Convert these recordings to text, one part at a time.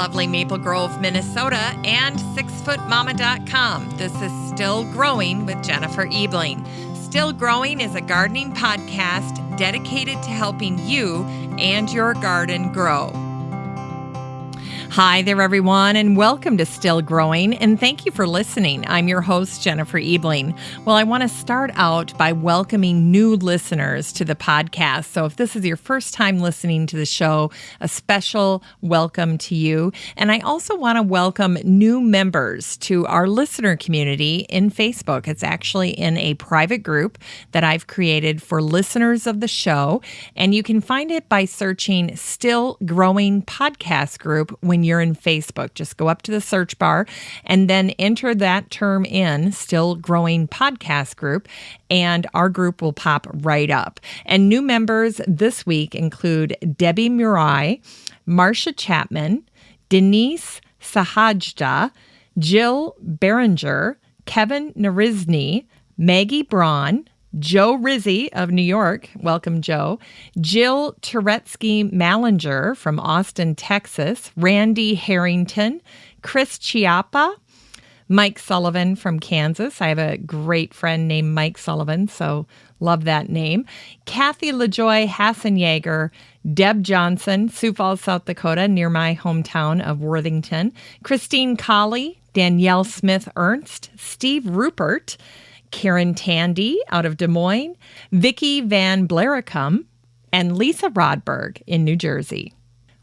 lovely Maple Grove, Minnesota, and 6footmama.com. This is Still Growing with Jennifer Ebling. Still Growing is a gardening podcast dedicated to helping you and your garden grow. Hi there, everyone, and welcome to Still Growing, and thank you for listening. I'm your host, Jennifer Ebling. Well, I want to start out by welcoming new listeners to the podcast. So if this is your first time listening to the show, a special welcome to you. And I also want to welcome new members to our listener community in Facebook. It's actually in a private group that I've created for listeners of the show, and you can find it by searching Still Growing Podcast Group when you're in Facebook. Just go up to the search bar and then enter that term in, Still Growing Podcast Group, and our group will pop right up. And new members this week include Debbie Murai, Marcia Chapman, Denise Suhajda, Jill Beringer, Kevin Narizny, Maggie Braun, Joe Rizzi of New York, welcome Joe, Jill Turetsky-Mallinger from Austin, Texas, Randy Harrington, Chris Chiappa, Mike Sullivan from Kansas. I have a great friend named Mike Sullivan, so love that name. Kathy LaJoy Hassenjager, Deb Johnson, Sioux Falls, South Dakota, near my hometown of Worthington, Christine Colley, Danielle Smith Ernst, Steve Rupert, Karen Tandy out of Des Moines, Vicki Van Blaricum, and Lisa Rodberg in New Jersey.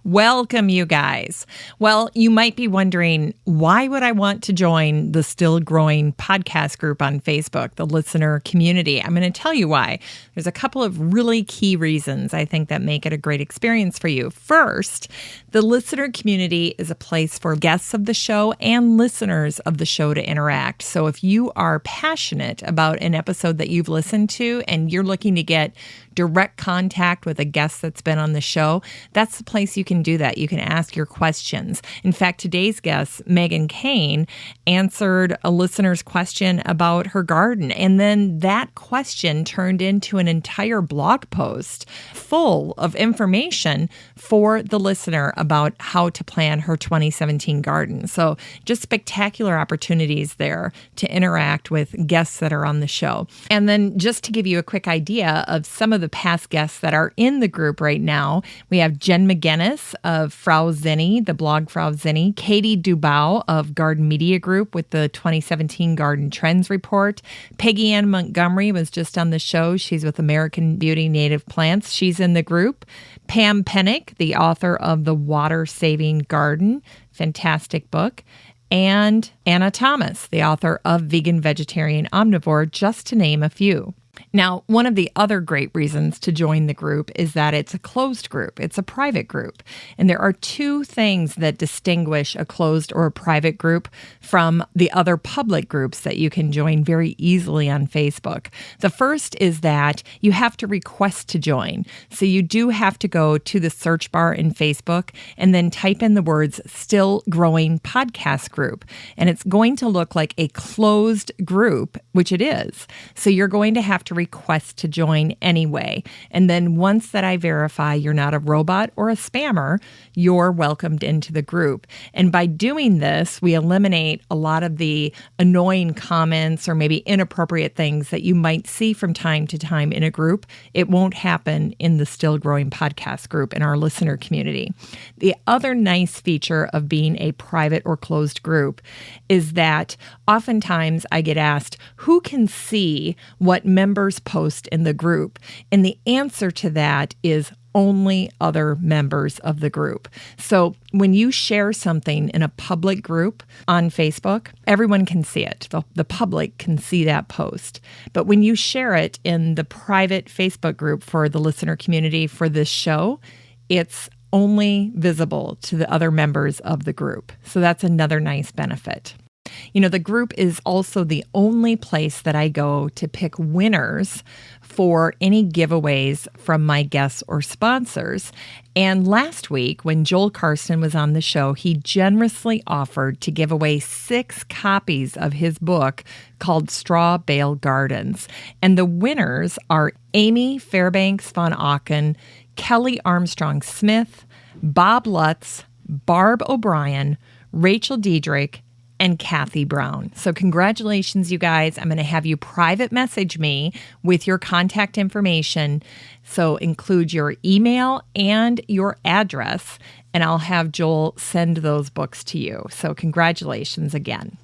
Welcome, you guys. Well, you might be wondering, why would I want to join the Still Growing podcast group on Facebook, the listener community? I'm going to tell you why. There's a couple of really key reasons I think that make it a great experience for you. First, the listener community is a place for guests of the show and listeners of the show to interact. So if you are passionate about an episode that you've listened to and you're looking to get direct contact with a guest that's been on the show, that's the place you can do that. You can ask your questions. In fact, today's guest, Megan Cain, answered a listener's question about her garden. And then that question turned into an entire blog post full of information for the listener about how to plan her 2017 garden. So just spectacular opportunities there to interact with guests that are on the show. And then just to give you a quick idea of some of the past guests that are in the group right now, we have Jen McGinnis of Frau Zinni, the blog Frau Zinni, Katie Dubow of Garden Media Group with the 2017 Garden Trends Report. Peggy Ann Montgomery was just on the show. She's with American Beauty Native Plants. She's in the group. Pam Pennick, the author of The Water Saving Garden, fantastic book. And Anna Thomas, the author of Vegan, Vegetarian, Omnivore, just to name a few. Now, one of the other great reasons to join the group is that it's a closed group. It's a private group. And there are two things that distinguish a closed or a private group from the other public groups that you can join very easily on Facebook. The first is that you have to request to join. So you do have to go to the search bar in Facebook and then type in the words Still Growing Podcast Group. And it's going to look like a closed group, which it is. So you're going to have to request to join anyway. And then once that I verify you're not a robot or a spammer, you're welcomed into the group. And by doing this, we eliminate a lot of the annoying comments or maybe inappropriate things that you might see from time to time in a group. It won't happen in the Still Growing podcast group in our listener community. The other nice feature of being a private or closed group is that oftentimes I get asked, who can see what members post in the group? And the answer to that is only other members of the group. So when you share something in a public group on Facebook, everyone can see it. The public can see that post. But when you share it in the private Facebook group for the listener community for this show, it's only visible to the other members of the group. So that's another nice benefit. You know, the group is also the only place that I go to pick winners for any giveaways from my guests or sponsors. And last week, when Joel Carson was on the show, he generously offered to give away 6 copies of his book called Straw Bale Gardens. And the winners are Amy Fairbanks von Auken, Kelly Armstrong Smith, Bob Lutz, Barb O'Brien, Rachel Diedrich, and Kathy Brown. So congratulations, you guys. I'm going to have you private message me with your contact information. So include your email and your address, and I'll have Joel send those books to you. So congratulations again.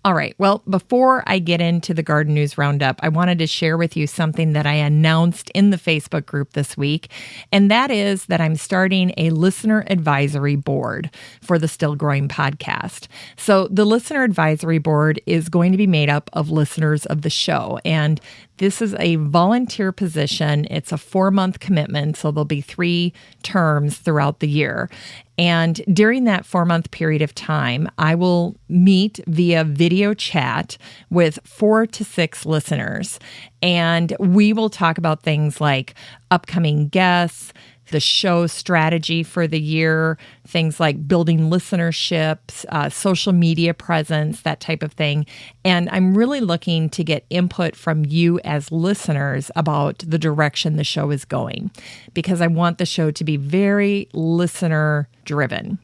All right. Well, before I get into the Garden News Roundup, I wanted to share with you something that I announced in the Facebook group this week, and that is that I'm starting a listener advisory board for the Still Growing podcast. So the listener advisory board is going to be made up of listeners of the show, and this is a volunteer position. It's a 4-month commitment, so there'll be 3 terms throughout the year. And during that 4-month period of time, I will meet via video chat with 4 to 6 listeners. And we will talk about things like upcoming guests, the show strategy for the year, things like building listenerships, social media presence, that type of thing. And I'm really looking to get input from you as listeners about the direction the show is going, because I want the show to be very listener driven.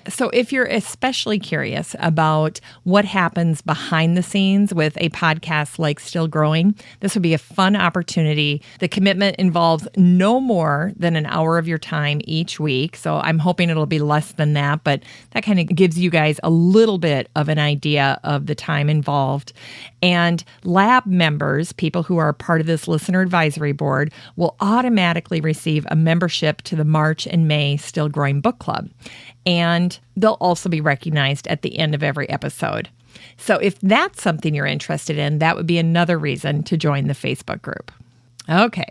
So if you're especially curious about what happens behind the scenes with a podcast like Still Growing, this would be a fun opportunity. The commitment involves no more than an hour of your time each week. So I'm hoping it'll be less than that, but that kind of gives you guys a little bit of an idea of the time involved. And lab members, people who are part of this listener advisory board, will automatically receive a membership to the March and May Still Growing Book Club. And they'll also be recognized at the end of every episode. So if that's something you're interested in, that would be another reason to join the Facebook group. Okay.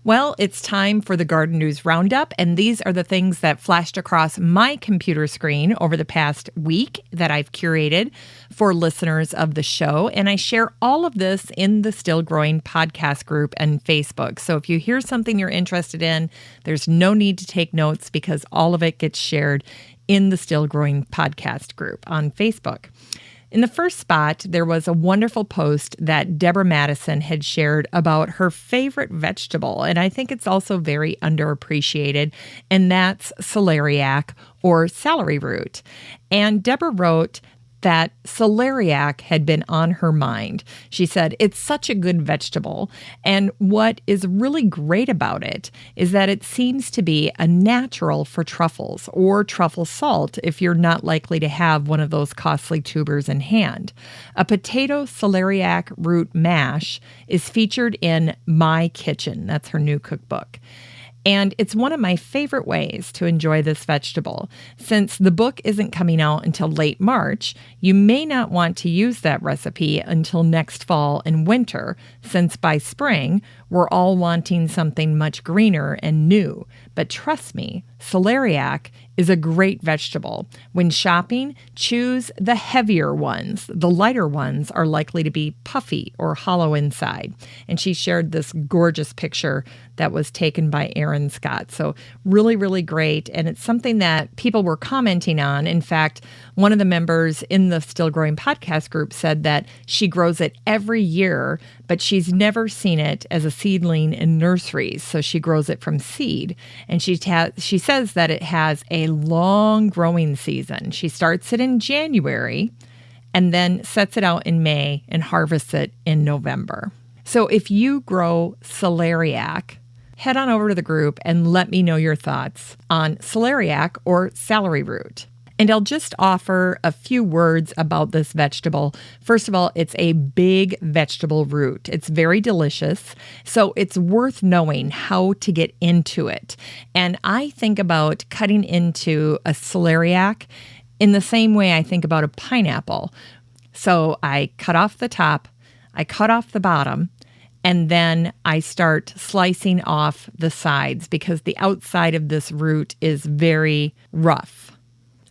Well, it's time for the Garden News Roundup, and these are the things that flashed across my computer screen over the past week that I've curated for listeners of the show, and I share all of this in the Still Growing podcast group and Facebook. So if you hear something you're interested in, there's no need to take notes because all of it gets shared in the Still Growing podcast group on Facebook. In the first spot, there was a wonderful post that Deborah Madison had shared about her favorite vegetable, and I think it's also very underappreciated, and that's celeriac or celery root. And Deborah wrote that celeriac had been on her mind. She said, it's such a good vegetable. And what is really great about it is that it seems to be a natural for truffles or truffle salt if you're not likely to have one of those costly tubers in hand. A potato celeriac root mash is featured in My Kitchen. That's her new cookbook. And it's one of my favorite ways to enjoy this vegetable. Since the book isn't coming out until late March, you may not want to use that recipe until next fall and winter, since by spring, we're all wanting something much greener and new. But trust me, celeriac is a great vegetable. When shopping, choose the heavier ones. The lighter ones are likely to be puffy or hollow inside. And she shared this gorgeous picture that was taken by Aaron Scott. So really, really great. And it's something that people were commenting on. In fact, one of the members in the Still Growing podcast group said that she grows it every year, but she's never seen it as a seedling in nurseries. So she grows it from seed. And she says that it has a long growing season. She starts it in January and then sets it out in May and harvests it in November. So if you grow celeriac, head on over to the group and let me know your thoughts on celeriac or celery root. And I'll just offer a few words about this vegetable. First of all, it's a big vegetable root. It's very delicious, so it's worth knowing how to get into it. And I think about cutting into a celeriac in the same way I think about a pineapple. So I cut off the top, I cut off the bottom, and then I start slicing off the sides because the outside of this root is very rough.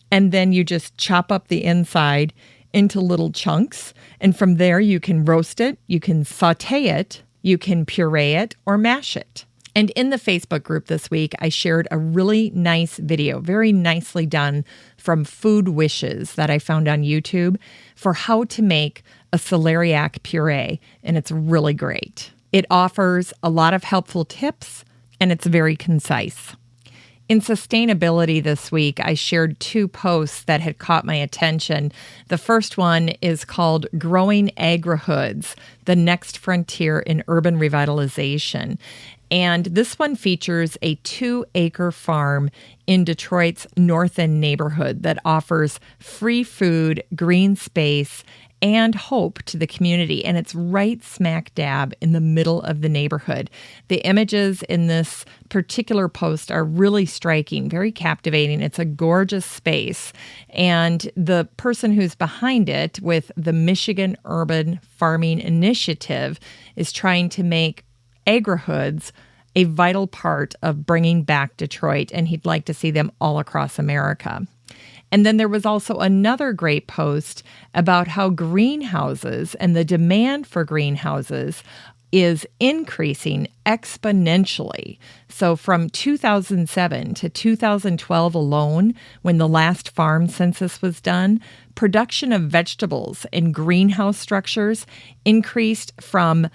And then you just chop up the inside into little chunks. And from there, you can roast it, you can saute it, you can puree it, or mash it. And in the Facebook group this week, I shared a really nice video, very nicely done, from Food Wishes that I found on YouTube for how to make a celeriac puree. And it's really great. It offers a lot of helpful tips, and it's very concise. In sustainability this week, I shared 2 posts that had caught my attention. The first one is called Growing Agri-Hoods, the Next Frontier in Urban Revitalization. And this one features a 2-acre farm in Detroit's North End neighborhood that offers free food, green space, and hope to the community. And it's right smack dab in the middle of the neighborhood. The images in this particular post are really striking, very captivating. It's a gorgeous space. And the person who's behind it with the Michigan Urban Farming Initiative is trying to make agri-hoods a vital part of bringing back Detroit, and he'd like to see them all across America. And then there was also another great post about how greenhouses and the demand for greenhouses is increasing exponentially. So from 2007 to 2012 alone, when the last farm census was done, production of vegetables in greenhouse structures increased from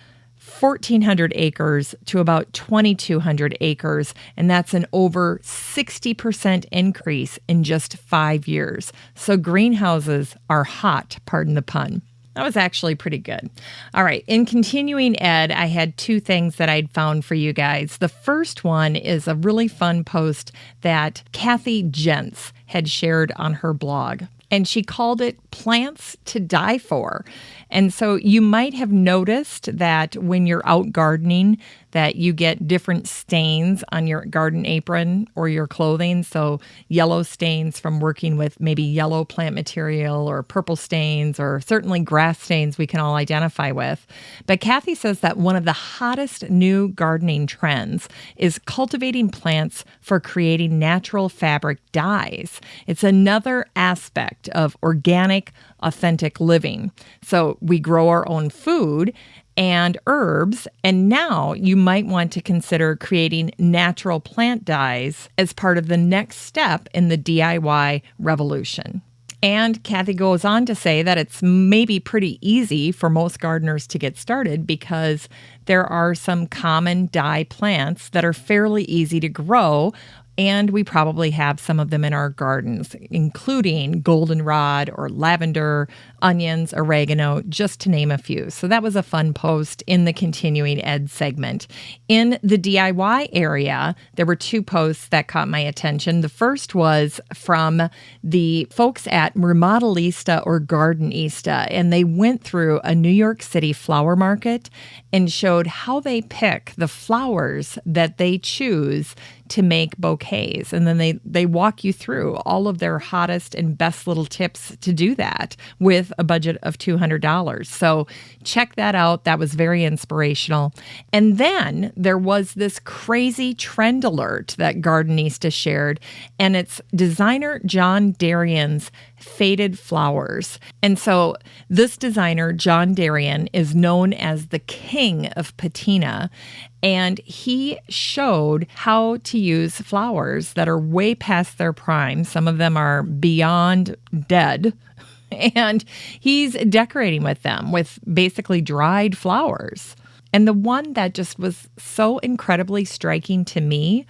1,400 acres to about 2,200 acres, and that's an over 60% increase in just 5 years. So greenhouses are hot, pardon the pun. That was actually pretty good. All right, in continuing ed, I had 2 things that I'd found for you guys. The first one is a really fun post that Kathy Jentz had shared on her blog, and she called it Plants to Die For. And so you might have noticed that when you're out gardening that you get different stains on your garden apron or your clothing. So yellow stains from working with maybe yellow plant material, or purple stains, or certainly grass stains we can all identify with. But Kathy says that one of the hottest new gardening trends is cultivating plants for creating natural fabric dyes. It's another aspect of organic, authentic living. So we grow our own food and herbs, and now you might want to consider creating natural plant dyes as part of the next step in the DIY revolution. And Kathy goes on to say that it's maybe pretty easy for most gardeners to get started because there are some common dye plants that are fairly easy to grow, and we probably have some of them in our gardens, including goldenrod or lavender, onions, oregano, just to name a few. So that was a fun post in the continuing ed segment. In the DIY area, there were 2 posts that caught my attention. The first was from the folks at Remodelista or Gardenista, and they went through a New York City flower market and showed how they pick the flowers that they choose to make bouquets. And then they walk you through all of their hottest and best little tips to do that with a budget of $200. So check that out. That was very inspirational. And then there was this crazy trend alert that Gardenista shared, and it's designer John Darien's faded flowers. And so this designer, John Darien, is known as the king of patina, and he showed how to use flowers that are way past their prime. Some of them are beyond dead, and he's decorating with them with basically dried flowers. And the one that just was so incredibly striking to me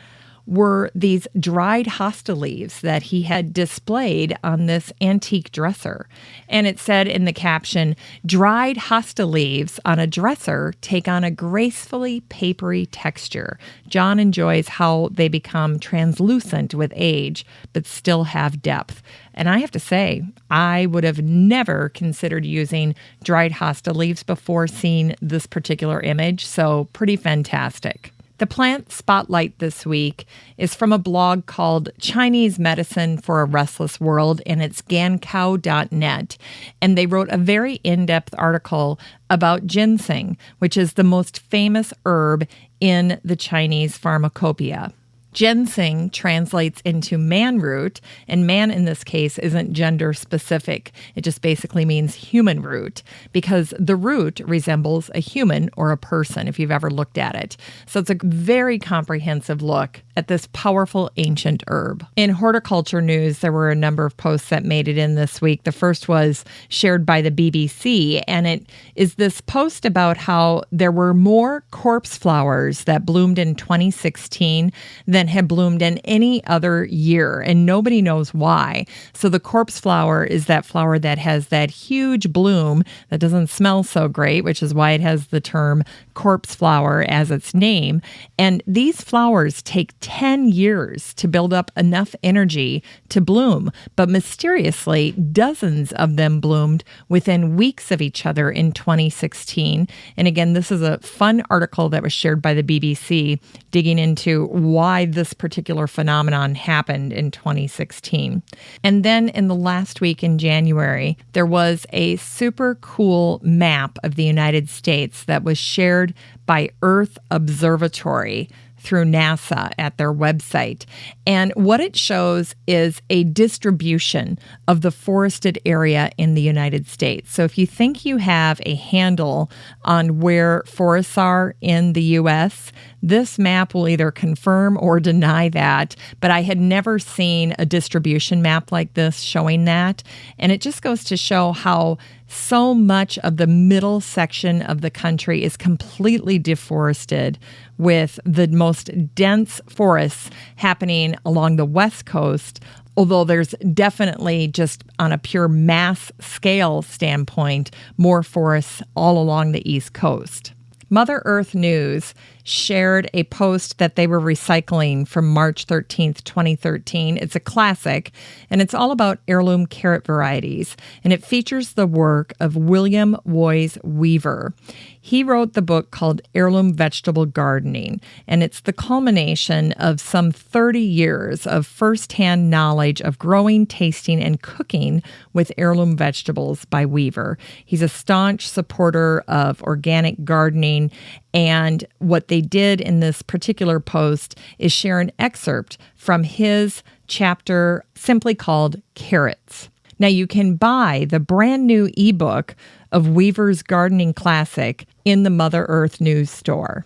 were these dried hosta leaves that he had displayed on this antique dresser. And it said in the caption, "Dried hosta leaves on a dresser take on a gracefully papery texture. John enjoys how they become translucent with age, but still have depth." And I have to say, I would have never considered using dried hosta leaves before seeing this particular image, so pretty fantastic. The plant spotlight this week is from a blog called Chinese Medicine for a Restless World, and it's gancow.net. And they wrote a very in-depth article about ginseng, which is the most famous herb in the Chinese pharmacopoeia. Ginseng translates into man root, and man in this case isn't gender specific. It just basically means human root because the root resembles a human or a person if you've ever looked at it. So it's a very comprehensive look at this powerful ancient herb. In horticulture news, there were a number of posts that made it in this week. The first was shared by the BBC, and it is this post about how there were more corpse flowers that bloomed in 2016 than than had bloomed in any other year, and nobody knows why. So the corpse flower is that flower that has that huge bloom that doesn't smell so great, which is why it has the term corpse flower as its name. And these flowers take 10 years to build up enough energy to bloom, but mysteriously, dozens of them bloomed within weeks of each other in 2016. And again, this is a fun article that was shared by the BBC digging into why this particular phenomenon happened in 2016. And then in the last week in January, there was a super cool map of the United States that was shared by Earth Observatory through NASA at their website. And what it shows is a distribution of the forested area in the United States. So if you think you have a handle on where forests are in the U.S., this map will either confirm or deny that, but I had never seen a distribution map like this showing that. And it just goes to show how so much of the middle section of the country is completely deforested, with the most dense forests happening along the West Coast, although there's definitely, just on a pure mass scale standpoint, more forests all along the East Coast. Mother Earth News shared a post that they were recycling from March 13th, 2013. It's a classic, and it's all about heirloom carrot varieties, and it features the work of William Woys Weaver. He wrote the book called Heirloom Vegetable Gardening, and it's the culmination of some 30 years of firsthand knowledge of growing, tasting, and cooking with heirloom vegetables by Weaver. He's a staunch supporter of organic gardening, and what they did in this particular post is share an excerpt from his chapter simply called Carrots. Now, you can buy the brand new ebook of Weaver's Gardening Classic in the Mother Earth News store.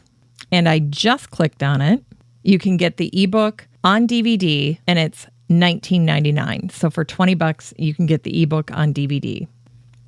And I just clicked on it. You can get the ebook on DVD, and it's $19.99. So for $20, you can get the ebook on DVD.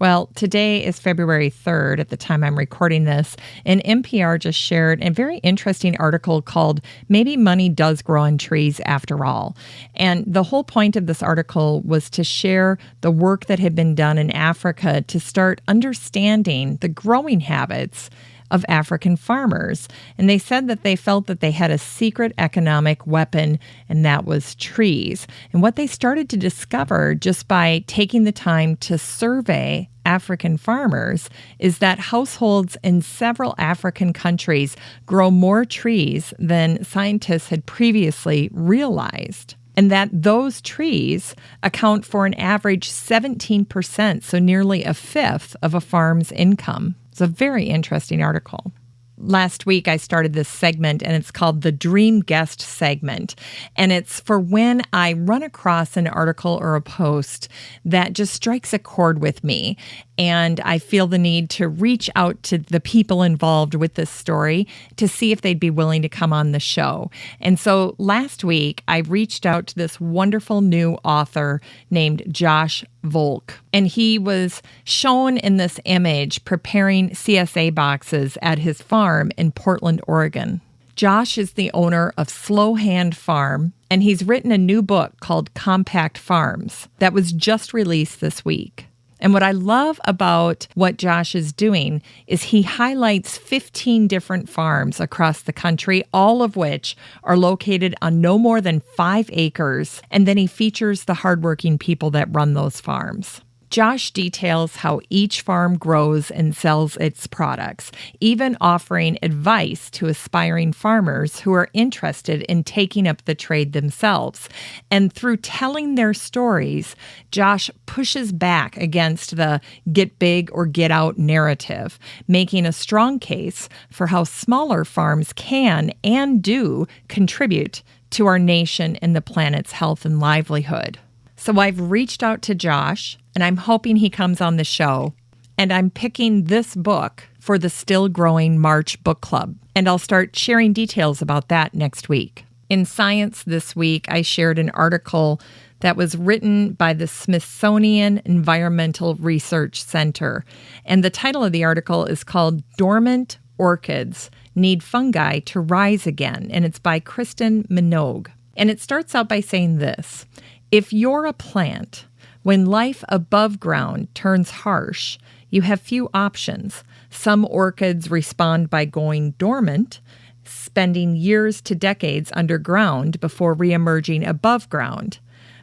Well, today is February 3rd at the time I'm recording this, and NPR just shared a very interesting article called Maybe Money Does Grow on Trees After All. And the whole point of this article was to share the work that had been done in Africa to start understanding the growing habits of African farmers. And they said that they felt that they had a secret economic weapon, and that was trees. And what they started to discover just by taking the time to survey African farmers is that households in several African countries grow more trees than scientists had previously realized. And that those trees account for an average 17%, so nearly a fifth of a farm's income. It's a very interesting article. Last week, I started this segment, and it's called the Dream Guest segment. And it's for when I run across an article or a post that just strikes a chord with me, and I feel the need to reach out to the people involved with this story to see if they'd be willing to come on the show. And so last week, I reached out to this wonderful new author named Josh Volk. And he was shown in this image preparing CSA boxes at his farm in Portland, Oregon. Josh is the owner of Slow Hand Farm, and he's written a new book called Compact Farms that was just released this week. And what I love about what Josh is doing is he highlights 15 different farms across the country, all of which are located on no more than 5 acres. And then he features the hardworking people that run those farms. Josh details how each farm grows and sells its products, even offering advice to aspiring farmers who are interested in taking up the trade themselves. And through telling their stories, Josh pushes back against the get big or get out narrative, making a strong case for how smaller farms can and do contribute to our nation and the planet's health and livelihood. So I've reached out to Josh, and I'm hoping he comes on the show. And I'm picking this book for the Still Growing March Book Club. And I'll start sharing details about that next week. In Science this week, I shared an article that was written by the Smithsonian Environmental Research Center. And the title of the article is called Dormant Orchids need fungi to rise again, and it's by Kristen Minogue. And it starts out by saying this: if you're a plant, when life above ground turns harsh, you have few options. Some orchids respond by going dormant, spending years to decades underground before reemerging above ground.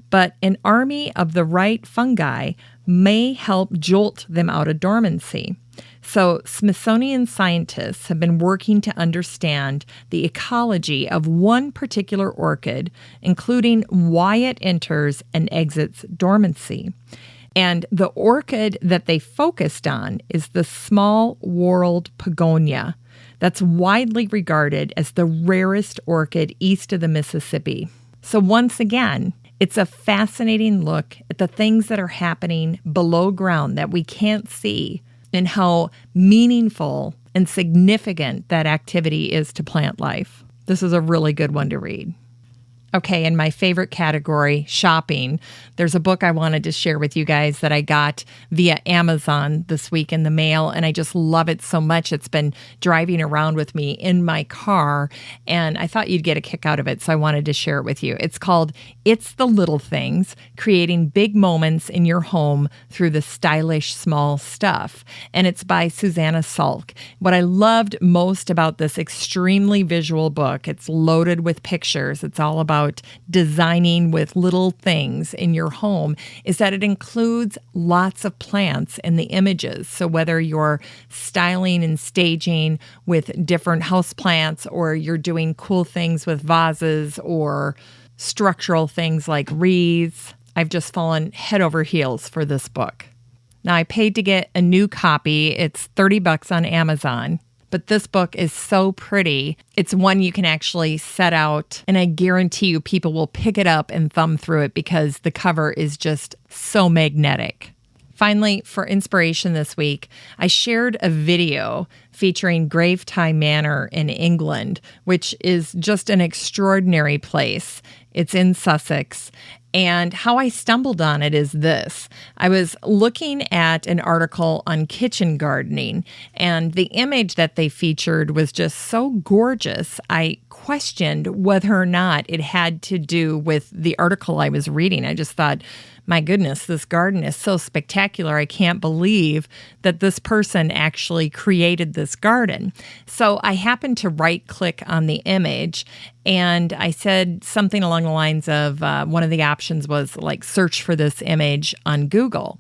But an army of the right fungi may help jolt them out of dormancy. So Smithsonian scientists have been working to understand the ecology of one particular orchid, including why it enters and exits dormancy. And the orchid that they focused on is the small whorled pogonia. That's widely regarded as the rarest orchid east of the Mississippi. So once again, it's a fascinating look at the things that are happening below ground that we can't see and how meaningful and significant that activity is to plant life. This is a really good one to read. Okay, in my favorite category, shopping, there's a book I wanted to share with you guys that I got via Amazon this week in the mail, and I just love it so much. It's been driving around with me in my car, and I thought you'd get a kick out of it, so I wanted to share it with you. It's called It's the Little Things, Creating Big Moments in Your Home Through the Stylish Small Stuff, and it's by Susanna Salk. What I loved most about this extremely visual book, it's loaded with pictures. It's all about designing with little things in your home, is that it includes lots of plants in the images. So whether you're styling and staging with different house plants, or you're doing cool things with vases or structural things like wreaths, I've just fallen head over heels for this book. Now, I paid to get a new copy. It's $30 on Amazon. But this book is so pretty. It's one you can actually set out, and I guarantee you people will pick it up and thumb through it because the cover is just so magnetic. Finally, for inspiration this week, I shared a video featuring Gravetie Manor in England, which is just an extraordinary place. It's in Sussex. And how I stumbled on it is this. I was looking at an article on kitchen gardening, and the image that they featured was just so gorgeous, I questioned whether or not it had to do with the article I was reading. I just thought, my goodness, this garden is so spectacular. I can't believe that this person actually created this garden. So I happened to right-click on the image, and I said something along the lines of one of the options was like search for this image on Google.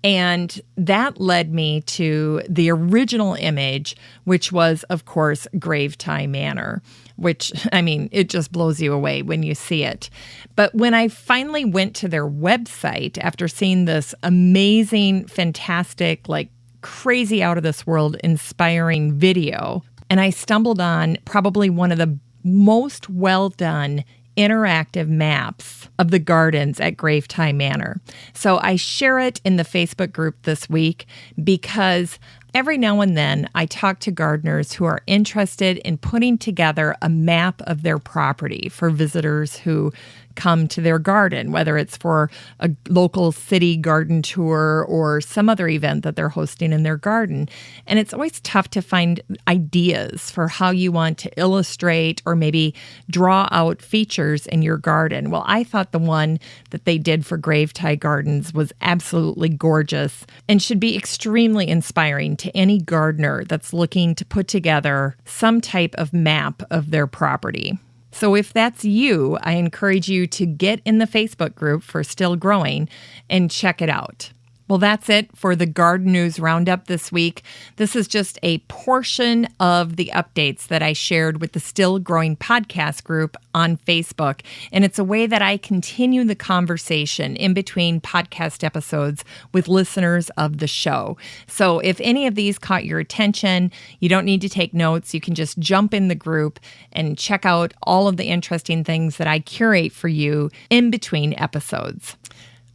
And that led me to the original image, which was, of course, Gravetie Manor, which, I mean, it just blows you away when you see it. But when I finally went to their website after seeing this amazing, fantastic, like crazy out of this world inspiring video, and I stumbled on probably one of the most well done interactive maps of the gardens at Gravetie Manor. So I share it in the Facebook group this week because every now and then I talk to gardeners who are interested in putting together a map of their property for visitors who come to their garden, whether it's for a local city garden tour or some other event that they're hosting in their garden. And it's always tough to find ideas for how you want to illustrate or maybe draw out features in your garden. Well, I thought the one that they did for Gravetie Gardens was absolutely gorgeous and should be extremely inspiring to any gardener that's looking to put together some type of map of their property. So if that's you, I encourage you to get in the Facebook group for Still Growing and check it out. Well, that's it for the Garden News Roundup this week. This is just a portion of the updates that I shared with the Still Growing podcast group on Facebook. And it's a way that I continue the conversation in between podcast episodes with listeners of the show. So if any of these caught your attention, you don't need to take notes. You can just jump in the group and check out all of the interesting things that I curate for you in between episodes.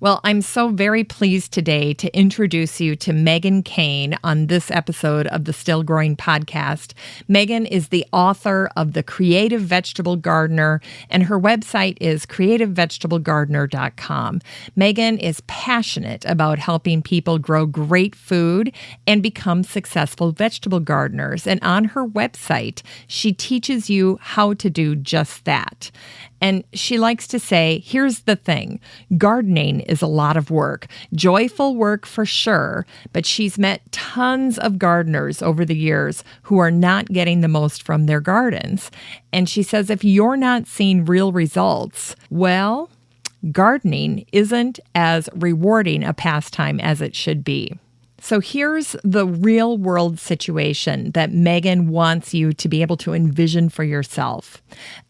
Well, I'm so very pleased today to introduce you to Megan Cain on this episode of the Still Growing podcast. Megan is the author of The Creative Vegetable Gardener, and her website is creativevegetablegardener.com. Megan is passionate about helping people grow great food and become successful vegetable gardeners. And on her website, she teaches you how to do just that. And she likes to say, here's the thing, gardening is a lot of work, joyful work for sure, but she's met tons of gardeners over the years who are not getting the most from their gardens. And she says, if you're not seeing real results, well, gardening isn't as rewarding a pastime as it should be. So here's the real world situation that Megan wants you to be able to envision for yourself.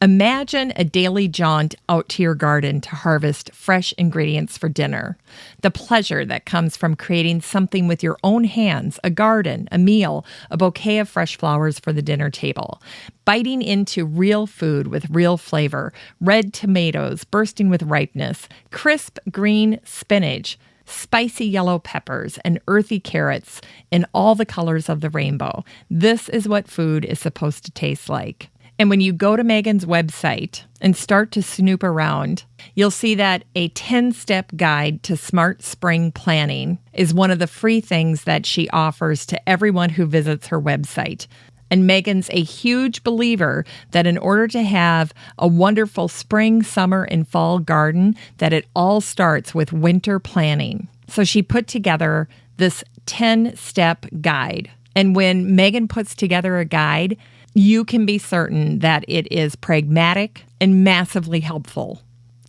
Imagine a daily jaunt out to your garden to harvest fresh ingredients for dinner. The pleasure that comes from creating something with your own hands, a garden, a meal, a bouquet of fresh flowers for the dinner table. Biting into real food with real flavor, red tomatoes bursting with ripeness, crisp green spinach, spicy yellow peppers, and earthy carrots in all the colors of the rainbow. This is what food is supposed to taste like. And when you go to Megan's website and start to snoop around, you'll see that a 10-step guide to smart spring planning is one of the free things that she offers to everyone who visits her website. And Megan's a huge believer that in order to have a wonderful spring, summer, and fall garden, that it all starts with winter planning. So she put together this 10-step guide. And when Megan puts together a guide, you can be certain that it is pragmatic and massively helpful.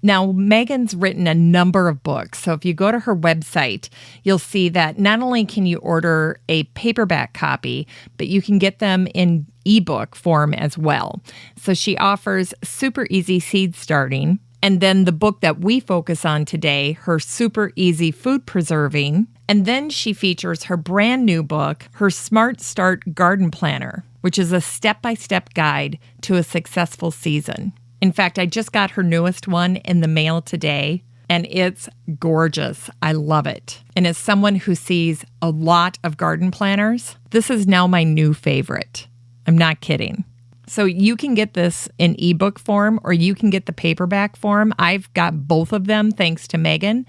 Now, Megan's written a number of books, so if you go to her website, you'll see that not only can you order a paperback copy, but you can get them in ebook form as well. So she offers super easy seed starting, and then the book that we focus on today, her super easy food preserving, and then she features her brand new book, her Smart Start Garden Planner, which is a step-by-step guide to a successful season. In fact, I just got her newest one in the mail today, and it's gorgeous. I love it. And as someone who sees a lot of garden planners, this is now my new favorite. I'm not kidding. So you can get this in ebook form or you can get the paperback form. I've got both of them thanks to Megan.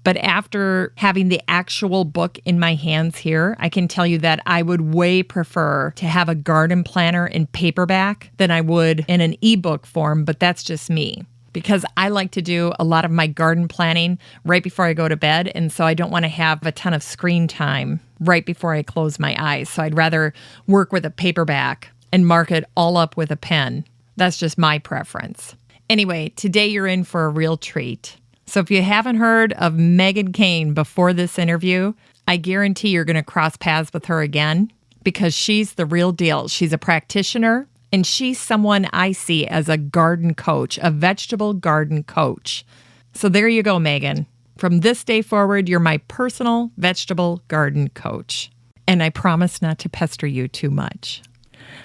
But after having the actual book in my hands here, I can tell you that I would way prefer to have a garden planner in paperback than I would in an ebook form, but that's just me. Because I like to do a lot of my garden planning right before I go to bed, and so I don't want to have a ton of screen time right before I close my eyes. So I'd rather work with a paperback and mark it all up with a pen. That's just my preference. Anyway, today you're in for a real treat. So if you haven't heard of Megan Cain before this interview, I guarantee you're going to cross paths with her again because she's the real deal. She's a practitioner, and she's someone I see as a garden coach, a vegetable garden coach. So there you go, Megan. From this day forward, you're my personal vegetable garden coach. And I promise not to pester you too much.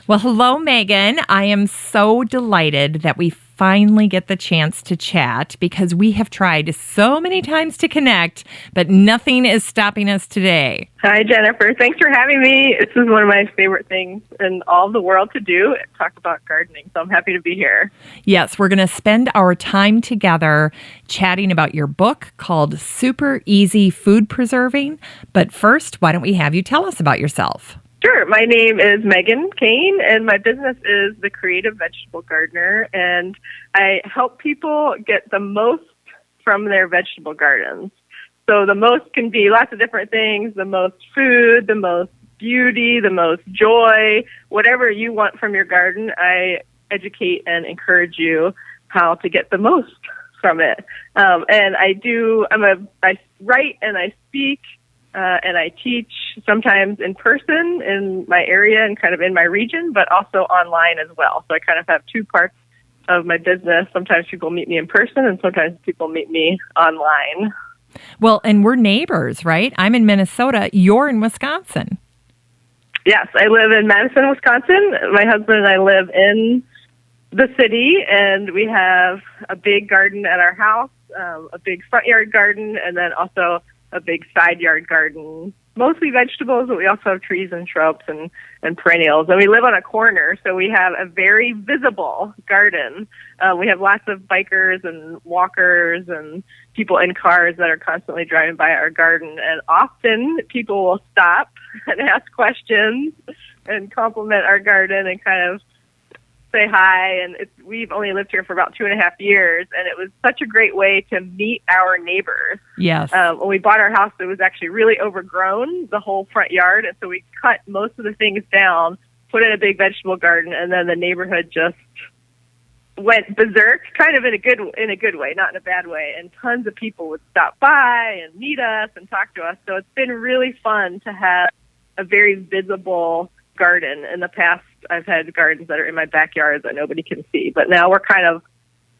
Well, hello, Megan. I am so delighted that we finally get the chance to chat because we have tried so many times to connect, but nothing is stopping us today. Hi, Jennifer. Thanks for having me. This is one of my favorite things in all the world to do, talk about gardening, so I'm happy to be here. Yes, we're going to spend our time together chatting about your book called Super Easy Food Preserving. But first, why don't we have you tell us about yourself? Sure. My name is Megan Cain, and my business is The Creative Vegetable Gardener, and I help people get the most from their vegetable gardens. So the most can be lots of different things, the most food, the most beauty, the most joy, whatever you want from your garden. I educate and encourage you how to get the most from it. And I write and I speak. And I teach sometimes in person in my area and kind of in my region, but also online as well. So I kind of have two parts of my business. Sometimes people meet me in person and sometimes people meet me online. Well, and we're neighbors, right? I'm in Minnesota. You're in Wisconsin. Yes, I live in Madison, Wisconsin. My husband and I live in the city, and we have a big garden at our house, a big front yard garden, and then also a big side yard garden. Mostly vegetables, but we also have trees and shrubs and perennials. And we live on a corner, so we have a very visible garden. We have lots of bikers and walkers and people in cars that are constantly driving by our garden. And often people will stop and ask questions and compliment our garden and kind of say hi. And we've only lived here for about 2.5 years, and it was such a great way to meet our neighbors. Yes. When we bought our house, it was actually really overgrown, the whole front yard, and so we cut most of the things down, put in a big vegetable garden, and then the neighborhood just went berserk, kind of in a good way, not in a bad way. And tons of people would stop by and meet us and talk to us. So it's been really fun to have a very visible garden. In the past, I've had gardens that are in my backyard that nobody can see, but now we're kind of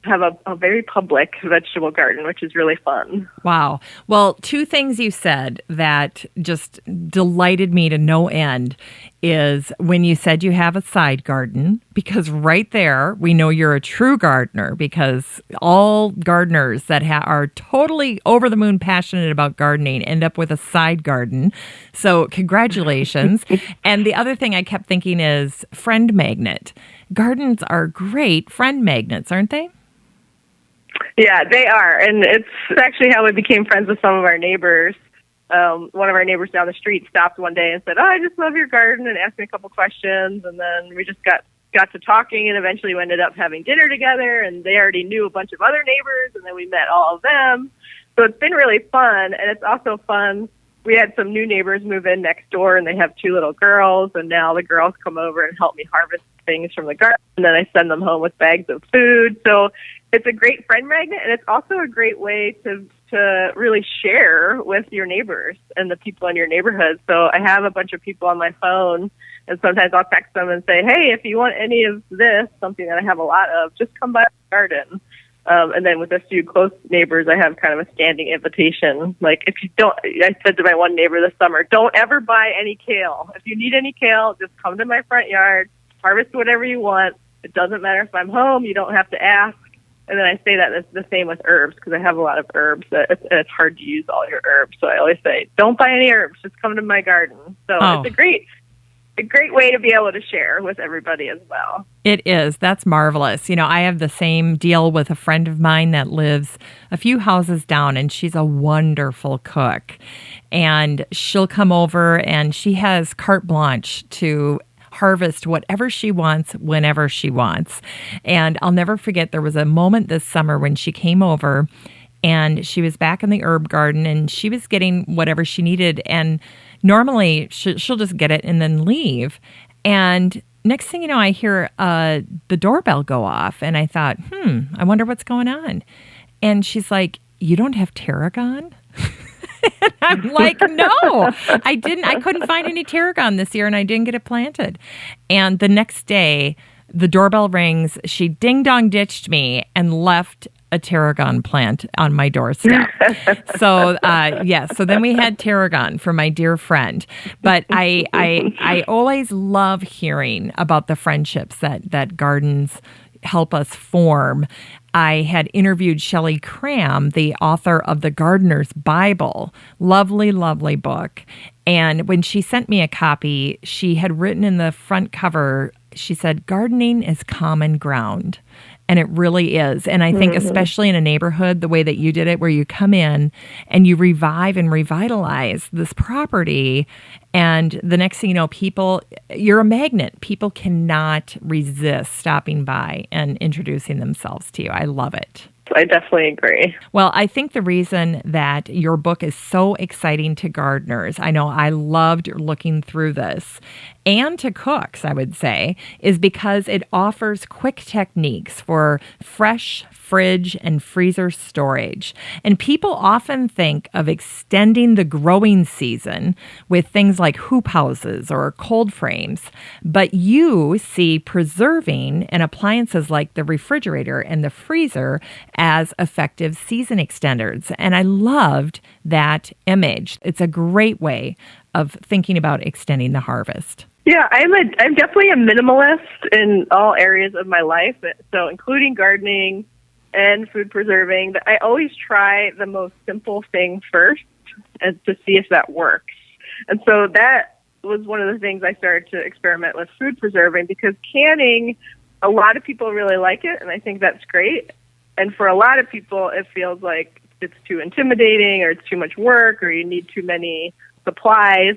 have a very public vegetable garden, which is really fun. Wow. Well, two things you said that just delighted me to no end is when you said you have a side garden, because right there, we know you're a true gardener, because all gardeners that are totally over the moon passionate about gardening end up with a side garden. So congratulations. And the other thing I kept thinking is friend magnet. Gardens are great friend magnets, aren't they? Yeah, they are. And it's actually how we became friends with some of our neighbors. One of our neighbors down the street stopped one day and said, "Oh, I just love your garden," and asked me a couple questions. And then we just got to talking, and eventually we ended up having dinner together, and they already knew a bunch of other neighbors, and then we met all of them. So it's been really fun, and it's also fun. We had some new neighbors move in next door, and they have 2 little girls, and now the girls come over and help me harvest things from the garden, and then I send them home with bags of food. So it's a great friend magnet, and it's also a great way to really share with your neighbors and the people in your neighborhood. So I have a bunch of people on my phone, and sometimes I'll text them and say, "Hey, if you want any of this," something that I have a lot of, "just come by the garden." And then with a few close neighbors, I have kind of a standing invitation. Like, if you don't, I said to my one neighbor this summer, "Don't ever buy any kale. If you need any kale, just come to my front yard, harvest whatever you want. It doesn't matter if I'm home. You don't have to ask." And then I say that it's the same with herbs, because I have a lot of herbs that it's hard to use all your herbs. So I always say, "Don't buy any herbs. Just come to my garden." So It's a great way to be able to share with everybody as well. It is. That's marvelous. You know, I have the same deal with a friend of mine that lives a few houses down, and she's a wonderful cook. And she'll come over, and she has carte blanche to harvest whatever she wants, whenever she wants. And I'll never forget, there was a moment this summer when she came over, and she was back in the herb garden, and she was getting whatever she needed. And normally she'll just get it and then leave. And next thing you know, I hear the doorbell go off, and I thought, I wonder what's going on. And she's like, "You don't have tarragon?" And I'm like, "No, I didn't. I couldn't find any tarragon this year, and I didn't get it planted." And the next day, the doorbell rings. She ding-dong ditched me and left a tarragon plant on my doorstep. So, so then we had tarragon for my dear friend. But I always love hearing about the friendships that gardens help us form. I had interviewed Shelley Cram, the author of The Gardener's Bible. Lovely, lovely book. And when she sent me a copy, she had written in the front cover, she said, "Gardening is common ground." And it really is. And I think especially in a neighborhood, the way that you did it, where you come in and you revive and revitalize this property. And the next thing you know, you're a magnet. People cannot resist stopping by and introducing themselves to you. I love it. I definitely agree. Well, I think the reason that your book is so exciting to gardeners, I know I loved looking through this, and to cooks, I would say, is because it offers quick techniques for fresh fridge and freezer storage. And people often think of extending the growing season with things like hoop houses or cold frames, but you see preserving and appliances like the refrigerator and the freezer as effective season extenders. And I loved that image. It's a great way of thinking about extending the harvest. Yeah, I'm definitely a minimalist in all areas of my life, so including gardening and food preserving. I always try the most simple thing first and to see if that works. And so that was one of the things I started to experiment with food preserving, because canning, a lot of people really like it, and I think that's great. And for a lot of people, it feels like it's too intimidating, or it's too much work, or you need too many supplies.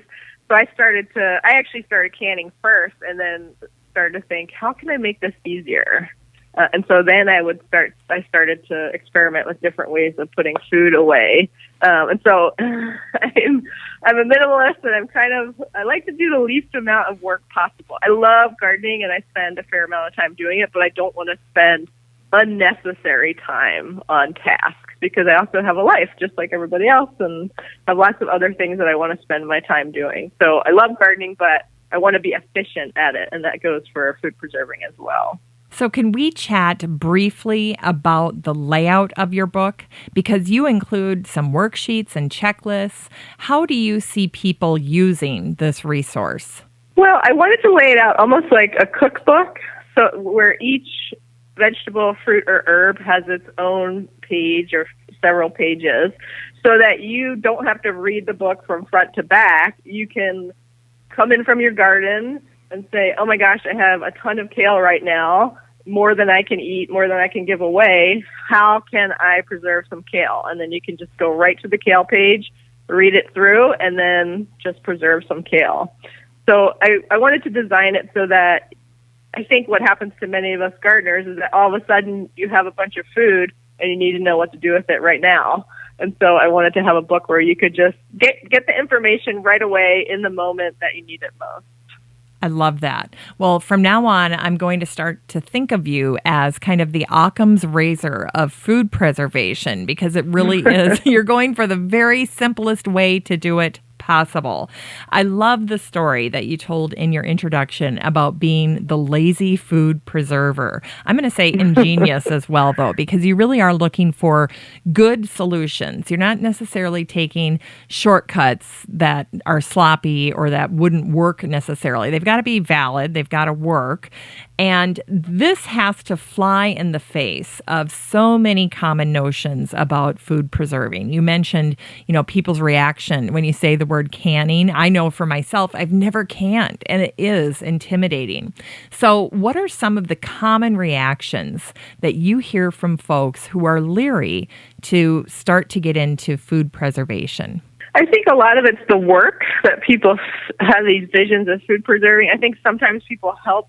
So I actually started canning first, and then started to think, how can I make this easier? And so then I started to experiment with different ways of putting food away. And so I'm a minimalist, and I like to do the least amount of work possible. I love gardening, and I spend a fair amount of time doing it, but I don't want to spend unnecessary time on tasks, because I also have a life just like everybody else and have lots of other things that I want to spend my time doing. So I love gardening, but I want to be efficient at it, and that goes for food preserving as well. So can we chat briefly about the layout of your book? Because you include some worksheets and checklists. How do you see people using this resource? Well, I wanted to lay it out almost like a cookbook, so where each vegetable, fruit, or herb has its own page or several pages, so that you don't have to read the book from front to back. You can come in from your garden and say, oh my gosh, I have a ton of kale right now, more than I can eat, more than I can give away. How can I preserve some kale? And then you can just go right to the kale page, read it through, and then just preserve some kale. So I wanted to design it so that I think what happens to many of us gardeners is that all of a sudden you have a bunch of food and you need to know what to do with it right now. And so I wanted to have a book where you could just get the information right away in the moment that you need it most. I love that. Well, from now on, I'm going to start to think of you as kind of the Occam's razor of food preservation, because it really is. You're going for the very simplest way to do it possible. I love the story that you told in your introduction about being the lazy food preserver. I'm going to say ingenious as well, though, because you really are looking for good solutions. You're not necessarily taking shortcuts that are sloppy or that wouldn't work necessarily. They've got to be valid. They've got to work. And this has to fly in the face of so many common notions about food preserving. You mentioned, people's reaction when you say the word canning. I know for myself, I've never canned, and it is intimidating. So what are some of the common reactions that you hear from folks who are leery to start to get into food preservation? I think a lot of it's the work that people have these visions of food preserving. I think sometimes people help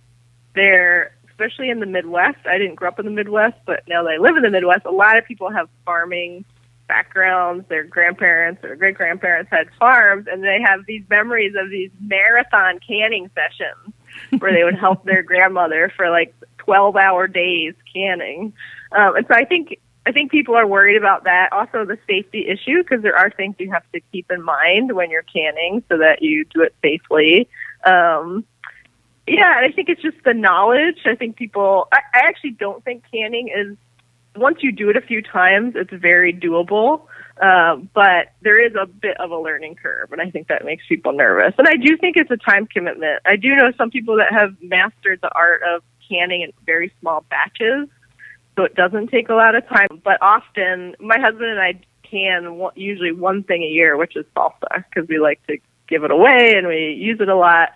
especially in the Midwest. I didn't grow up in the Midwest, but now that I live in the Midwest, a lot of people have farming backgrounds. Their grandparents or great-grandparents had farms, and they have these memories of these marathon canning sessions where they would help their grandmother for like 12-hour days canning. And so I think people are worried about that. Also the safety issue, because there are things you have to keep in mind when you're canning so that you do it safely. Yeah, I think it's just the knowledge. I think I actually don't think canning is, once you do it a few times, it's very doable. But there is a bit of a learning curve, and I think that makes people nervous. And I do think it's a time commitment. I do know some people that have mastered the art of canning in very small batches, so it doesn't take a lot of time. But often, my husband and I can usually one thing a year, which is salsa, because we like to give it away and we use it a lot.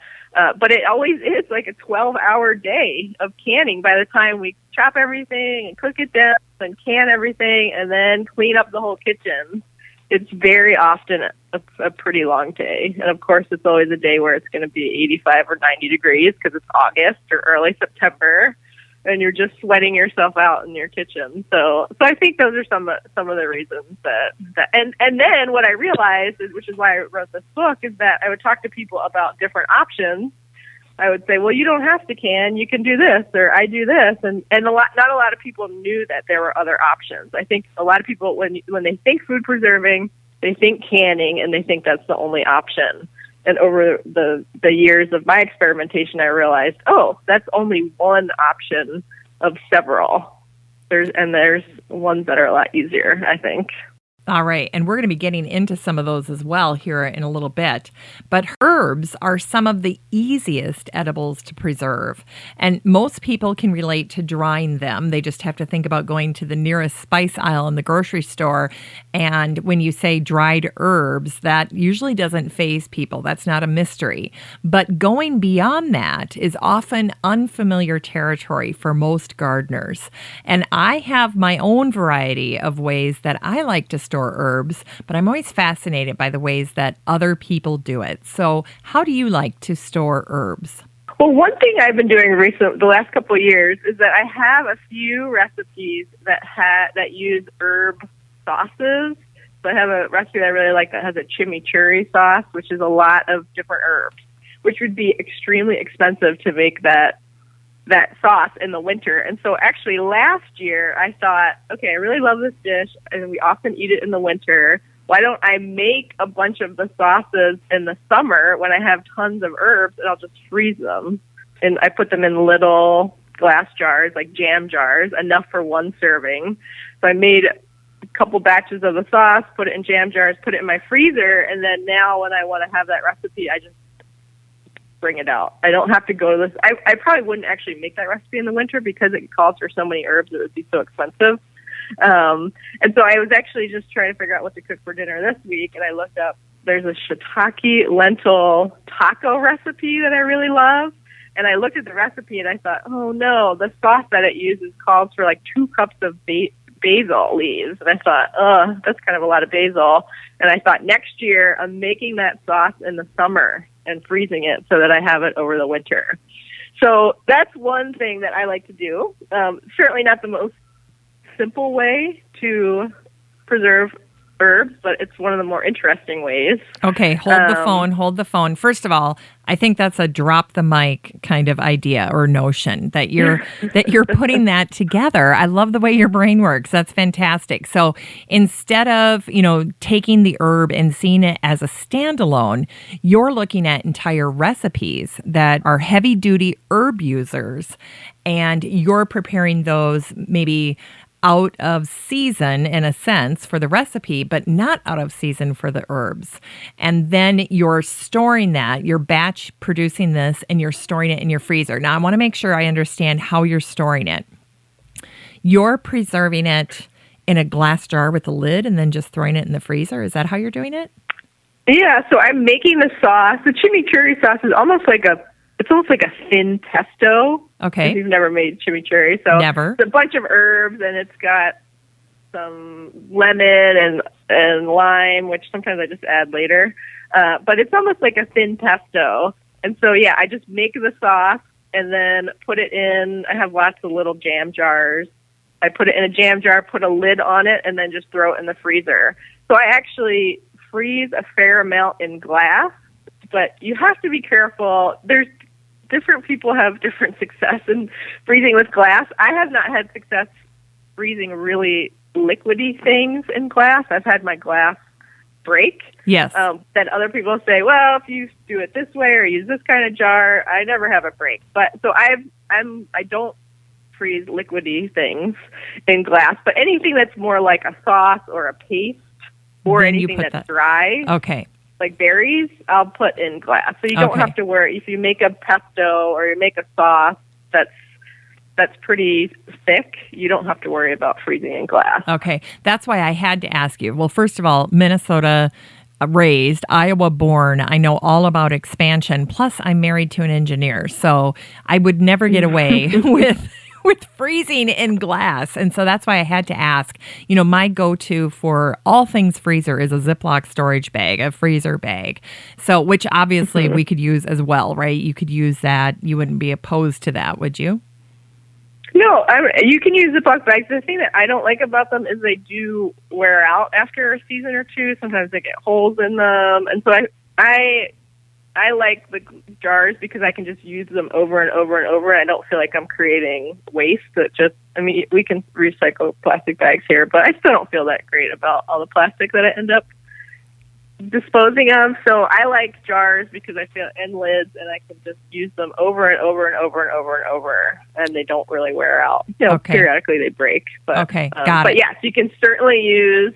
But it always is like a 12-hour day of canning by the time we chop everything and cook it down and can everything and then clean up the whole kitchen. It's very often a pretty long day. And, of course, it's always a day where it's going to be 85 or 90 degrees because it's August or early September, and you're just sweating yourself out in your kitchen. So I think those are some of the reasons that and then what I realized, which is why I wrote this book, is that I would talk to people about different options. I would say, well, you don't have to can, you can do this, or I do this, and not a lot of people knew that there were other options. I think a lot of people, when they think food preserving, they think canning, and they think that's the only option. And over the years of my experimentation, I realized, that's only one option of several. There's ones that are a lot easier, I think. All right. And we're going to be getting into some of those as well here in a little bit. But herbs are some of the easiest edibles to preserve. And most people can relate to drying them. They just have to think about going to the nearest spice aisle in the grocery store. And when you say dried herbs, that usually doesn't faze people. That's not a mystery. But going beyond that is often unfamiliar territory for most gardeners. And I have my own variety of ways that I like to store herbs, but I'm always fascinated by the ways that other people do it. So how do you like to store herbs? Well, one thing I've been doing the last couple of years is that I have a few recipes that use herb sauces. So I have a recipe that I really like that has a chimichurri sauce, which is a lot of different herbs, which would be extremely expensive to make that sauce in the winter. And so actually last year I thought, okay, I really love this dish and we often eat it in the winter. Why don't I make a bunch of the sauces in the summer when I have tons of herbs, and I'll just freeze them. And I put them in little glass jars, like jam jars, enough for one serving. So I made a couple batches of the sauce, put it in jam jars, put it in my freezer, and then now when I want to have that recipe, I just bring it out. I don't have to go to this. I probably wouldn't actually make that recipe in the winter because it calls for so many herbs. It would be so expensive. And so I was actually just trying to figure out what to cook for dinner this week, and I looked up, there's a shiitake lentil taco recipe that I really love. And I looked at the recipe and I thought, oh no, the sauce that it uses calls for like 2 cups of basil leaves. And I thought, that's kind of a lot of basil. And I thought next year I'm making that sauce in the summer and freezing it so that I have it over the winter. So that's one thing that I like to do. Certainly not the most simple way to preserve herbs, but it's one of the more interesting ways. Okay, hold the phone. First of all, I think that's a drop the mic kind of idea or notion that you're putting that together. I love the way your brain works. That's fantastic. So instead of, taking the herb and seeing it as a standalone, you're looking at entire recipes that are heavy duty herb users, and you're preparing those maybe out of season in a sense for the recipe, but not out of season for the herbs. And then you're storing that, you're batch producing this, and you're storing it in your freezer. Now, I want to make sure I understand how you're storing it. You're preserving it in a glass jar with a lid and then just throwing it in the freezer. Is that how you're doing it? Yeah, so I'm making the sauce. The chimichurri sauce is almost like a thin pesto. Okay. If you've never made chimichurri. So never. It's a bunch of herbs, and it's got some lemon and lime, which sometimes I just add later. But it's almost like a thin pesto. And so, yeah, I just make the sauce and then put it in. I have lots of little jam jars. I put it in a jam jar, put a lid on it, and then just throw it in the freezer. So I actually freeze a fair amount in glass, but you have to be careful. Different people have different success in freezing with glass. I have not had success freezing really liquidy things in glass. I've had my glass break. Yes. Then other people say, well, if you do it this way or use this kind of jar, I never have a break. But so I don't freeze liquidy things in glass, but anything that's more like a sauce or a paste or then anything that's dry. Okay. Like berries, I'll put in glass. So you don't have to worry. If you make a pesto or you make a sauce that's pretty thick, you don't have to worry about freezing in glass. Okay. That's why I had to ask you. Well, first of all, Minnesota raised, Iowa born. I know all about expansion. Plus, I'm married to an engineer. So I would never get away with freezing in glass. And so that's why I had to ask. My go-to for all things freezer is a Ziploc storage bag, a freezer bag. So, which obviously we could use as well, right? You could use that. You wouldn't be opposed to that, would you? No, you can use Ziploc bags. The thing that I don't like about them is they do wear out after a season or two. Sometimes they get holes in them. And so I like the jars because I can just use them over and over and over. I don't feel like I'm creating waste. We can recycle plastic bags here, but I still don't feel that great about all the plastic that I end up disposing of. So I like jars because I feel, and lids, and I can just use them over and over and over and over and over, and they don't really wear out. Periodically they break. But, okay, got it. But yes, you can certainly use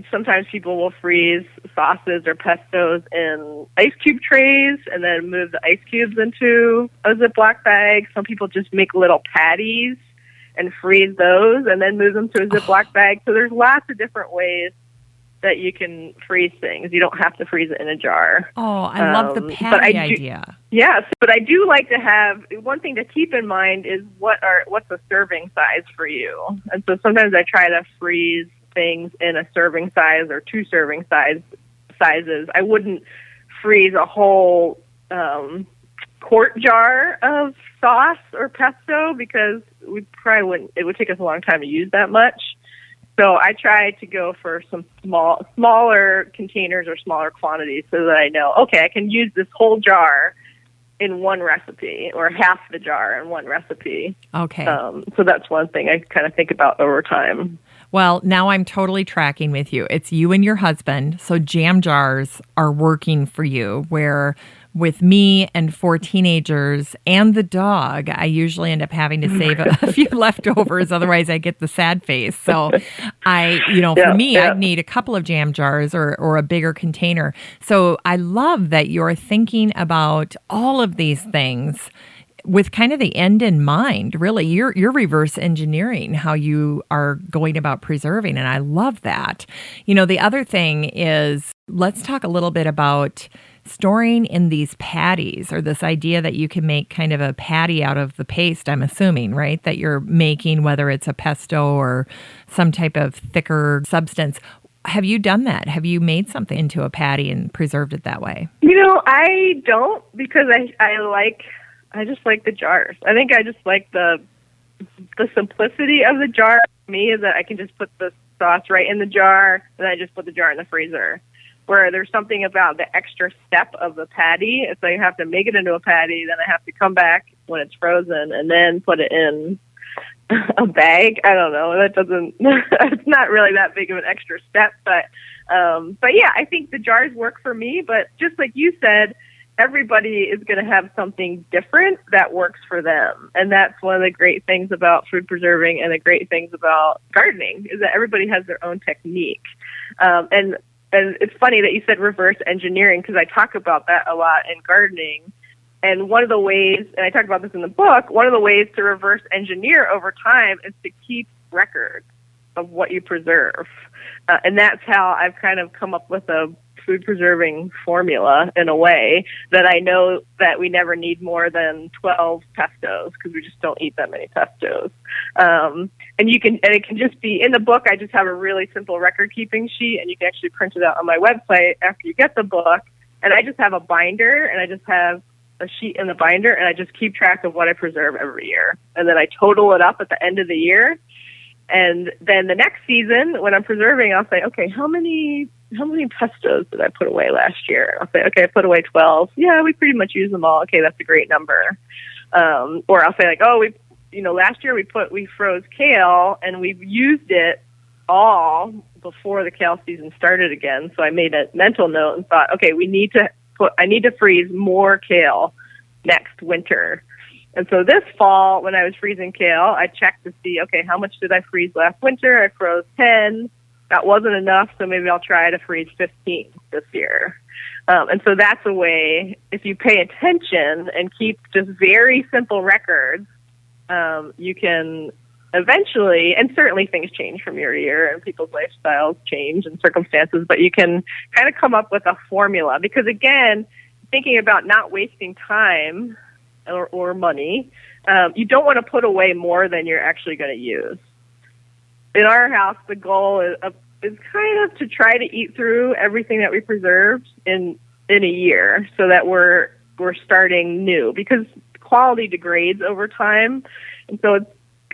Sometimes people will freeze sauces or pestos in ice cube trays and then move the ice cubes into a Ziploc bag. Some people just make little patties and freeze those and then move them to a Ziploc bag. So there's lots of different ways that you can freeze things. You don't have to freeze it in a jar. Oh, I love the patty idea. Yes, but I do like to have, one thing to keep in mind is what's a serving size for you. And so sometimes I try to freeze things in a serving size or 2 serving sizes. I wouldn't freeze a whole quart jar of sauce or pesto because it would take us a long time to use that much. So I try to go for some smaller containers or smaller quantities so that I know, okay, I can use this whole jar in one recipe or half the jar in one recipe. Okay. So that's one thing I kind of think about over time. Well, now I'm totally tracking with you. It's you and your husband, so jam jars are working for you, where with me and 4 teenagers and the dog, I usually end up having to save a few leftovers. Otherwise, I get the sad face. So for me, I'd need a couple of jam jars or a bigger container. So I love that you're thinking about all of these things with kind of the end in mind. Really, you're reverse engineering how you are going about preserving, and I love that. The other thing is, let's talk a little bit about storing in these patties, or this idea that you can make kind of a patty out of the paste, I'm assuming, right? That you're making, whether it's a pesto or some type of thicker substance. Have you done that? Have you made something into a patty and preserved it that way? I don't, because I just like the jars. I think I just like the simplicity of the jar. For me, is that I can just put the sauce right in the jar, and I just put the jar in the freezer. Where there's something about the extra step of the patty. It's like I have to make it into a patty, then I have to come back when it's frozen and then put it in a bag. I don't know. It's not really that big of an extra step, but yeah, I think the jars work for me. But just like you said, everybody is going to have something different that works for them. And that's one of the great things about food preserving and the great things about gardening is that everybody has their own technique. And it's funny that you said reverse engineering, because I talk about that a lot in gardening. And one of the ways, and I talk about this in the book, one of the ways to reverse engineer over time is to keep records of what you preserve. And that's how I've kind of come up with a food preserving formula in a way that I know that we never need more than 12 pestos because we just don't eat that many pestos. And it can just be in the book. I just have a really simple record keeping sheet, and you can actually print it out on my website after you get the book. And I just have a binder, and I just have a sheet in the binder, and I just keep track of what I preserve every year. And then I total it up at the end of the year. And then the next season, when I'm preserving, I'll say, okay, how many pestos did I put away last year? I'll say, okay, I put away 12. Yeah, we pretty much use them all. Okay, that's a great number. Or I'll say like, last year we froze kale and we've used it all before the kale season started again. So I made a mental note and thought, okay, I need to freeze more kale next winter. And so this fall, when I was freezing kale, I checked to see, okay, how much did I freeze last winter? I froze 10. That wasn't enough, so maybe I'll try to freeze 15 this year. And so that's a way, if you pay attention and keep just very simple records, you can eventually, and certainly things change from year to year and people's lifestyles change and circumstances, but you can kind of come up with a formula. Because again, thinking about not wasting time or money, you don't want to put away more than you're actually going to use. In our house, the goal is kind of to try to eat through everything that we preserved in a year, so that we're starting new, because quality degrades over time, and so it's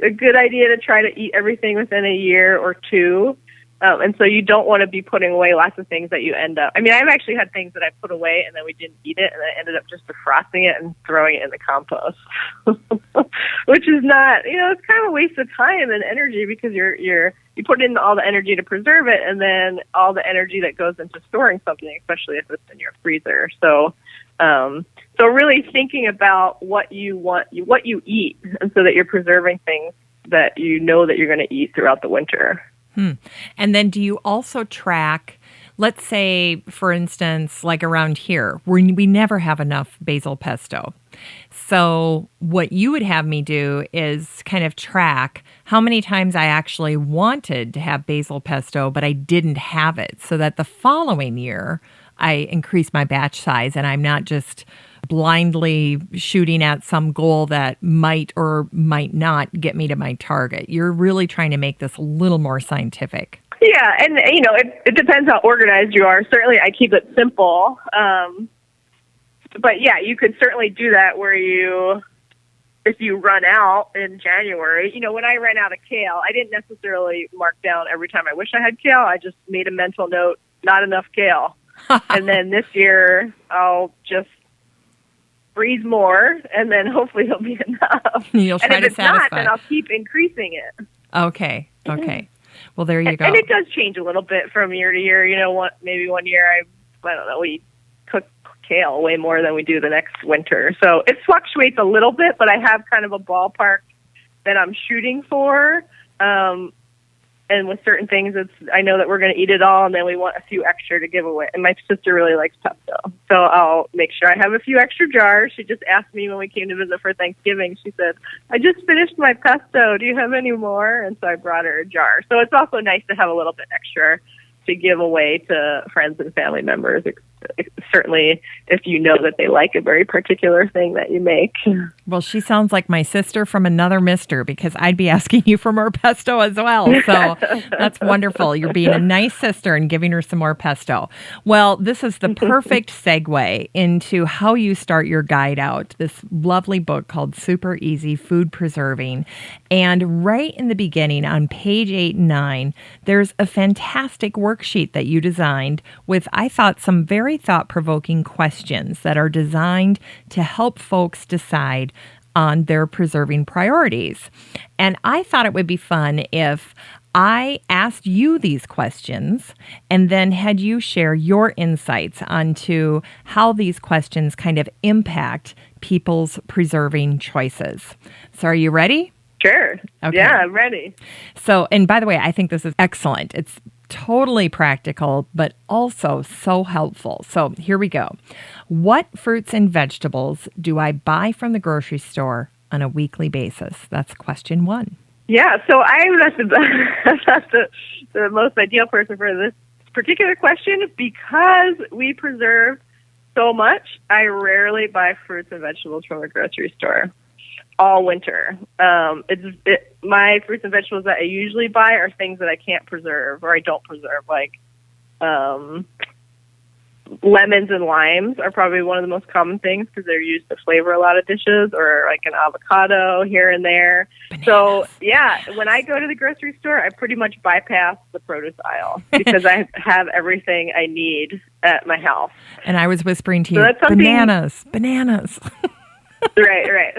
a good idea to try to eat everything within a year or two. And so you don't want to be putting away lots of things that you end up... I've actually had things that I put away and then we didn't eat it, and I ended up just defrosting it and throwing it in the compost, which is not, it's kind of a waste of time and energy, because you put in all the energy to preserve it and then all the energy that goes into storing something, especially if it's in your freezer. So really thinking about what you eat, and so that you're preserving things that you know that you're going to eat throughout the winter. And then do you also track, let's say, for instance, like around here, we never have enough basil pesto. So what you would have me do is kind of track how many times I actually wanted to have basil pesto, but I didn't have it, so that the following year I increase my batch size and I'm not just blindly shooting at some goal that might or might not get me to my target. You're really trying to make this a little more scientific. Yeah, and it depends how organized you are. Certainly, I keep it simple. But yeah, you could certainly do that where if you run out in January, when I ran out of kale, I didn't necessarily mark down every time I wish I had kale. I just made a mental note, not enough kale. And then this year, I'll just freeze more, and then hopefully it'll be enough. You'll try and if to it's satisfy. not, then I'll keep increasing it. Okay. Well, there you go. And it does change a little bit from year to year. Maybe one year I don't know, we cook kale way more than we do the next winter. So it fluctuates a little bit, but I have kind of a ballpark that I'm shooting for. And with certain things, I know that we're going to eat it all, and then we want a few extra to give away. And my sister really likes pesto, so I'll make sure I have a few extra jars. She just asked me when we came to visit for Thanksgiving. She said, "I just finished my pesto. Do you have any more?" And so I brought her a jar. So it's also nice to have a little bit extra to give away to friends and family members, certainly if you know that they like a very particular thing that you make. Well, she sounds like my sister from another mister, because I'd be asking you for more pesto as well. So that's wonderful. You're being a nice sister and giving her some more pesto. Well, this is the perfect segue into how you start your guide out, this lovely book called Super Easy Food Preserving. And right in the beginning on page 8 and 9, there's a fantastic worksheet that you designed with, I thought, some very thought-provoking questions that are designed to help folks decide on their preserving priorities. And I thought it would be fun if I asked you these questions and then had you share your insights onto how these questions kind of impact people's preserving choices. So are you ready? Sure. Okay. Yeah, I'm ready. So, and by the way, I think this is excellent. It's totally practical, but also so helpful. So here we go. What fruits and vegetables do I buy from the grocery store on a weekly basis? That's question 1. Yeah, so I'm not the most ideal person for this particular question, because we preserve so much. I rarely buy fruits and vegetables from the grocery store all winter. My fruits and vegetables that I usually buy are things that I can't preserve or I don't preserve, like lemons and limes are probably one of the most common things because they're used to flavor a lot of dishes, or like an avocado here and there. Bananas. So, yeah, when I go to the grocery store, I pretty much bypass the produce aisle because I have everything I need at my house. And I was whispering to you, bananas. Right.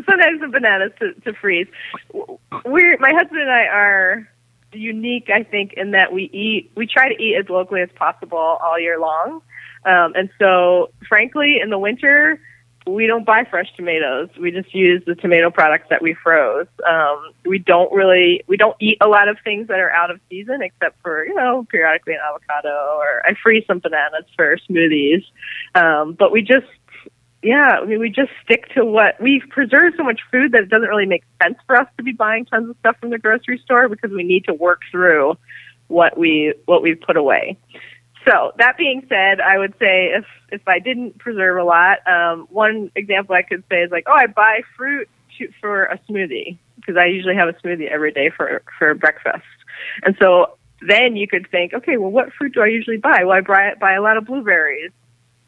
Sometimes the bananas to freeze. My husband and I are unique, I think, in that we try to eat as locally as possible all year long. And so, frankly, in the winter, we don't buy fresh tomatoes. We just use the tomato products that we froze. We don't eat a lot of things that are out of season, except for, periodically an avocado, or I freeze some bananas for smoothies. But we just stick to what we've preserved so much food that it doesn't really make sense for us to be buying tons of stuff from the grocery store, because we need to work through what we've put away. So that being said, I would say if I didn't preserve a lot, one example I could say is like, I buy fruit for a smoothie, because I usually have a smoothie every day for breakfast. And so then you could think, okay, well, what fruit do I usually buy? Well, I buy a lot of blueberries,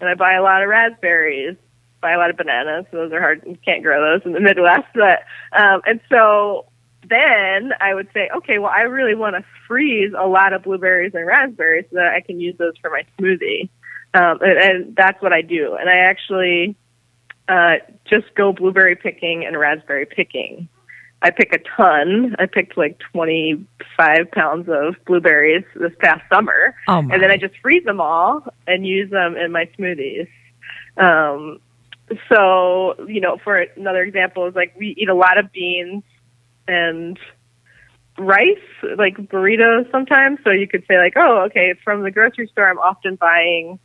and I buy a lot of raspberries. Buy a lot of bananas. So those are hard. You can't grow those in the Midwest. But and so then I would say, okay, well, I really want to freeze a lot of blueberries and raspberries so that I can use those for my smoothie. And that's what I do. And I actually just go blueberry picking and raspberry picking. I pick a ton. I picked like 25 pounds of blueberries this past summer. Oh my. And then I just freeze them all and use them in my smoothies. So, for another example is like we eat a lot of beans and rice, like burritos sometimes. So you could say like, oh, okay, from the grocery store, I'm often buying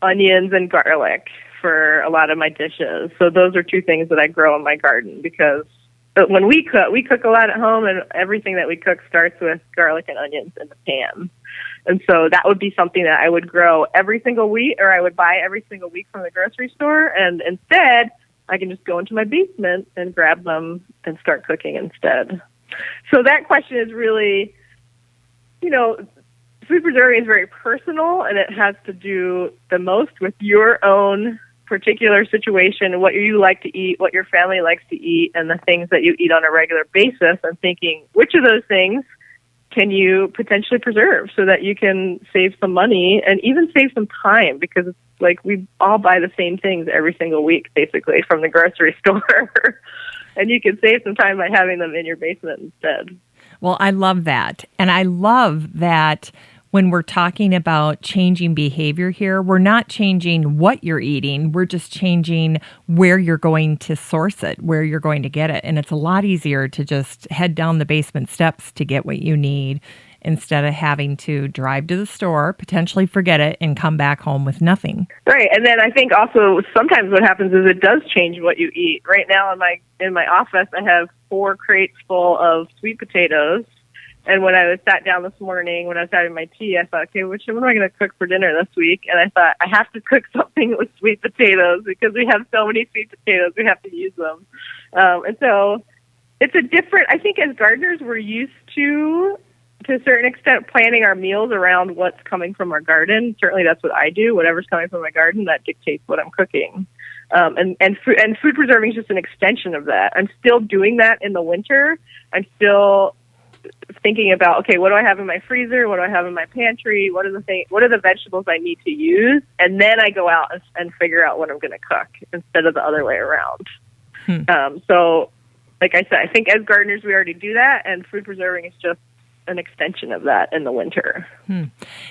onions and garlic for a lot of my dishes. So those are two things that I grow in my garden because when we cook a lot at home, and everything that we cook starts with garlic and onions in the pan. And so that would be something that I would grow every single week, or I would buy every single week from the grocery store. And instead, I can just go into my basement and grab them and start cooking instead. So that question is really, food preserving is very personal, and it has to do the most with your own particular situation, what you like to eat, what your family likes to eat, and the things that you eat on a regular basis, and thinking which of those things can you potentially preserve so that you can save some money and even save some time, because it's like we all buy the same things every single week, basically, from the grocery store. And you can save some time by having them in your basement instead. Well, I love that. And I love that when we're talking about changing behavior here, we're not changing what you're eating. We're just changing where you're going to source it, where you're going to get it. And it's a lot easier to just head down the basement steps to get what you need instead of having to drive to the store, potentially forget it, and come back home with nothing. Right. And then I think also sometimes what happens is it does change what you eat. Right now in my office, I have 4 crates full of sweet potatoes. And when I was sat down this morning, when I was having my tea, I thought, okay, what am I going to cook for dinner this week? And I thought, I have to cook something with sweet potatoes because we have so many sweet potatoes, we have to use them. And so it's I think as gardeners, we're used to a certain extent, planning our meals around what's coming from our garden. Certainly that's what I do. Whatever's coming from my garden, that dictates what I'm cooking. And food preserving is just an extension of that. I'm still doing that in the winter. I'm still thinking about, okay, what do I have in my freezer? What do I have in my pantry? What are the vegetables I need to use? And then I go out and figure out what I'm going to cook instead of the other way around. So, like I said, I think as gardeners, we already do that, and food preserving is just an extension of that in the winter.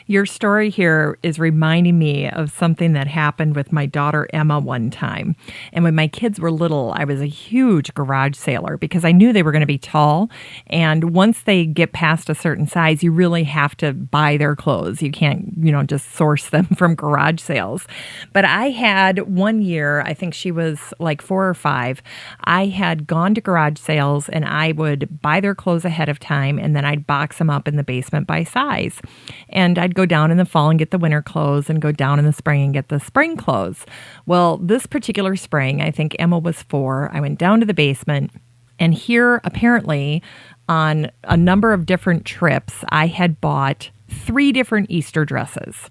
Your story here is reminding me of something that happened with my daughter Emma one time. And when my kids were little, I was a huge garage saler because I knew they were going to be tall. And once they get past a certain size, you really have to buy their clothes. You can't, just source them from garage sales. But I had one year, I think she was like 4 or 5, I had gone to garage sales and I would buy their clothes ahead of time, and then I'd box them up in the basement by size. And I'd go down in the fall and get the winter clothes and go down in the spring and get the spring clothes. Well, this particular spring, I think Emma was 4, I went down to the basement, and here apparently on a number of different trips, I had bought 3 different Easter dresses.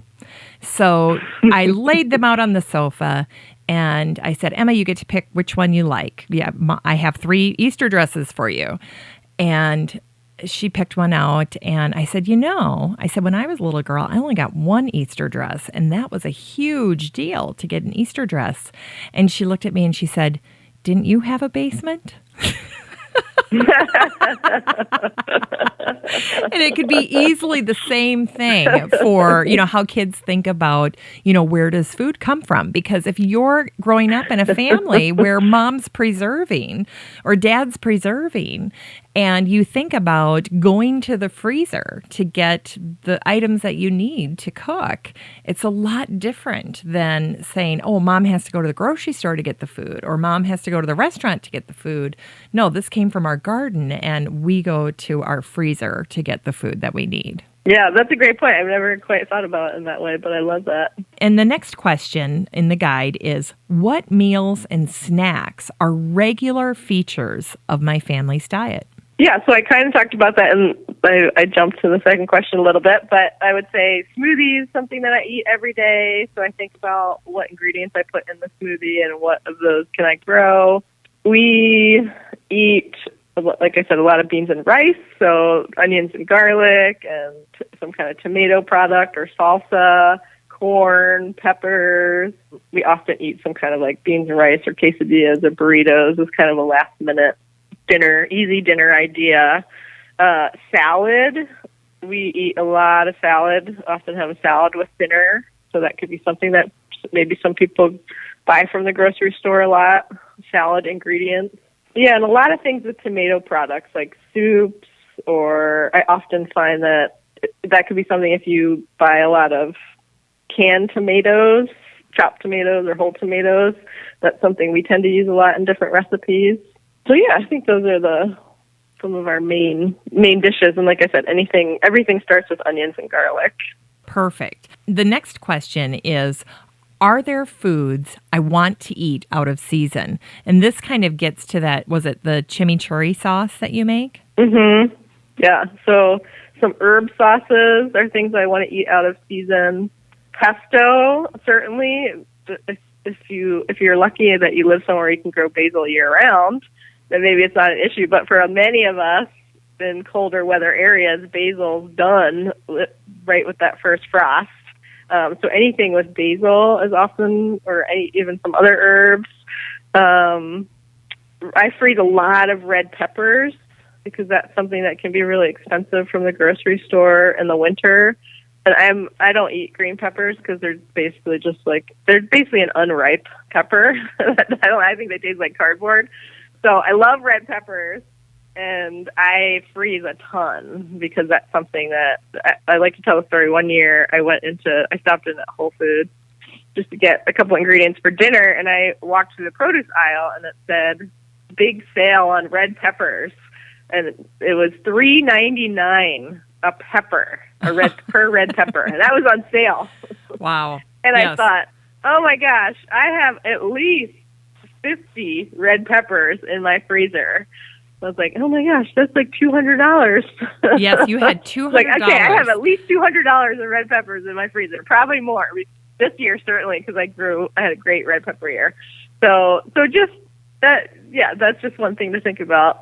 So I laid them out on the sofa and I said, Emma, you get to pick which one you like. Yeah, I have 3 Easter dresses for you. And she picked one out, and I said, when I was a little girl, I only got 1 Easter dress, and that was a huge deal to get an Easter dress. And she looked at me and she said, didn't you have a basement? And it could be easily the same thing for, how kids think about, where does food come from? Because if you're growing up in a family where mom's preserving or dad's preserving, and you think about going to the freezer to get the items that you need to cook, it's a lot different than saying, oh, mom has to go to the grocery store to get the food, or mom has to go to the restaurant to get the food. No, this came from our garden, and we go to our freezer to get the food that we need. Yeah, that's a great point. I've never quite thought about it in that way, but I love that. And the next question in the guide is, what meals and snacks are regular features of my family's diet? Yeah, so I kind of talked about that, and I jumped to the second question a little bit, but I would say smoothies, something that I eat every day. So I think about what ingredients I put in the smoothie and what of those can I grow. We eat, like I said, a lot of beans and rice, so onions and garlic and some kind of tomato product or salsa, corn, peppers. We often eat some kind of like beans and rice or quesadillas or burritos as kind of a last-minute easy dinner idea. Salad. We eat a lot of salad, often have a salad with dinner. So that could be something that maybe some people buy from the grocery store a lot, salad ingredients. Yeah, and a lot of things with tomato products like soups or I often find that could be something if you buy a lot of canned tomatoes, chopped tomatoes or whole tomatoes. That's something we tend to use a lot in different recipes. So yeah, I think those are some of our main dishes. And like I said, everything starts with onions and garlic. Perfect. The next question is, are there foods I want to eat out of season? And this kind of gets to that, was it the chimichurri sauce that you make? Mm-hmm. Yeah. So some herb sauces are things I want to eat out of season. Pesto, certainly. If you're lucky that you live somewhere you can grow basil year round, then maybe it's not an issue. But for many of us in colder weather areas, basil's done right with that first frost. So anything with basil is often, or even some other herbs. I freeze a lot of red peppers because that's something that can be really expensive from the grocery store in the winter. And I don't eat green peppers because they're basically an unripe pepper. I think they taste like cardboard. So I love red peppers, and I freeze a ton because that's something that I like to tell the story. One year I stopped in at Whole Foods just to get a couple ingredients for dinner, and I walked through the produce aisle and it said big sale on red peppers, and it was $3.99 a pepper, per red pepper, and that was on sale. Wow. And yes. I thought, oh my gosh, I have at least 50 red peppers in my freezer. I was like, oh my gosh, that's like $200. Yes, you had $200. Like, okay, I have at least $200 of red peppers in my freezer, probably more this year, certainly, because I had a great red pepper year. So just that, yeah, that's just one thing to think about.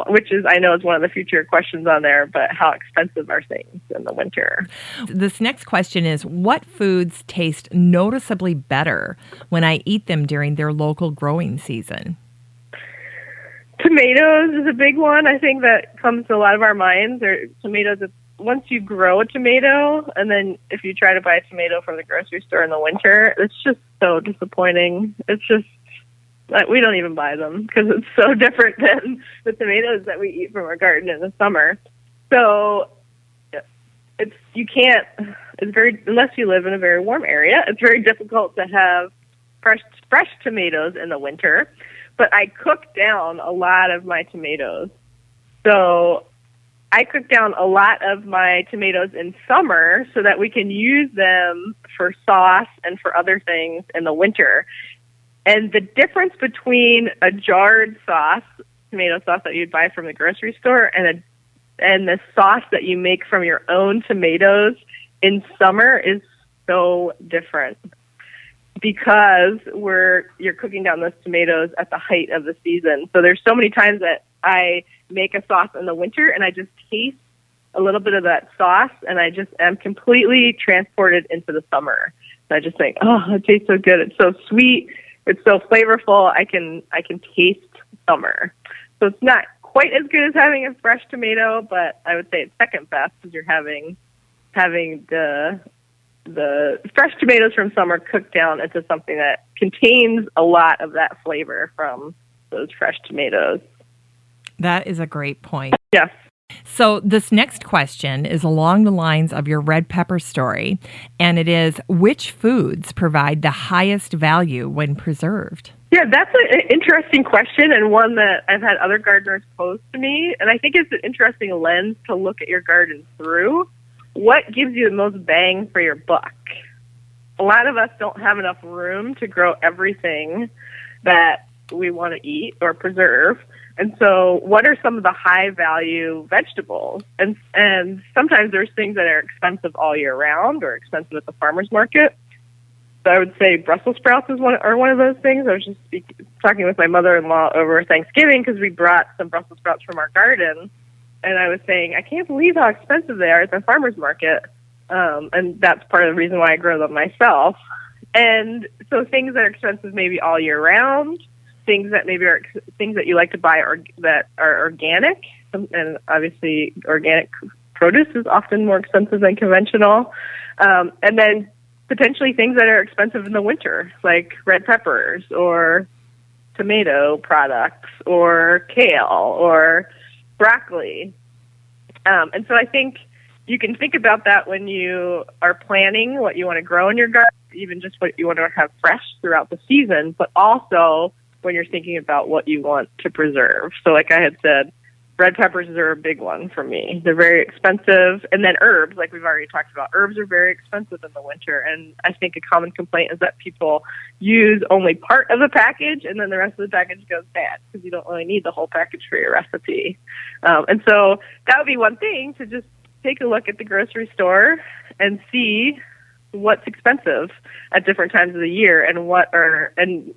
Which I know is one of the future questions on there, but how expensive are things in the winter? This next question is, what foods taste noticeably better when I eat them during their local growing season? Tomatoes is a big one. I think that comes to a lot of our minds. Tomatoes, once you grow a tomato, and then if you try to buy a tomato from the grocery store in the winter, it's just so disappointing. It's just, we don't even buy them because it's so different than the tomatoes that we eat from our garden in the summer. So unless you live in a very warm area, it's very difficult to have fresh tomatoes in the winter. But I cook down a lot of my tomatoes. So I cook down a lot of my tomatoes in summer so that we can use them for sauce and for other things in the winter. And the difference between a jarred sauce, tomato sauce that you'd buy from the grocery store, and the sauce that you make from your own tomatoes in summer is so different because you're cooking down those tomatoes at the height of the season. So there's so many times that I make a sauce in the winter and I just taste a little bit of that sauce and I just am completely transported into the summer. And I just think, oh, it tastes so good. It's so sweet. It's so flavorful. I can taste summer. So it's not quite as good as having a fresh tomato, but I would say it's second best because you're having the fresh tomatoes from summer cooked down into something that contains a lot of that flavor from those fresh tomatoes. That is a great point. Yes. So this next question is along the lines of your red pepper story, and it is, which foods provide the highest value when preserved? Yeah, that's an interesting question and one that I've had other gardeners pose to me, and I think it's an interesting lens to look at your garden through. What gives you the most bang for your buck? A lot of us don't have enough room to grow everything that we want to eat or preserve. And so what are some of the high-value vegetables? And sometimes there's things that are expensive all year round or expensive at the farmer's market. So I would say Brussels sprouts is one of those things. I was just talking with my mother-in-law over Thanksgiving because we brought some Brussels sprouts from our garden. And I was saying, I can't believe how expensive they are at the farmer's market. And that's part of the reason why I grow them myself. And so things that are expensive maybe all year round, things that maybe are things that you like to buy that are organic, and obviously organic produce is often more expensive than conventional. And then potentially things that are expensive in the winter, like red peppers or tomato products or kale or broccoli. And so I think you can think about that when you are planning what you want to grow in your garden, even just what you want to have fresh throughout the season, but also when you're thinking about what you want to preserve. So like I had said, red peppers are a big one for me. They're very expensive. And then herbs, like we've already talked about, herbs are very expensive in the winter. And I think a common complaint is that people use only part of the package and then the rest of the package goes bad because you don't really need the whole package for your recipe. And so that would be one thing, to just take a look at the grocery store and see what's expensive at different times of the year and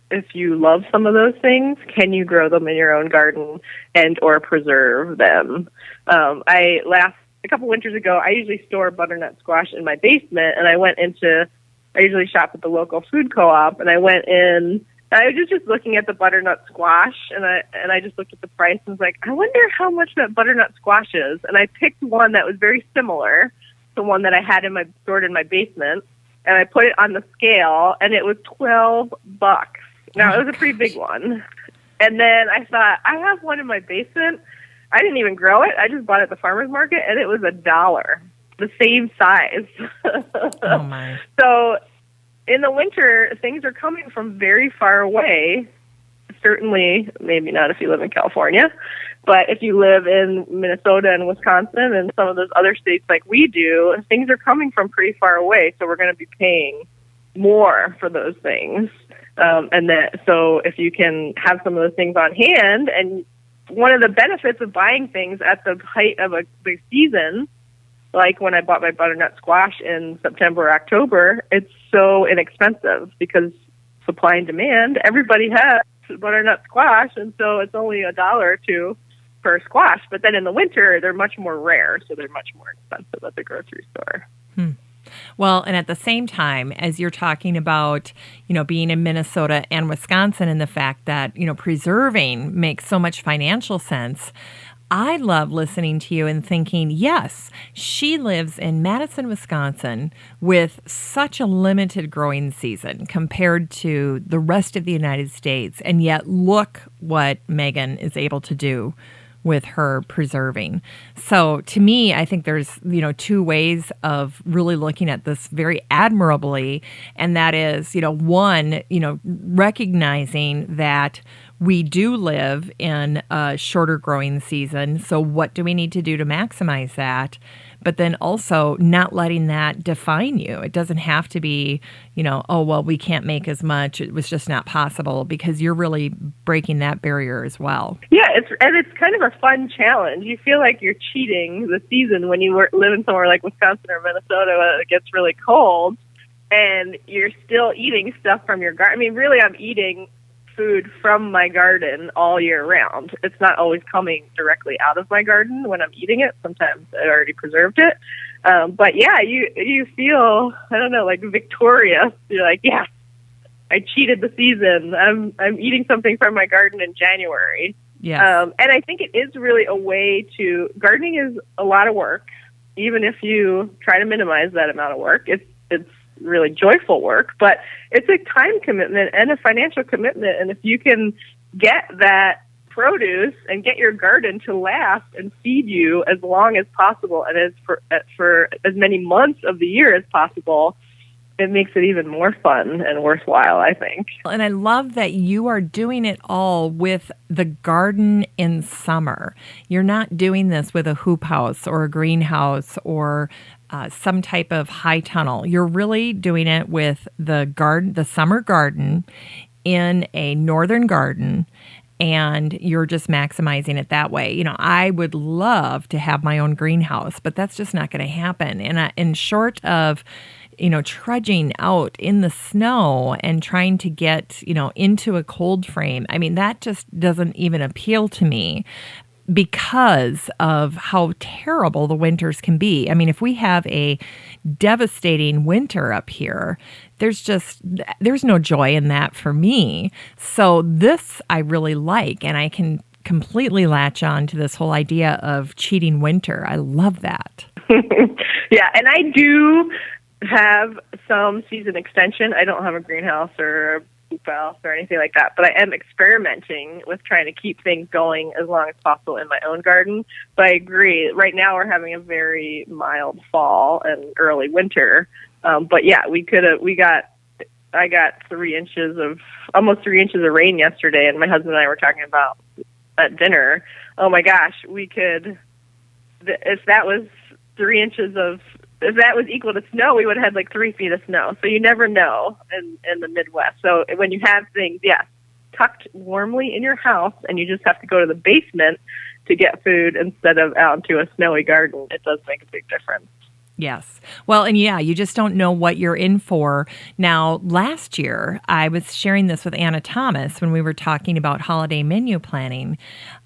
if you love some of those things, can you grow them in your own garden and or preserve them? A couple winters ago, I usually store butternut squash in my basement, and I usually shop at the local food co-op, and I went in, and I was just looking at the butternut squash, and I just looked at the price and was like, I wonder how much that butternut squash is. And I picked one that was very similar to one that I had stored in my basement, and I put it on the scale, and it was $12. Now, it was a pretty big one. And then I thought, I have one in my basement. I didn't even grow it. I just bought it at the farmer's market, and it was $1, the same size. Oh, my. So in the winter, things are coming from very far away. Certainly, maybe not if you live in California, but if you live in Minnesota and Wisconsin and some of those other states like we do, things are coming from pretty far away, so we're going to be paying more for those things. So if you can have some of those things on hand, and one of the benefits of buying things at the height of the season, like when I bought my butternut squash in September or October, it's so inexpensive because supply and demand, everybody has butternut squash, and so it's only $1 or $2 per squash. But then in the winter, they're much more rare, so they're much more expensive at the grocery store. Well, and at the same time, as you're talking about, being in Minnesota and Wisconsin and the fact that, preserving makes so much financial sense, I love listening to you and thinking, yes, she lives in Madison, Wisconsin with such a limited growing season compared to the rest of the United States. And yet look what Megan is able to do with her preserving. So to me, I think there's, two ways of really looking at this very admirably. And that is, one, recognizing that we do live in a shorter growing season. So what do we need to do to maximize that? But then also not letting that define you. It doesn't have to be, we can't make as much. It was just not possible, because you're really breaking that barrier as well. Yeah, it's kind of a fun challenge. You feel like you're cheating the season when you live in somewhere like Wisconsin or Minnesota where it gets really cold, and you're still eating stuff from your garden. I mean, really, I'm eating food from my garden all year round. It's not always coming directly out of my garden when I'm eating it. Sometimes I already preserved it. But yeah, you feel, I don't know, like victorious. You're like, yeah, I cheated the season. I'm eating something from my garden in January. Yeah. And I think it is really a way gardening is a lot of work. Even if you try to minimize that amount of work, it's really joyful work, but it's a time commitment and a financial commitment. And if you can get that produce and get your garden to last and feed you as long as possible and for as many months of the year as possible, it makes it even more fun and worthwhile, I think. And I love that you are doing it all with the garden in summer. You're not doing this with a hoop house or a greenhouse or some type of high tunnel. You're really doing it with the summer garden in a northern garden, and you're just maximizing it that way. I would love to have my own greenhouse, but that's just not going to happen. And short of trudging out in the snow and trying to get, into a cold frame, I mean, that just doesn't even appeal to me, because of how terrible the winters can be. I mean, if we have a devastating winter up here, there's no joy in that for me. So this I really like, and I can completely latch on to this whole idea of cheating winter. I love that. Yeah, and I do have some season extension. I don't have a greenhouse or hoop else or anything like that. But I am experimenting with trying to keep things going as long as possible in my own garden. But I agree. Right now we're having a very mild fall and early winter. But yeah, I got almost 3 inches of rain yesterday, and my husband and I were talking about at dinner. Oh my gosh, if that was 3 inches if that was equal to snow, we would have had like 3 feet of snow. So you never know in the Midwest. So when you have things, tucked warmly in your house, and you just have to go to the basement to get food instead of out into a snowy garden, it does make a big difference. Yes. Well, and you just don't know what you're in for. Now, last year, I was sharing this with Anna Thomas when we were talking about holiday menu planning.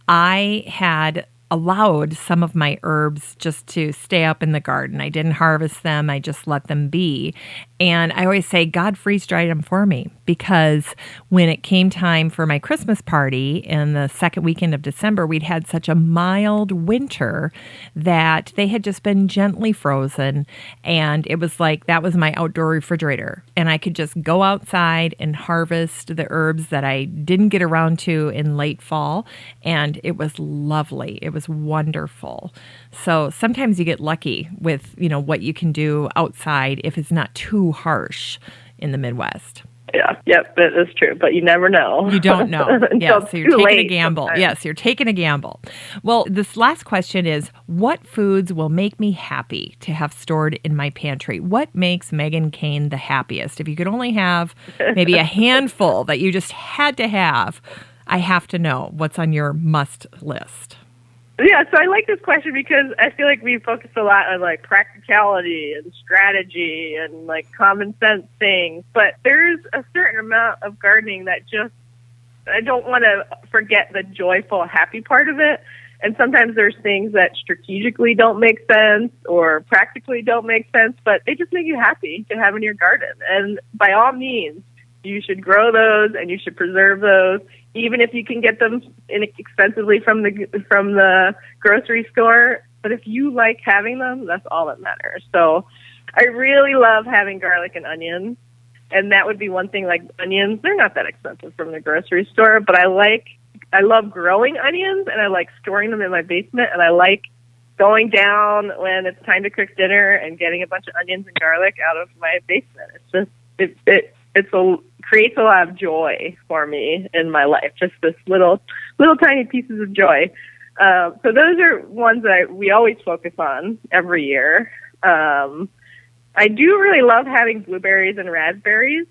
I had allowed some of my herbs just to stay up in the garden. I didn't harvest them. I just let them be. And I always say, God freeze-dried them for me, because when it came time for my Christmas party in the second weekend of December, we'd had such a mild winter that they had just been gently frozen. And it was like, that was my outdoor refrigerator. And I could just go outside and harvest the herbs that I didn't get around to in late fall. And it was lovely. It was wonderful. So sometimes you get lucky with, what you can do outside if it's not too harsh in the Midwest. Yeah, yep, that is true. But you never know. You don't know. Yeah, so you're taking a gamble. Sometimes. Yes, you're taking a gamble. Well, this last question is, what foods will make me happy to have stored in my pantry? What makes Megan Cain the happiest? If you could only have maybe a handful that you just had to have, I have to know what's on your must list. Yeah, so I like this question because I feel like we focus a lot on like practicality and strategy and like common sense things, but there's a certain amount of gardening that I don't want to forget the joyful, happy part of it. And sometimes there's things that strategically don't make sense or practically don't make sense, but they just make you happy to have in your garden. And by all means, you should grow those and you should preserve those, even if you can get them inexpensively from the grocery store. But if you like having them, that's all that matters. So I really love having garlic and onions. And that would be one thing, like onions. They're not that expensive from the grocery store, but I love growing onions, and I like storing them in my basement, and I like going down when it's time to cook dinner and getting a bunch of onions and garlic out of my basement. It's just, creates a lot of joy for me in my life, just this little tiny pieces of joy. So those are ones that we always focus on every year. I do really love having blueberries and raspberries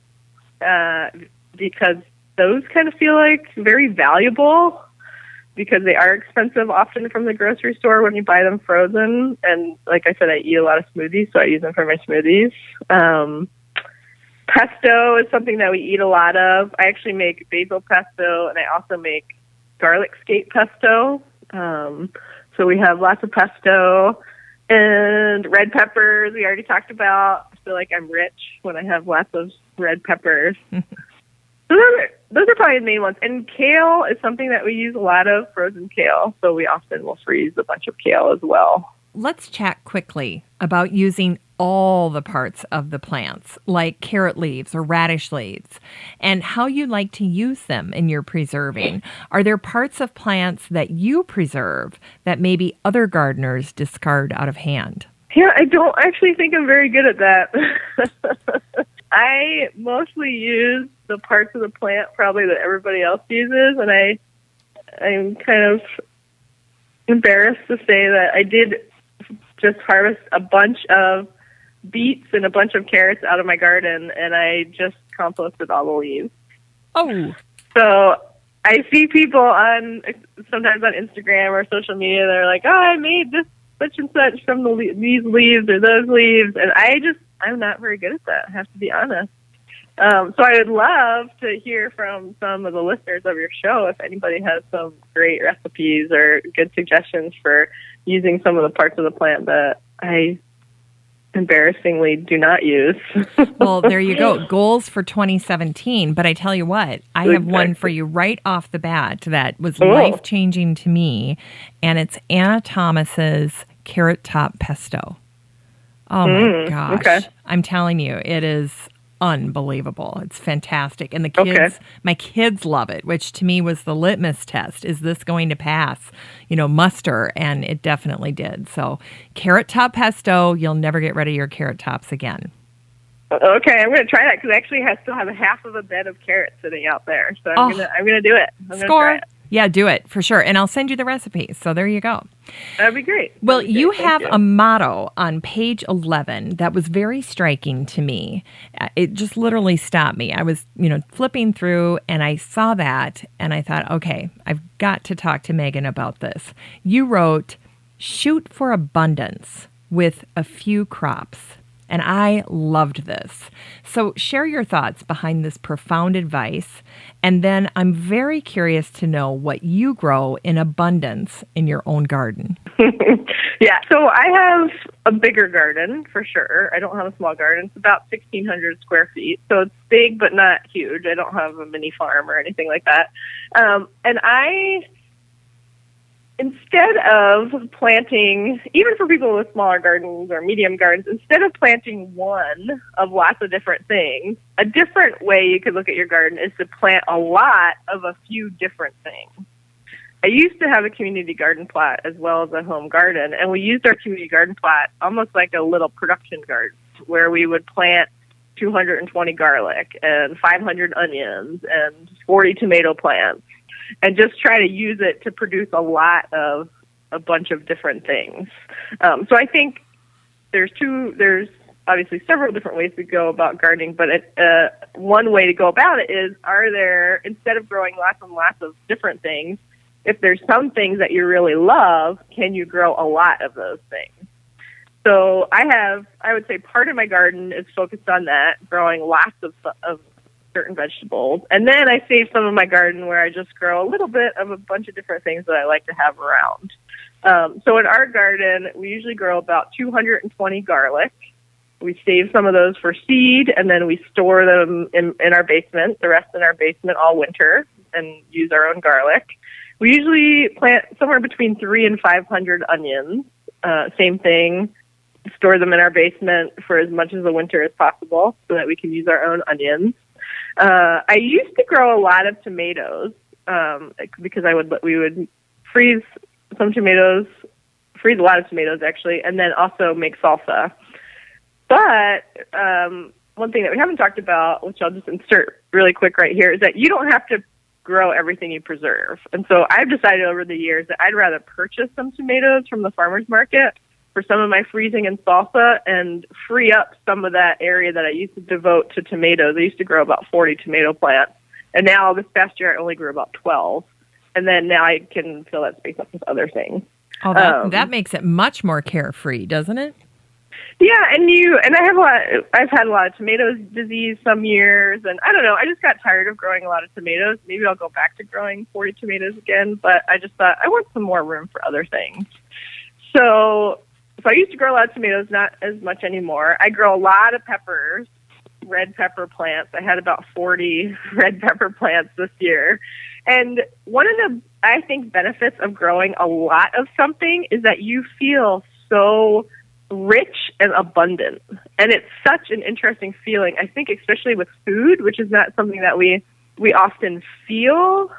because those kind of feel like very valuable because they are expensive often from the grocery store when you buy them frozen. And like I said, I eat a lot of smoothies, so I use them for my smoothies. Pesto is something that we eat a lot of. I actually make basil pesto, and I also make garlic Scape pesto. So we have lots of pesto. And red peppers, we already talked about. I feel like I'm rich when I have lots of red peppers. Those are probably the main ones. And kale is something that we use a lot of, frozen kale. So we often will freeze a bunch of kale as well. Let's chat quickly about using all the parts of the plants, like carrot leaves or radish leaves, and how you like to use them in your preserving. Are there parts of plants that you preserve that maybe other gardeners discard out of hand? Yeah, I don't actually think I'm very good at that. I mostly use the parts of the plant probably that everybody else uses, and I'm kind of embarrassed to say that I did just harvest a bunch of beets and a bunch of carrots out of my garden, and I just composted all the leaves. Oh. So I see people sometimes on Instagram or social media, they're like, oh, I made this such and such from these leaves or those leaves, and I'm not very good at that, I have to be honest. So I would love to hear from some of the listeners of your show if anybody has some great recipes or good suggestions for using some of the parts of the plant that I embarrassingly do not use. Well, there you go. Goals for 2017. But I tell you what, I have one for you right off the bat that was life-changing to me, and it's Anna Thomas's carrot top pesto. Oh, my gosh. Okay. I'm telling you, it is unbelievable. It's fantastic. And the kids, my kids love it, which to me was the litmus test. Is this going to pass, muster? And it definitely did. So carrot top pesto, you'll never get rid of your carrot tops again. Okay, I'm going to try that because I actually still have a half of a bed of carrots sitting out there. So I'm going to do it. I'm going to try it. Yeah, do it for sure. And I'll send you the recipes. So there you go. That'd be great. Well, you have a motto on page 11 that was very striking to me. It just literally stopped me. I was, flipping through and I saw that and I thought, okay, I've got to talk to Megan about this. You wrote, shoot for abundance with a few crops. And I loved this. So share your thoughts behind this profound advice. And then I'm very curious to know what you grow in abundance in your own garden. Yeah, so I have a bigger garden for sure. I don't have a small garden. It's about 1,600 square feet. So it's big, but not huge. I don't have a mini farm or anything like that. Instead of planting, even for people with smaller gardens or medium gardens, instead of planting one of lots of different things, a different way you could look at your garden is to plant a lot of a few different things. I used to have a community garden plot as well as a home garden, and we used our community garden plot almost like a little production garden where we would plant 220 garlic and 500 onions and 40 tomato plants, and just try to use it to produce a lot of a bunch of different things. So I think there's obviously several different ways to go about gardening, but one way to go about it is, instead of growing lots and lots of different things, if there's some things that you really love, can you grow a lot of those things? So I would say part of my garden is focused on that, growing lots of certain vegetables. And then I save some of my garden where I just grow a little bit of a bunch of different things that I like to have around. So in our garden, we usually grow about 220 garlic. We save some of those for seed, and then we store them in our basement, the rest in our basement all winter, and use our own garlic. We usually plant somewhere between 300 and 500 onions. Same thing. Store them in our basement for as much of the winter as possible so that we can use our own onions. I used to grow a lot of tomatoes because we would freeze a lot of tomatoes actually, and then also make salsa. But one thing that we haven't talked about, which I'll just insert really quick right here, is that you don't have to grow everything you preserve. And so I've decided over the years that I'd rather purchase some tomatoes from the farmer's market for some of my freezing and salsa and free up some of that area that I used to devote to tomatoes. I used to grow about 40 tomato plants, and now this past year I only grew about 12. And then now I can fill that space up with other things. Oh, that makes it much more carefree, doesn't it? Yeah, I've had a lot of tomato disease some years, and I don't know, I just got tired of growing a lot of tomatoes. Maybe I'll go back to growing 40 tomatoes again, but I just thought I want some more room for other things. So I used to grow a lot of tomatoes, not as much anymore. I grow a lot of peppers, red pepper plants. I had about 40 red pepper plants this year. And one of the, I think, benefits of growing a lot of something is that you feel so rich and abundant. And it's such an interesting feeling, I think, especially with food, which is not something that we often feel.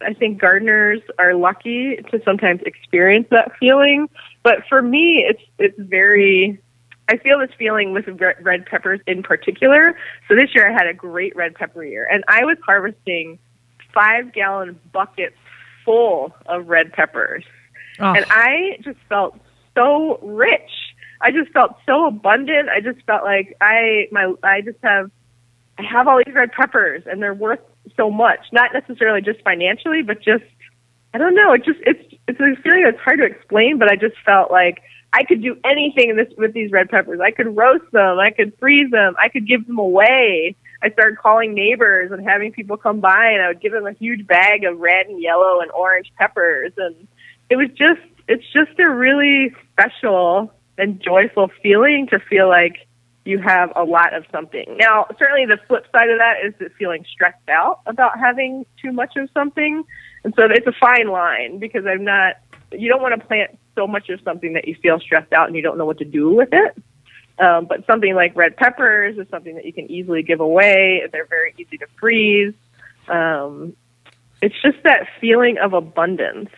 I think gardeners are lucky to sometimes experience that feeling. But for me, I feel this feeling with red peppers in particular. So this year I had a great red pepper year, and I was harvesting 5-gallon buckets full of red peppers. Oh. And I just felt so rich. I just felt so abundant. I just felt like I have all these red peppers, and they're worth so much. Not necessarily just financially, but just, I don't know. It's a feeling that's hard to explain, but I just felt like I could do anything with these red peppers. I could roast them. I could freeze them. I could give them away. I started calling neighbors and having people come by, and I would give them a huge bag of red and yellow and orange peppers. And it's just a really special and joyful feeling to feel like you have a lot of something. Now, certainly the flip side of that is feeling stressed out about having too much of something. And so it's a fine line, because you don't want to plant so much of something that you feel stressed out and you don't know what to do with it. But something like red peppers is something that you can easily give away. They're very easy to freeze. It's just that feeling of abundance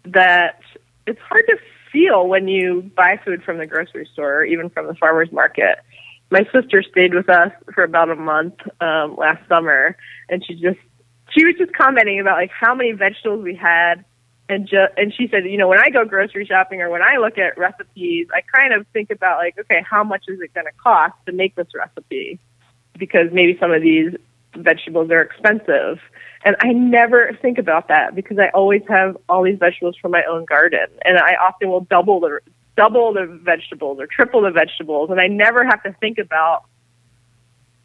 that it's hard to feel when you buy food from the grocery store or even from the farmer's market. My sister stayed with us for about a month last summer, and she was just commenting about like how many vegetables we had, and she said, when I go grocery shopping or when I look at recipes, I kind of think about like, okay, how much is it going to cost to make this recipe? Because maybe some of these vegetables are expensive. And I never think about that because I always have all these vegetables from my own garden, and I often will double the vegetables or triple the vegetables, and I never have to think about,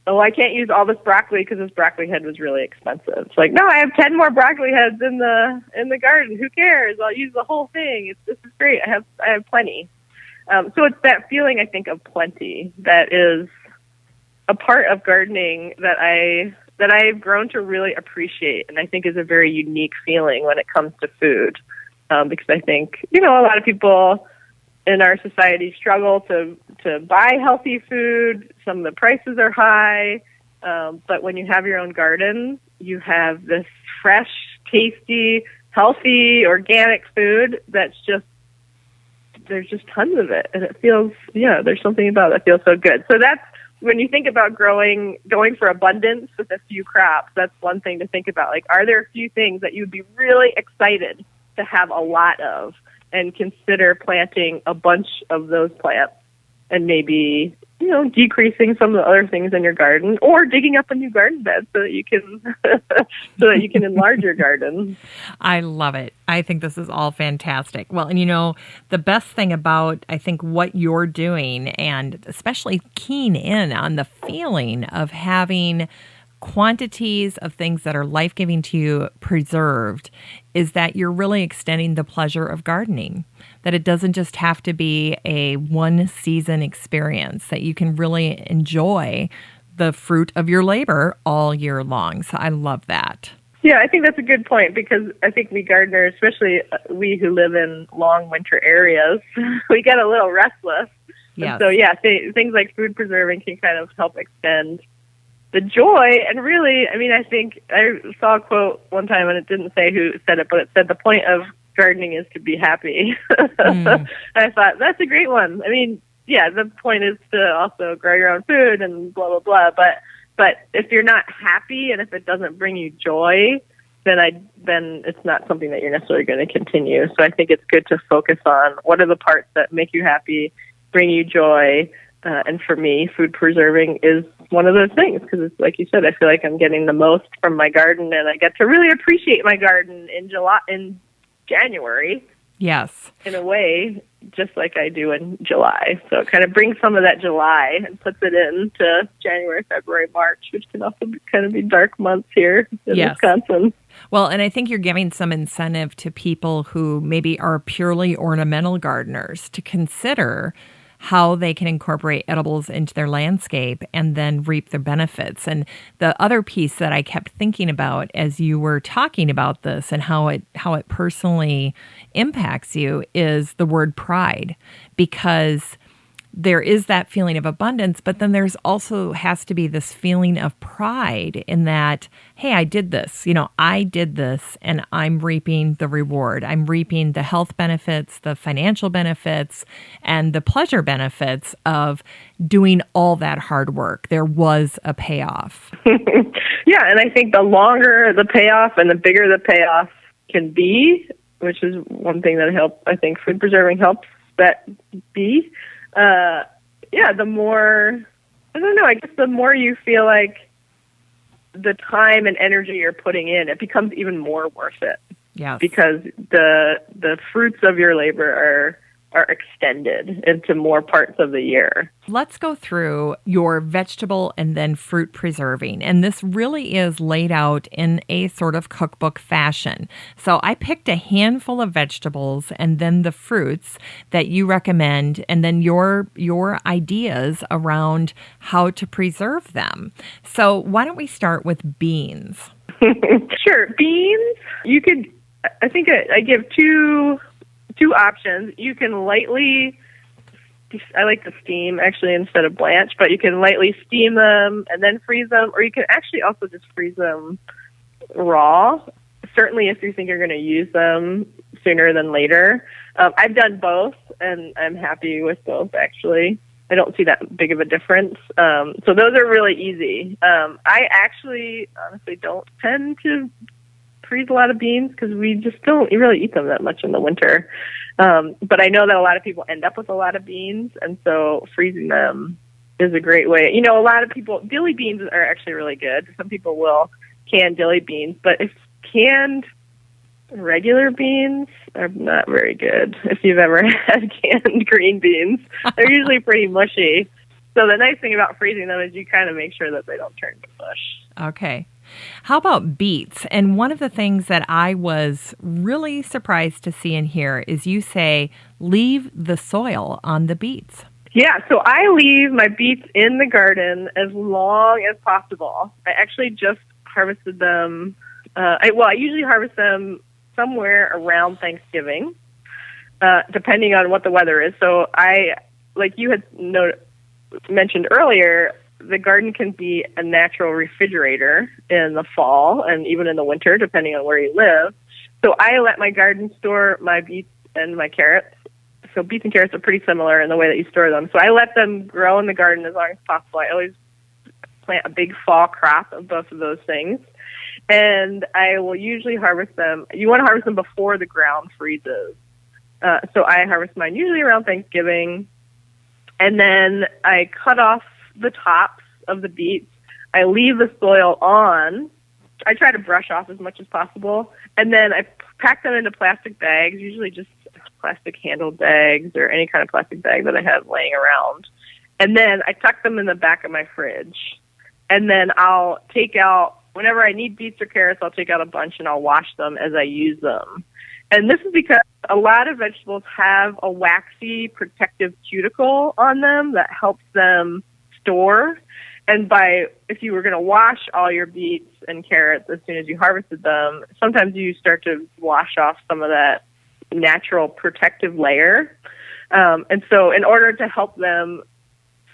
oh, I can't use all this broccoli because this broccoli head was really expensive. It's like, no, I have 10 more broccoli heads in the garden. Who cares? I'll use the whole thing. This is great. I have plenty. So it's that feeling, I think, of plenty that is a part of gardening that I've grown to really appreciate, and I think is a very unique feeling when it comes to food. Because I think, a lot of people in our society struggle to buy healthy food. Some of the prices are high. But when you have your own garden, you have this fresh, tasty, healthy, organic food that's there's just tons of it. And it feels, there's something about it that feels so good. So that's, when you think about going for abundance with a few crops, that's one thing to think about. Like, are there a few things that you'd be really excited to have a lot of, and consider planting a bunch of those plants, and maybe, decreasing some of the other things in your garden, or digging up a new garden bed so that you can enlarge your garden. I love it. I think this is all fantastic. Well, and the best thing about, I think, what you're doing, and especially keying in on the feeling of having quantities of things that are life-giving to you preserved, is that you're really extending the pleasure of gardening, that it doesn't just have to be a one-season experience, that you can really enjoy the fruit of your labor all year long. So I love that. Yeah, I think that's a good point, because I think we gardeners, especially we who live in long winter areas, we get a little restless. Yes. And so, things like food preserving can kind of help extend the joy. And really, I think I saw a quote one time, and it didn't say who said it, but it said the point of gardening is to be happy. And I thought, that's a great one. The point is to also grow your own food and blah, blah, blah. But if you're not happy, and if it doesn't bring you joy, then it's not something that you're necessarily going to continue. So I think it's good to focus on what are the parts that make you happy, bring you joy. And for me, food preserving is one of those things, because it's like you said, I feel like I'm getting the most from my garden, and I get to really appreciate my garden in January. Yes. In a way, just like I do in July. So it kind of brings some of that July and puts it into January, February, March, which can also kind of be dark months here in Wisconsin. Well, and I think you're giving some incentive to people who maybe are purely ornamental gardeners to consider how they can incorporate edibles into their landscape and then reap the benefits. And the other piece that I kept thinking about as you were talking about this and how it personally impacts you is the word pride, because there is that feeling of abundance, but then there's also has to be this feeling of pride in that, hey, I did this, I did this, and I'm reaping the reward. I'm reaping the health benefits, the financial benefits, and the pleasure benefits of doing all that hard work. There was a payoff. Yeah, and I think the longer the payoff and the bigger the payoff can be, which is one thing that I think food preserving helps that be, the more, I guess the more you feel like the time and energy you're putting in, it becomes even more worth it. Yes. Because the fruits of your labor are extended into more parts of the year. Let's go through your vegetable and then fruit preserving. And this really is laid out in a sort of cookbook fashion. So I picked a handful of vegetables and then the fruits that you recommend, and then your ideas around how to preserve them. So why don't we start with beans? Sure. Beans, you could, I think I give two options. You can lightly I like to steam actually instead of blanch, but you can lightly steam them and then freeze them, or you can actually also just freeze them raw. Certainly if you think you're going to use them sooner than later. I've done both, and I'm happy with both, actually. I don't see that big of a difference. So those are really easy. I actually, honestly, don't tend to freeze a lot of beans because we just don't really eat them that much in the winter. But I know that a lot of people end up with a lot of beans, and so freezing them is a great way. You know, a lot of people, dilly beans are actually really good. Some people will can dilly beans, but if canned regular beans are not very good. If you've ever had canned green beans, they're usually pretty mushy. So the nice thing about freezing them is you kind of make sure that they don't turn to mush. Okay. How about beets? And one of the things that I was really surprised to see and hear is you say leave the soil on the beets. Yeah, so I leave my beets in the garden as long as possible. I actually just harvested them. I usually harvest them somewhere around Thanksgiving, depending on what the weather is. So like you had mentioned earlier, the garden can be a natural refrigerator in the fall and even in the winter, depending on where you live. So I let my garden store my beets and my carrots. So beets and carrots are pretty similar in the way that you store them. So I let them grow in the garden as long as possible. I always plant a big fall crop of both of those things. And I will usually harvest them. You want to harvest them before the ground freezes. So I harvest mine usually around Thanksgiving. And then I cut off the tops of the beets. I leave the soil on. I try to brush off as much as possible. And then I pack them into plastic bags, usually just plastic handled bags or any kind of plastic bag that I have laying around. And then I tuck them in the back of my fridge. And then I'll take out, whenever I need beets or carrots, I'll take out a bunch and I'll wash them as I use them. And this is because a lot of vegetables have a waxy protective cuticle on them that helps them store. And if you were going to wash all your beets and carrots as soon as you harvested them, sometimes you start to wash off some of that natural protective layer. And so in order to help them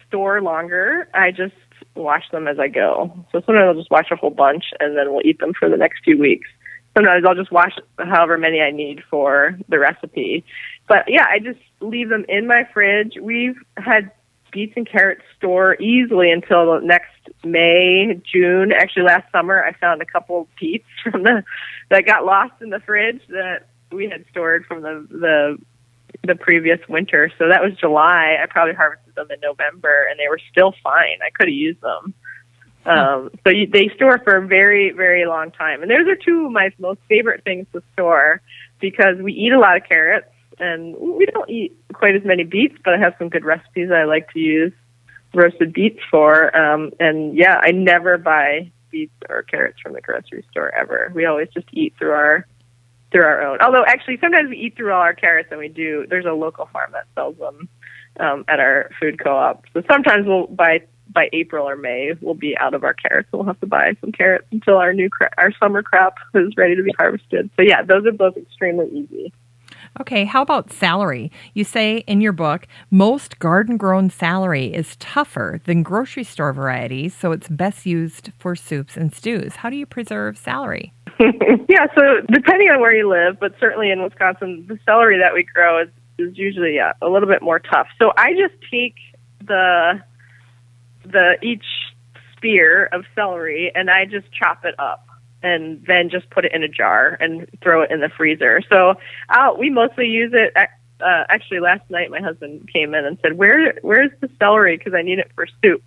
store longer, I just wash them as I go. So sometimes I'll just wash a whole bunch and then we'll eat them for the next few weeks. Sometimes I'll just wash however many I need for the recipe. But yeah, I just leave them in my fridge. We've had beets and carrots store easily until next May, June. Actually, last summer I found a couple beets that got lost in the fridge that we had stored from the previous winter. So that was July. I probably harvested them in November, and they were still fine. I could have used them. They store for a very, very long time. And those are two of my most favorite things to store because we eat a lot of carrots, and we don't eat quite as many beets, but I have some good recipes I like to use roasted beets for. And yeah, I never buy beets or carrots from the grocery store ever. We always just eat through our own. Although actually sometimes we eat through all our carrots, and there's a local farm that sells them at our food co-op. So sometimes we'll by April or May, we'll be out of our carrots. We'll have to buy some carrots until our summer crop is ready to be harvested. So yeah, those are both extremely easy. Okay, how about celery? You say in your book, most garden-grown celery is tougher than grocery store varieties, so it's best used for soups and stews. How do you preserve celery? Yeah, so depending on where you live, but certainly in Wisconsin, the celery that we grow is usually a little bit more tough. So I just take each spear of celery and I just chop it up and then just put it in a jar and throw it in the freezer. So we mostly use it. Actually, last night my husband came in and said, "Where's the celery? Because I need it for soup."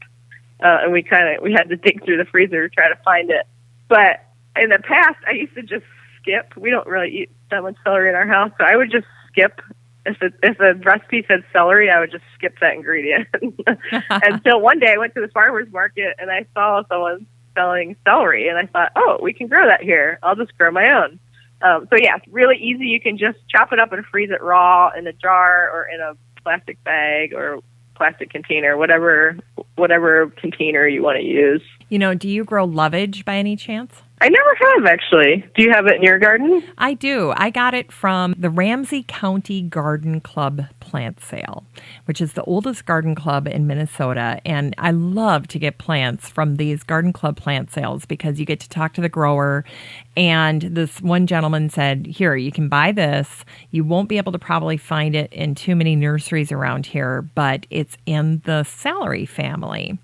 And we had to dig through the freezer to try to find it. But in the past, I used to just skip. We don't really eat that much celery in our house, so I would just skip. If a recipe said celery, I would just skip that ingredient. Until one day I went to the farmer's market and I saw someone selling celery, and I thought, oh, we can grow that here. I'll just grow my own. So yeah, it's really easy. You can just chop it up and freeze it raw in a jar or in a plastic bag or plastic container, whatever container you want to use. Do you grow lovage by any chance? I never have, actually. Do you have it in your garden? I do. I got it from the Ramsey County Garden Club plant sale, which is the oldest garden club in Minnesota. And I love to get plants from these garden club plant sales because you get to talk to the grower. And this one gentleman said, here, you can buy this. You won't be able to probably find it in too many nurseries around here, but it's in the celery family.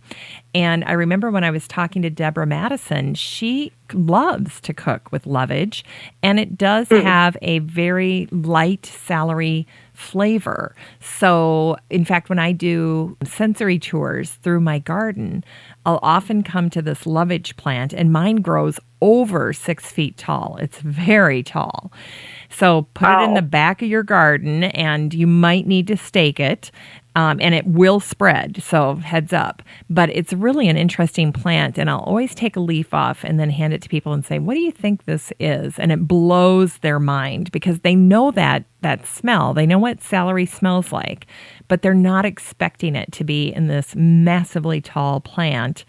And I remember when I was talking to Deborah Madison, she loves to cook with lovage, and it does have a very light celery flavor. So, in fact, when I do sensory tours through my garden, I'll often come to this lovage plant, and mine grows over 6 feet tall. It's very tall. So put it in the back of your garden, and you might need to stake it. And it will spread, so heads up. But it's really an interesting plant, and I'll always take a leaf off and then hand it to people and say, what do you think this is? And it blows their mind because they know that smell. They know what celery smells like, but they're not expecting it to be in this massively tall plant.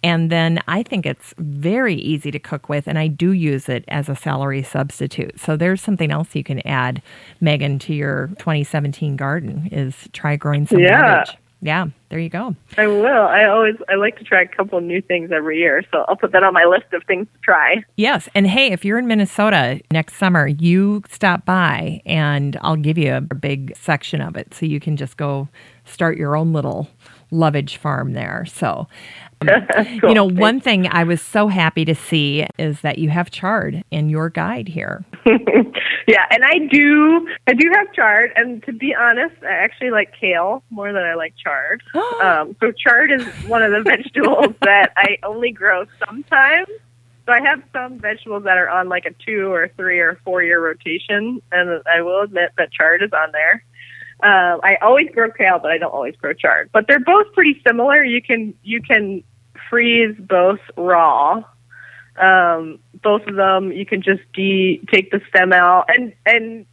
And then I think it's very easy to cook with, and I do use it as a celery substitute. So there's something else you can add, Megan, to your 2017 garden is try growing some cabbage. Yeah, there you go. I will. I like to try a couple new things every year, so I'll put that on my list of things to try. Yes, and hey, if you're in Minnesota next summer, you stop by and I'll give you a big section of it so you can just go start your own little lovage farm there. So, cool. One thing I was so happy to see is that you have chard in your guide here. Yeah, and I do have chard, and to be honest, I actually like kale more than I like chard. So chard is one of the vegetables that I only grow sometimes. So I have some vegetables that are on like a 2 or 3 or 4 year rotation, and I will admit that chard is on there. I always grow kale, but I don't always grow chard. But they're both pretty similar. You can freeze both raw. Both of them, you can just take the stem out, and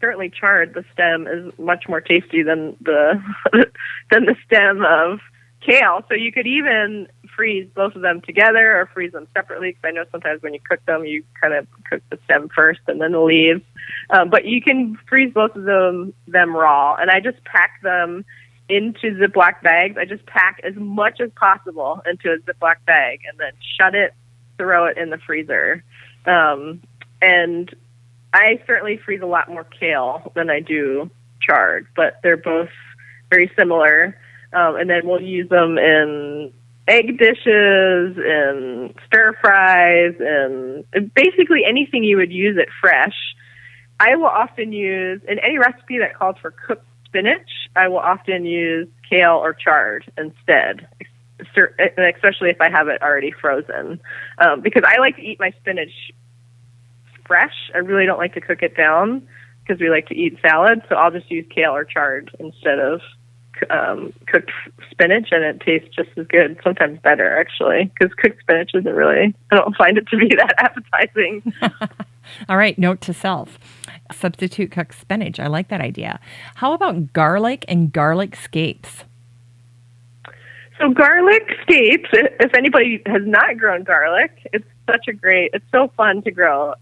certainly chard, the stem is much more tasty than the than the stem of kale. So you could even freeze both of them together or freeze them separately, because I know sometimes when you cook them, you kind of cook the stem first and then the leaves. But you can freeze both of them raw, and I just pack them into Ziploc bags. I just pack as much as possible into a Ziploc bag and then shut it, throw it in the freezer. And I certainly freeze a lot more kale than I do chard, but they're both very similar. And then we'll use them in egg dishes, in stir fries, and basically anything you would use it fresh. I will often use, in any recipe that calls for cooked spinach, I will often use kale or chard instead, especially if I have it already frozen, because I like to eat my spinach fresh. I really don't like to cook it down because we like to eat salad, so I'll just use kale or chard instead of cooked spinach, and it tastes just as good, sometimes better actually, because cooked spinach isn't really, I don't find it to be that appetizing. All right, note to self. Substitute cooked spinach. I like that idea. How about garlic and garlic scapes? So garlic scapes, if anybody has not grown garlic, it's so fun to grow.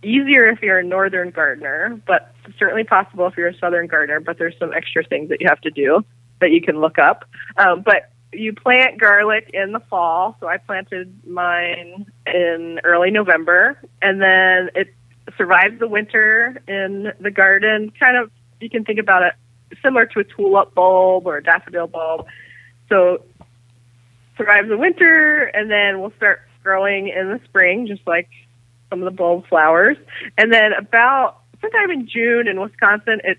Easier if you're a northern gardener, but certainly possible if you're a southern gardener, but there's some extra things that you have to do that you can look up. But you plant garlic in the fall. So I planted mine in early November, and then it survives the winter in the garden. Kind of, you can think about it similar to a tulip bulb or a daffodil bulb. So survives the winter, and then we'll start growing in the spring, just like some of the bulb flowers. And then about sometime in June in Wisconsin, it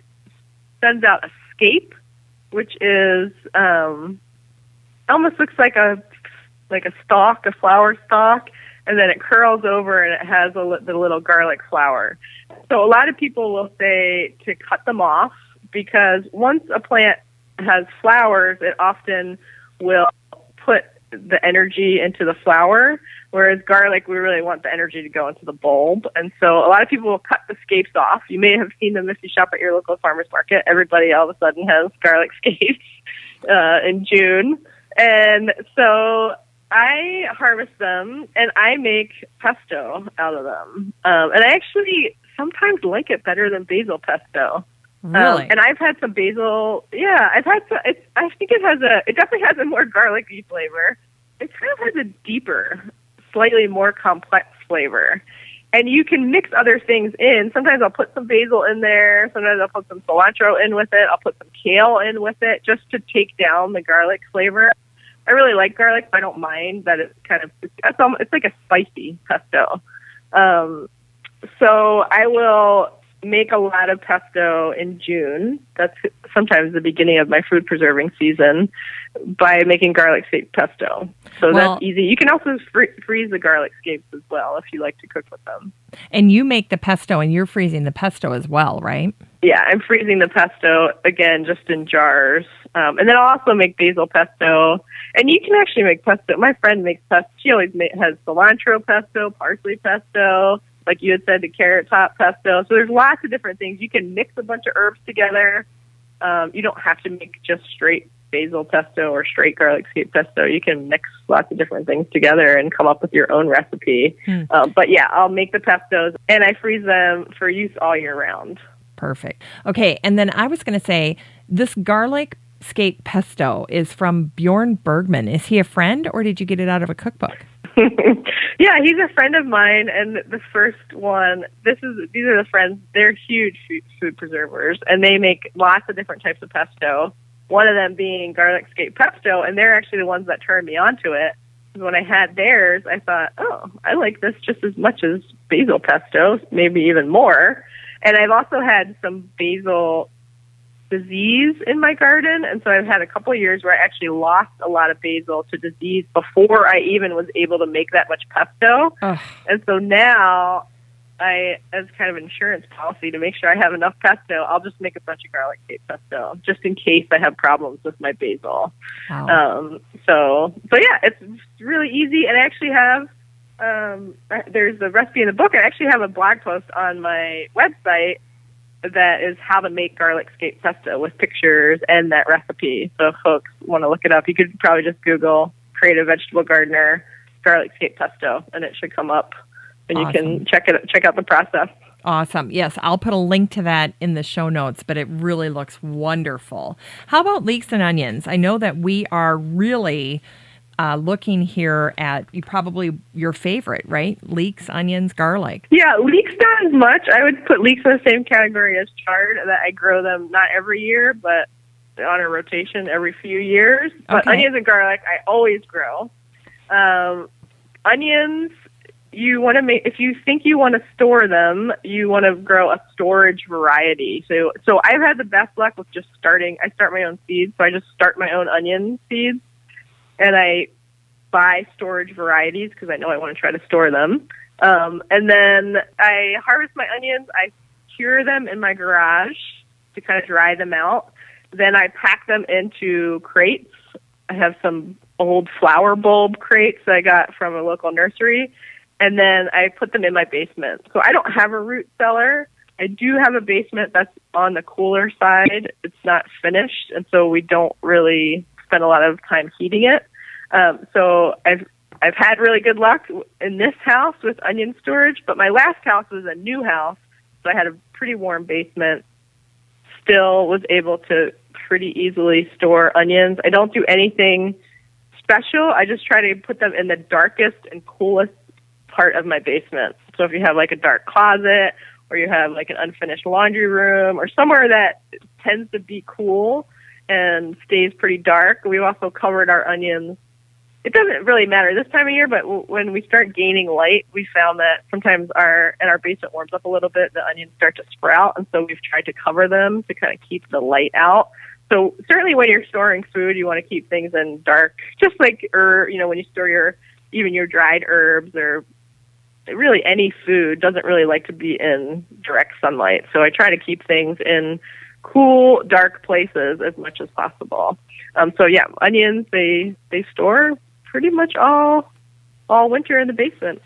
sends out a scape, which is almost looks like a stalk, a flower stalk, and then it curls over and it has the little garlic flower. So a lot of people will say to cut them off, because once a plant has flowers, it often will put the energy into the flower, whereas garlic, we really want the energy to go into the bulb. And so a lot of people will cut the scapes off. You may have seen them if you shop at your local farmer's market. Everybody all of a sudden has garlic scapes in June. And so I harvest them and I make pesto out of them. And I actually sometimes like it better than basil pesto. Really? And I've had some basil. Yeah, I've had some. I think it definitely has a more garlicky flavor. It kind of has a deeper, slightly more complex flavor. And you can mix other things in. Sometimes I'll put some basil in there. Sometimes I'll put some cilantro in with it. I'll put some kale in with it just to take down the garlic flavor. I really like garlic, but I don't mind that it's like a spicy pesto. So I will make a lot of pesto in June. That's sometimes the beginning of my food preserving season by making garlic scape pesto. So that's easy. You can also freeze the garlic scapes as well if you like to cook with them. And you make the pesto and you're freezing the pesto as well, right? Yeah, I'm freezing the pesto, again, just in jars. And then I'll also make basil pesto. And you can actually make pesto. My friend makes pesto. She always has cilantro pesto, parsley pesto, like you had said, the carrot top pesto. So there's lots of different things. You can mix a bunch of herbs together. You don't have to make just straight basil pesto or straight garlic scape pesto. You can mix lots of different things together and come up with your own recipe. But yeah, I'll make the pestos and I freeze them for use all year round. Perfect. Okay, and then I was going to say, this garlic scape pesto is from Bjorn Bergman. Is he a friend or did you get it out of a cookbook? Yeah, he's a friend of mine, and the first one, these are the friends, they're huge food preservers, and they make lots of different types of pesto, one of them being garlic scape pesto, and they're actually the ones that turned me onto it. When I had theirs, I thought, oh, I like this just as much as basil pesto, maybe even more. And I've also had some basil disease in my garden, and so I've had a couple of years where I actually lost a lot of basil to disease before I even was able to make that much pesto. Ugh. And so now as kind of insurance policy to make sure I have enough pesto, I'll just make a bunch of garlic scape pesto just in case I have problems with my basil. Wow. So yeah, it's really easy, and I actually have there's a recipe in the book. I actually have a blog post on my website that is how to make garlic scape pesto with pictures and that recipe. So if folks want to look it up, you could probably just Google Creative Vegetable Gardener garlic scape pesto, and it should come up, and awesome. You can check out the process. Awesome. Yes, I'll put a link to that in the show notes, but it really looks wonderful. How about leeks and onions? I know that we are really looking here at probably your favorite, right? Leeks, onions, garlic. Yeah, leeks not as much. I would put leeks in the same category as chard, that I grow them not every year, but on a rotation every few years. But onions and garlic, I always grow. Onions, you want to make, if you think you want to store them, you want to grow a storage variety. So I've had the best luck with just I start my own seeds, so I just start my own onion seeds. And I buy storage varieties because I know I want to try to store them. And then I harvest my onions. I cure them in my garage to kind of dry them out. Then I pack them into crates. I have some old flower bulb crates that I got from a local nursery. And then I put them in my basement. So I don't have a root cellar. I do have a basement that's on the cooler side. It's not finished, and so we don't really spend a lot of time heating it. So I've had really good luck in this house with onion storage, but my last house was a new house, so I had a pretty warm basement. Still was able to pretty easily store onions. I don't do anything special. I just try to put them in the darkest and coolest part of my basement. So if you have like a dark closet, or you have like an unfinished laundry room, or somewhere that tends to be cool and stays pretty dark. We've also covered our onions. It doesn't really matter this time of year, but when we start gaining light, we found that sometimes our basement warms up a little bit, the onions start to sprout, and so we've tried to cover them to kind of keep the light out. So certainly when you're storing food, you want to keep things in dark, just like when you store even your dried herbs, or really any food doesn't really like to be in direct sunlight. So I try to keep things in cool, dark places as much as possible. So yeah, onions, they store pretty much all winter in the basement.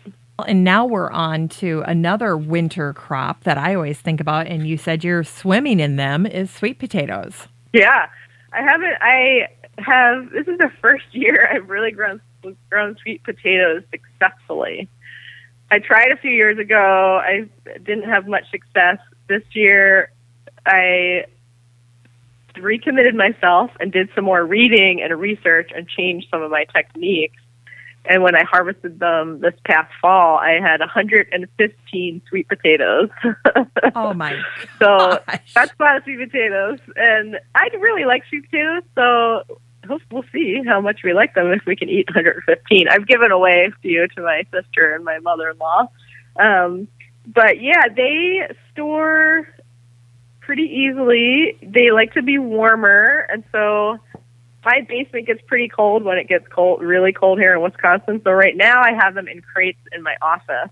And now we're on to another winter crop that I always think about, and you said you're swimming in them, is sweet potatoes. Yeah, this is the first year I've really grown grown sweet potatoes successfully. I tried a few years ago. I didn't have much success. This year, I recommitted myself and did some more reading and research and changed some of my techniques. And when I harvested them this past fall, I had 115 sweet potatoes. Oh, my So gosh. that's a lot of sweet potatoes. And I really like sweet potatoes, so we'll see how much we like them if we can eat 115. I've given away a few to my sister and my mother-in-law. But, yeah, they store pretty easily. They like to be warmer, and so my basement gets pretty cold when it gets cold, really cold here in Wisconsin. So right now I have them in crates in my office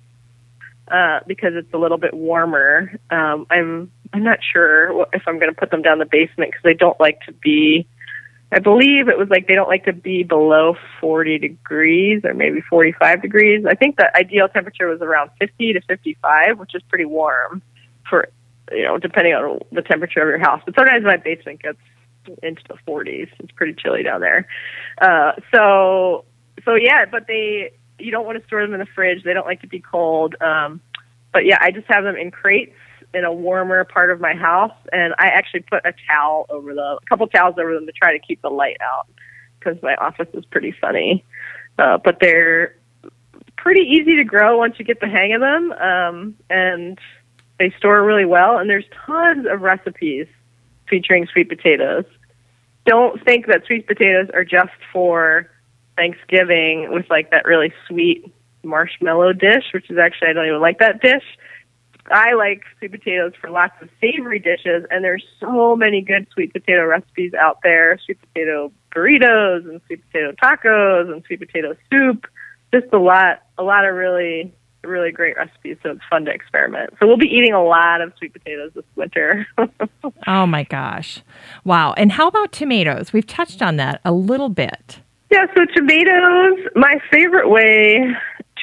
because it's a little bit warmer. I'm not sure if I'm going to put them down the basement because they don't like to be. I believe it was like they don't like to be below 40 degrees or maybe 45 degrees. I think the ideal temperature was around 50 to 55, which is pretty warm for, depending on the temperature of your house. But sometimes my basement gets into the 40s. It's pretty chilly down there. So yeah, but you don't want to store them in the fridge. They don't like to be cold. But yeah, I just have them in crates in a warmer part of my house, and I actually put a couple towels over them to try to keep the light out because my office is pretty sunny. But they're pretty easy to grow once you get the hang of them, and they store really well, and there's tons of recipes featuring sweet potatoes. Don't think that sweet potatoes are just for Thanksgiving with like that really sweet marshmallow dish, which is actually, I don't even like that dish. I like sweet potatoes for lots of savory dishes, and there's so many good sweet potato recipes out there. Sweet potato burritos and sweet potato tacos and sweet potato soup. Just a lot of really great recipes, so it's fun to experiment. So we'll be eating a lot of sweet potatoes this winter. Oh, my gosh. Wow. And how about tomatoes? We've touched on that a little bit. Yeah, so tomatoes, my favorite way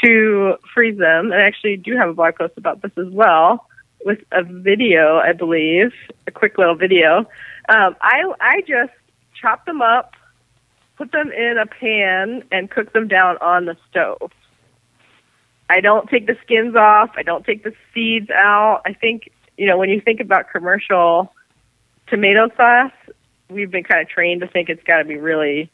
to freeze them, and I actually do have a blog post about this as well, with a video, I believe, a quick little video. I just chop them up, put them in a pan, and cook them down on the stove. I don't take the skins off. I don't take the seeds out. I think, when you think about commercial tomato sauce, we've been kind of trained to think it's got to be really,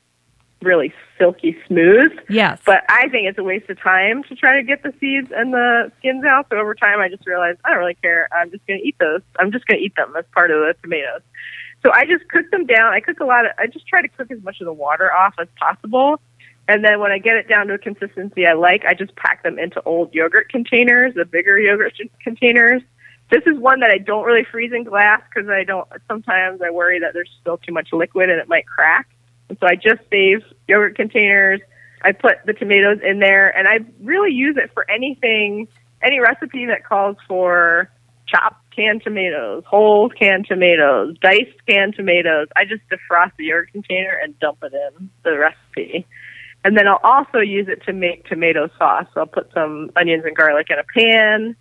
really silky smooth. Yes. But I think it's a waste of time to try to get the seeds and the skins out. So over time, I just realized I don't really care. I'm just going to eat those. I'm just going to eat them as part of the tomatoes. So I just cook them down. I just try to cook as much of the water off as possible. And then when I get it down to a consistency I like, I just pack them into old yogurt containers, the bigger yogurt containers. This is one that I don't really freeze in glass because sometimes I worry that there's still too much liquid and it might crack. And so I just save yogurt containers. I put the tomatoes in there, and I really use it for any recipe that calls for chopped canned tomatoes, whole canned tomatoes, diced canned tomatoes. I just defrost the yogurt container and dump it in the recipe. And then I'll also use it to make tomato sauce. So I'll put some onions and garlic in a pan,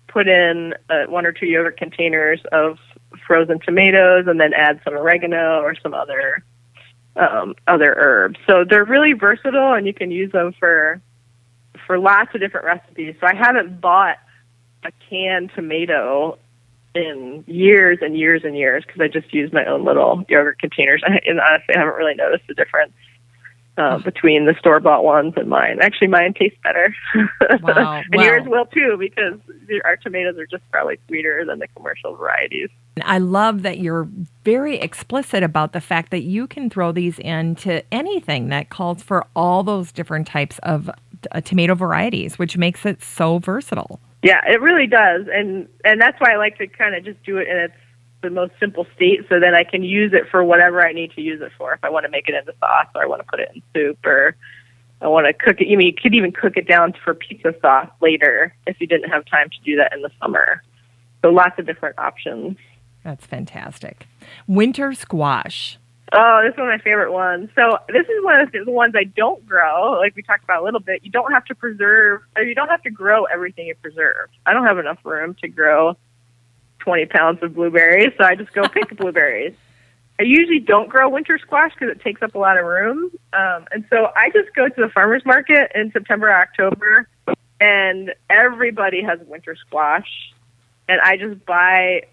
put in 1 or 2 yogurt containers of frozen tomatoes, and then add some oregano or some other herbs. So they're really versatile, and you can use them for lots of different recipes. So I haven't bought a canned tomato in years and years and years because I just use my own little yogurt containers. And honestly, I haven't really noticed the difference between the store-bought ones and mine. Actually, mine tastes better. Wow. And yours will too, because our tomatoes are just probably sweeter than the commercial varieties. I love that you're very explicit about the fact that you can throw these into anything that calls for all those different types of tomato varieties, which makes it so versatile. Yeah, it really does. And that's why I like to kind of just do it in its the most simple state, so then I can use it for whatever I need to use it for. If I want to make it into sauce, or I want to put it in soup, or I want to cook it. You could even cook it down for pizza sauce later if you didn't have time to do that in the summer. So lots of different options. That's fantastic. Winter squash. Oh, this is one of my favorite ones. So this is one of the ones I don't grow, like we talked about a little bit. You don't have to preserve, or you don't have to grow everything you preserve. I don't have enough room to grow 20 pounds of blueberries, so I just go pick blueberries. I usually don't grow winter squash because it takes up a lot of room. And so I just go to the farmer's market in September, October, and everybody has winter squash. And I just buy,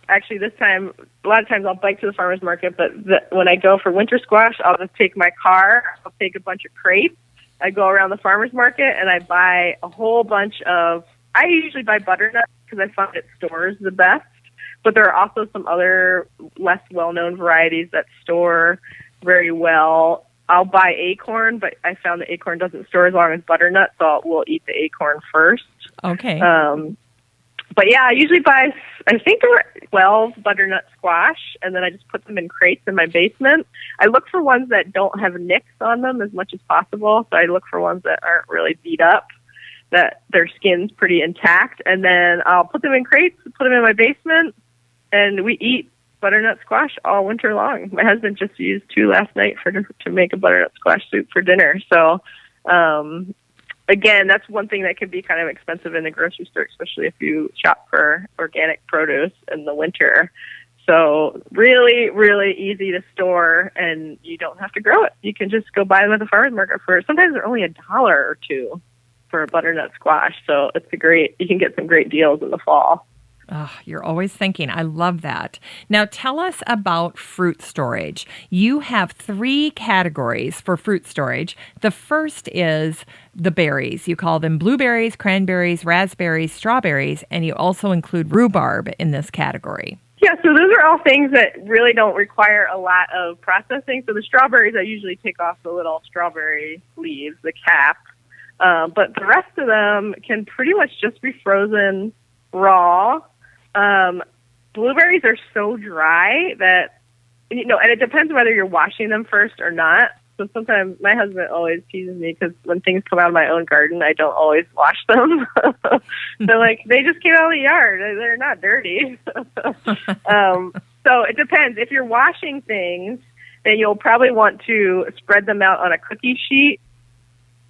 actually this time, a lot of times I'll bike to the farmer's market, but when I go for winter squash, I'll just take my car, I'll take a bunch of crates, I go around the farmer's market, and I buy a whole bunch of, I usually buy butternuts because I find it stores the best. But there are also some other less well-known varieties that store very well. I'll buy acorn, but I found that acorn doesn't store as long as butternut, so we'll eat the acorn first. Okay. But yeah, I usually buy, I think there are 12 butternut squash, and then I just put them in crates in my basement. I look for ones that don't have nicks on them as much as possible, so I look for ones that aren't really beat up, that their skin's pretty intact, and then I'll put them in crates, put them in my basement, and we eat butternut squash all winter long. My husband just used 2 last night to make a butternut squash soup for dinner. So, again, that's one thing that can be kind of expensive in the grocery store, especially if you shop for organic produce in the winter. So really, really easy to store, and you don't have to grow it. You can just go buy them at the farmer's market for, sometimes they're only $1 or $2 for a butternut squash. So you can get some great deals in the fall. Oh, you're always thinking. I love that. Now, tell us about fruit storage. You have 3 categories for fruit storage. The first is the berries. You call them blueberries, cranberries, raspberries, strawberries, and you also include rhubarb in this category. Yeah, so those are all things that really don't require a lot of processing. So the strawberries, I usually take off the little strawberry leaves, the cap. But the rest of them can pretty much just be frozen raw. Blueberries are so dry that, and it depends whether you're washing them first or not. So sometimes my husband always teases me because when things come out of my own garden, I don't always wash them. They're like, they just came out of the yard. They're not dirty. So it depends. If you're washing things, then you'll probably want to spread them out on a cookie sheet,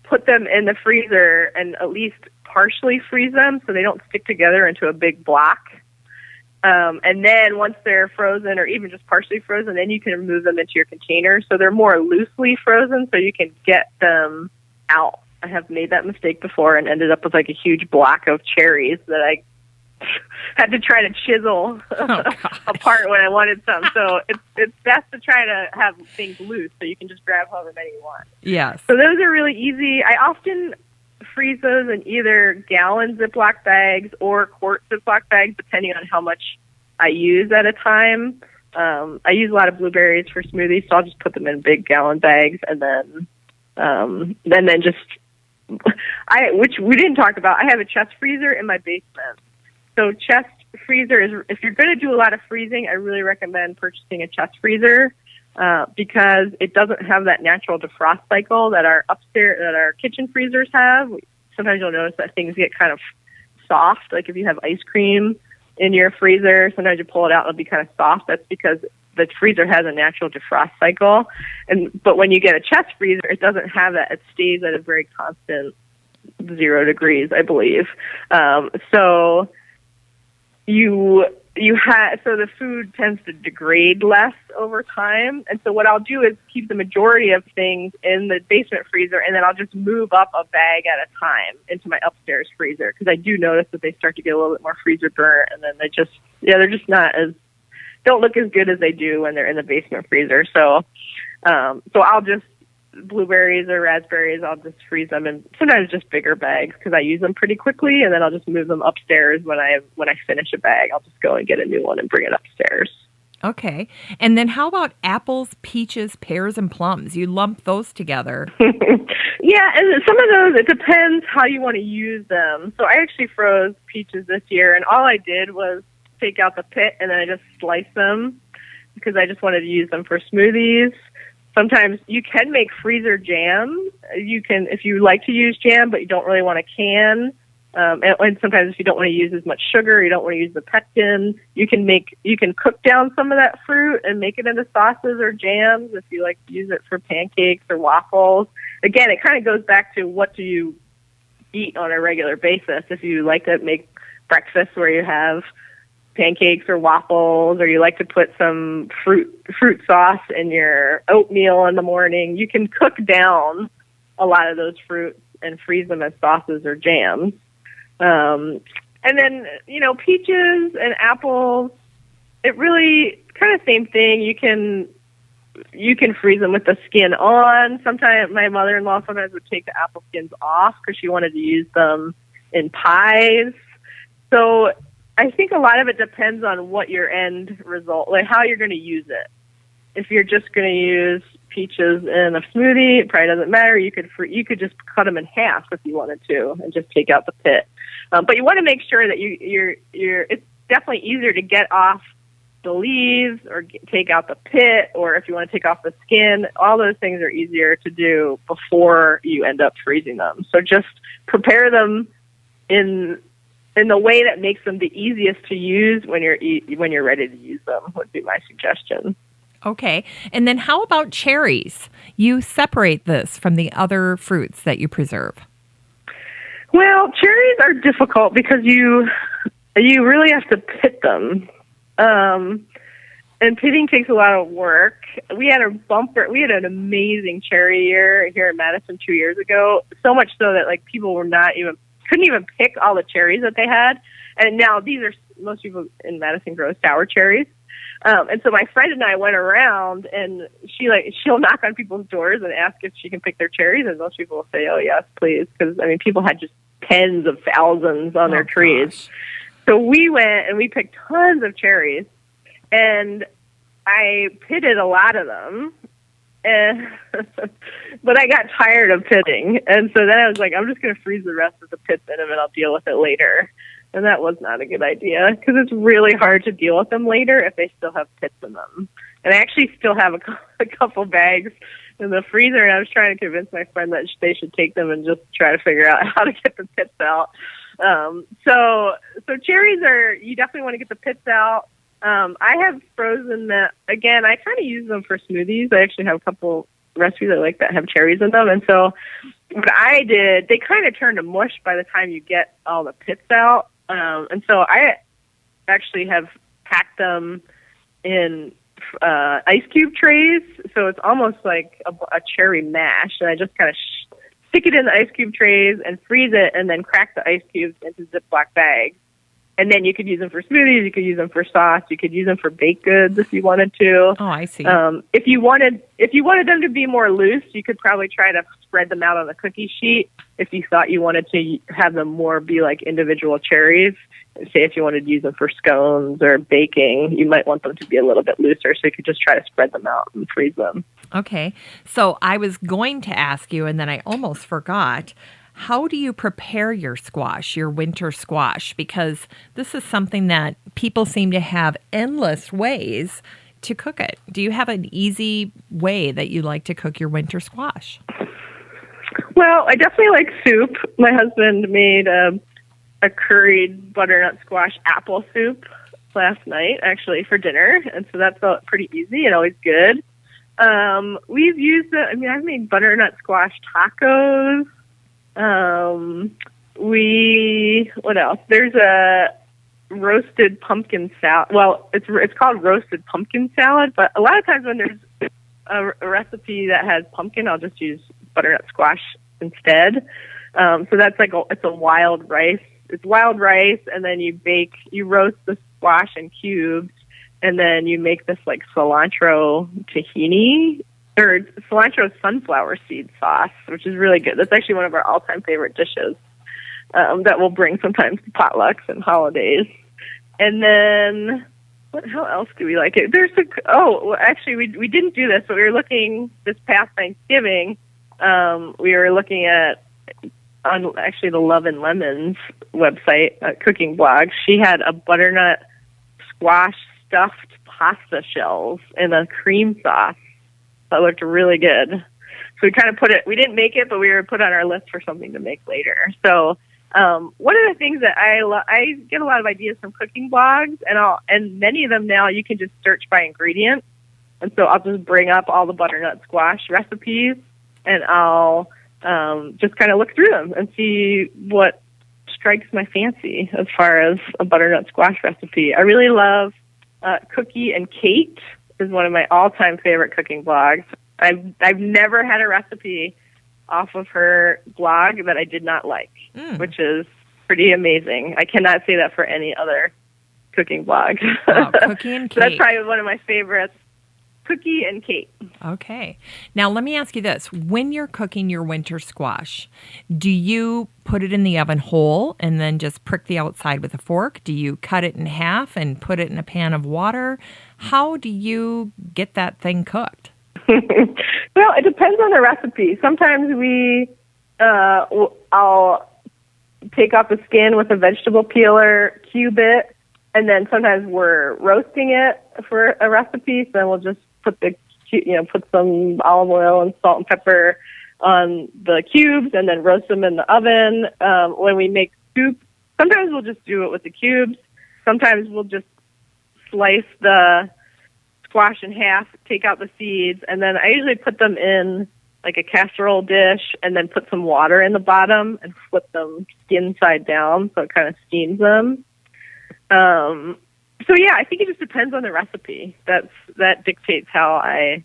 put them in the freezer, and at least partially freeze them so they don't stick together into a big block. And then once they're frozen or even just partially frozen, then you can remove them into your container. So they're more loosely frozen so you can get them out. I have made that mistake before and ended up with like a huge block of cherries that I had to try to chisel apart when I wanted some. So it's best to try to have things loose so you can just grab however many you want. Yes. So those are really easy. I often freeze those in either gallon Ziploc bags or quart Ziploc bags, depending on how much I use at a time. I use a lot of blueberries for smoothies, so I'll just put them in big gallon bags, and then just which we didn't talk about. I have a chest freezer in my basement. So chest freezer is, if you're going to do a lot of freezing, I really recommend purchasing a chest freezer. Because it doesn't have that natural defrost cycle that our kitchen freezers have. Sometimes you'll notice that things get kind of soft. Like if you have ice cream in your freezer, sometimes you pull it out and it'll be kind of soft. That's because the freezer has a natural defrost cycle. But when you get a chest freezer, it doesn't have that. It stays at a very constant 0 degrees, I believe. So the food tends to degrade less over time. And so what I'll do is keep the majority of things in the basement freezer, and then I'll just move up a bag at a time into my upstairs freezer, because I do notice that they start to get a little bit more freezer burnt, and then they're just don't look as good as they do when they're in the basement freezer. So I'll just, blueberries or raspberries, I'll just freeze them in sometimes just bigger bags because I use them pretty quickly, and then I'll just move them upstairs when I finish a bag. I'll just go and get a new one and bring it upstairs. Okay. And then how about apples, peaches, pears, and plums? You lump those together. Yeah, and some of those, it depends how you want to use them. So I actually froze peaches this year, and all I did was take out the pit and then I just sliced them because I just wanted to use them for smoothies. Sometimes you can make freezer jam. You can, if you like to use jam, but you don't really want to can. And sometimes if you don't want to use as much sugar, you don't want to use the pectin, you can cook down some of that fruit and make it into sauces or jams if you like to use it for pancakes or waffles. Again, it kind of goes back to what do you eat on a regular basis. If you like to make breakfast where you have pancakes or waffles, or you like to put some fruit sauce in your oatmeal in the morning, you can cook down a lot of those fruits and freeze them as sauces or jams. And then, peaches and apples, it really kind of same thing. You can freeze them with the skin on. Sometimes my mother-in-law sometimes would take the apple skins off because she wanted to use them in pies. So I think a lot of it depends on what your end result, like how you're going to use it. If you're just going to use peaches in a smoothie, it probably doesn't matter. You could just cut them in half if you wanted to and just take out the pit. But you want to make sure that you're. It's definitely easier to get off the leaves or take out the pit, or if you want to take off the skin. All those things are easier to do before you end up freezing them. So just prepare them in the way that makes them the easiest to use when you're ready to use them, would be my suggestion. Okay. And then how about cherries? You separate this from the other fruits that you preserve. Well, cherries are difficult because you really have to pit them. And pitting takes a lot of work. We had an amazing cherry year here in Madison 2 years ago. So much so that people couldn't even pick all the cherries that they had. And now most people in Madison grow sour cherries. And so my friend and I went around, and she'll knock on people's doors and ask if she can pick their cherries, and most people will say, "Oh yes, please," because people had just tens of thousands on their trees. Gosh. So we went and we picked tons of cherries, and I pitted a lot of them, but I got tired of pitting, and so then I was like, I'm just going to freeze the rest of the pits in them, and I'll deal with it later. And that was not a good idea because it's really hard to deal with them later if they still have pits in them. And I actually still have a couple bags in the freezer, and I was trying to convince my friend that they should take them and just try to figure out how to get the pits out. So cherries you definitely want to get the pits out. I have frozen that. Again, I kind of use them for smoothies. I actually have a couple recipes I like that have cherries in them. And so what I did, they kind of turn to mush by the time you get all the pits out. And so I actually have packed them in ice cube trays. So it's almost like a cherry mash. And I just kind of stick it in the ice cube trays and freeze it, and then crack the ice cubes into Ziploc bags. And then you could use them for smoothies, you could use them for sauce, you could use them for baked goods if you wanted to. Oh, I see. If you wanted them to be more loose, you could probably try to spread them out on a cookie sheet. If you thought you wanted to have them more be like individual cherries, say if you wanted to use them for scones or baking, you might want them to be a little bit looser, so you could just try to spread them out and freeze them. Okay. So I was going to ask you, and then I almost forgot, how do you prepare your squash, your winter squash? Because this is something that people seem to have endless ways to cook it. Do you have an easy way that you like to cook your winter squash? Well, I definitely like soup. My husband made a curried butternut squash apple soup last night, actually, for dinner. And so that's pretty easy and always good. We've used I've made butternut squash tacos. What else? There's a roasted pumpkin salad. Well, it's called roasted pumpkin salad, but a lot of times when there's a recipe that has pumpkin, I'll just use butternut squash instead. So that's it's a wild rice. It's wild rice, and then you roast the squash in cubes, and then you make this cilantro tahini or cilantro sunflower seed sauce, which is really good. That's actually one of our all-time favorite dishes that we'll bring sometimes to potlucks and holidays. And then, how else do we like it? Actually, we didn't do this, but we were looking this past Thanksgiving. We were looking at on actually the Love and Lemons website, cooking blog. She had a butternut squash stuffed pasta shells in a cream sauce. That looked really good. So we kind of we didn't make it, but we were put on our list for something to make later. So one of the things that I get a lot of ideas from cooking blogs, and many of them now you can just search by ingredients. And so I'll just bring up all the butternut squash recipes, and I'll just kind of look through them and see what strikes my fancy as far as a butternut squash recipe. I really love Cookie and Kate is one of my all-time favorite cooking blogs. I've never had a recipe off of her blog that I did not like, which is pretty amazing. I cannot say that for any other cooking blog. Wow, Cookie and Kate. So that's probably one of my favorites. Cookie and Kate. Okay. Now, let me ask you this. When you're cooking your winter squash, do you put it in the oven whole and then just prick the outside with a fork? Do you cut it in half and put it in a pan of water? How do you get that thing cooked? Well, it depends on the recipe. Sometimes I'll take off the skin with a vegetable peeler, cube it, and then sometimes we're roasting it for a recipe. So then we'll just put some olive oil and salt and pepper on the cubes and then roast them in the oven. When we make soup, sometimes we'll just do it with the cubes. Sometimes we'll just slice the squash in half, take out the seeds, and then I usually put them in like a casserole dish and then put some water in the bottom and flip them skin side down so it kind of steams them. So yeah, I think it just depends on the recipe. That dictates how I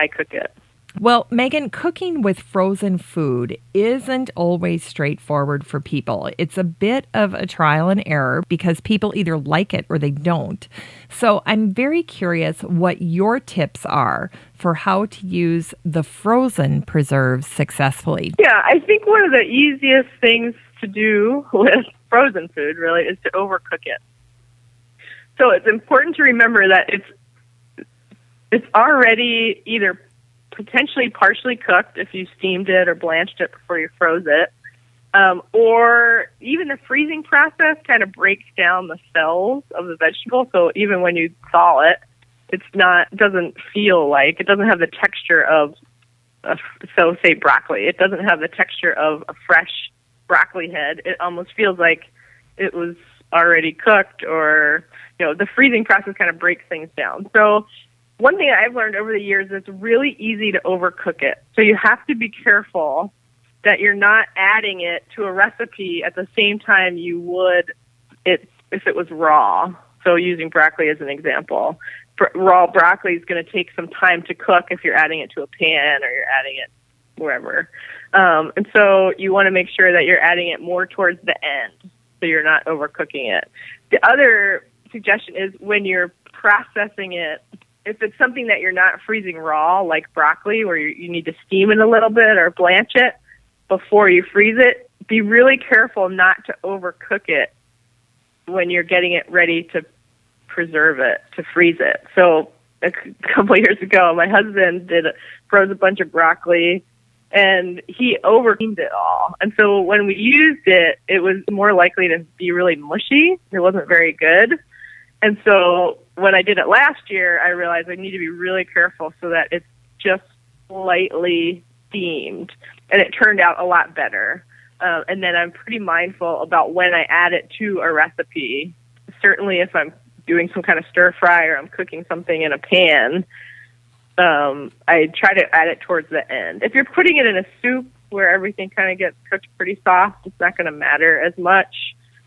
cook it. Well, Megan, cooking with frozen food isn't always straightforward for people. It's a bit of a trial and error because people either like it or they don't. So I'm very curious what your tips are for how to use the frozen preserves successfully. Yeah, I think one of the easiest things to do with frozen food really is to overcook it. So it's important to remember that it's already either potentially partially cooked if you steamed it or blanched it before you froze it, or even the freezing process kind of breaks down the cells of the vegetable. So even when you thaw it, it doesn't have the texture of, say broccoli. It doesn't have the texture of a fresh broccoli head. It almost feels like it was already cooked, or the freezing process kind of breaks things down. So one thing I've learned over the years is it's really easy to overcook it. So you have to be careful that you're not adding it to a recipe at the same time you would it if it was raw. So using broccoli as an example, raw broccoli is going to take some time to cook if you're adding it to a pan or you're adding it wherever. And so you want to make sure that you're adding it more towards the end so you're not overcooking it. The other suggestion is when you're processing it, if it's something that you're not freezing raw, like broccoli, where you need to steam it a little bit or blanch it before you freeze it, be really careful not to overcook it when you're getting it ready to preserve it, to freeze it. So a couple of years ago, my husband froze a bunch of broccoli, and he over-steamed it all. And so when we used it, it was more likely to be really mushy. It wasn't very good. And so when I did it last year, I realized I need to be really careful so that it's just slightly steamed. And it turned out a lot better. And then I'm pretty mindful about when I add it to a recipe. Certainly if I'm doing some kind of stir fry or I'm cooking something in a pan, I try to add it towards the end. If you're putting it in a soup where everything kind of gets cooked pretty soft, it's not going to matter as much.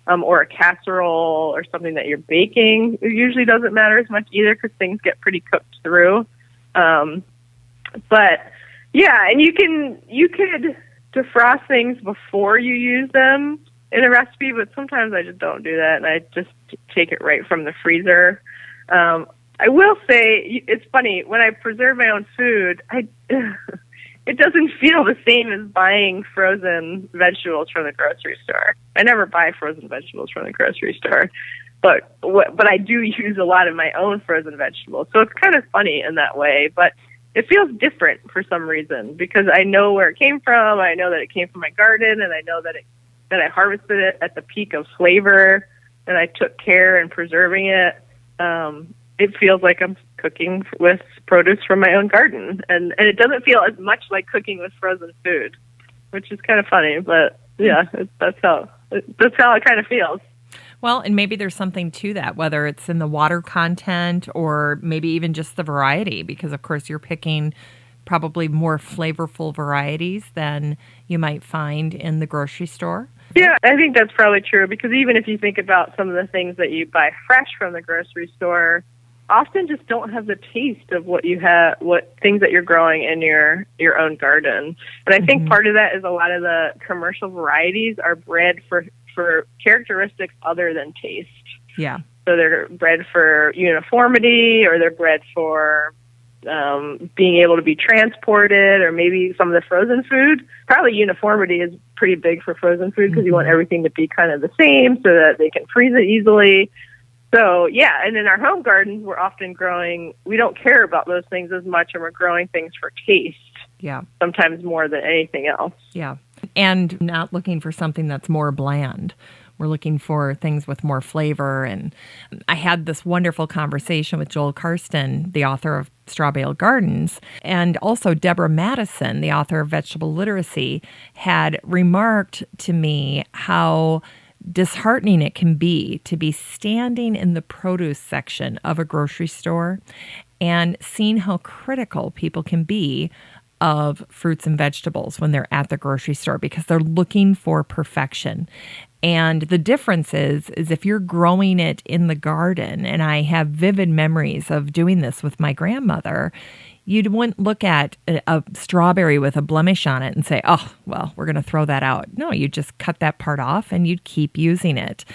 Or a casserole or something that you're baking, it usually doesn't matter as much either because things get pretty cooked through. But yeah, and you could defrost things before you use them in a recipe, but sometimes I just don't do that and I just take it right from the freezer. I will say, it's funny, when I preserve my own food, it doesn't feel the same as buying frozen vegetables from the grocery store. I never buy frozen vegetables from the grocery store, but I do use a lot of my own frozen vegetables. So it's kind of funny in that way, but it feels different for some reason because I know where it came from. I know that it came from my garden, and I know that I harvested it at the peak of flavor, and I took care in preserving it. It feels like I'm cooking with produce from my own garden, and it doesn't feel as much like cooking with frozen food, which is kind of funny, but yeah, that's how it kind of feels. Well, and maybe there's something to that, whether it's in the water content or maybe even just the variety, because of course you're picking probably more flavorful varieties than you might find in the grocery store. Yeah, I think that's probably true, because even if you think about some of the things that you buy fresh from the grocery store, often just don't have the taste of what things that you're growing in your own garden. And I think part of that is a lot of the commercial varieties are bred for characteristics other than taste. Yeah. So they're bred for uniformity, or they're bred for being able to be transported, or maybe some of the frozen food. Probably uniformity is pretty big for frozen food, because you want everything to be kind of the same so that they can freeze it easily. So, yeah, and in our home gardens, we're often growing, we don't care about those things as much, and we're growing things for taste. Yeah. Sometimes more than anything else. Yeah. And not looking for something that's more bland. We're looking for things with more flavor. And I had this wonderful conversation with Joel Karsten, the author of Straw Bale Gardens, and also Deborah Madison, the author of Vegetable Literacy, had remarked to me how disheartening it can be to be standing in the produce section of a grocery store and seeing how critical people can be of fruits and vegetables when they're at the grocery store, because they're looking for perfection. And the difference is if you're growing it in the garden, and I have vivid memories of doing this with my grandmother, you wouldn't look at a strawberry with a blemish on it and say, oh, well, we're going to throw that out. No, you just cut that part off and you'd keep using it.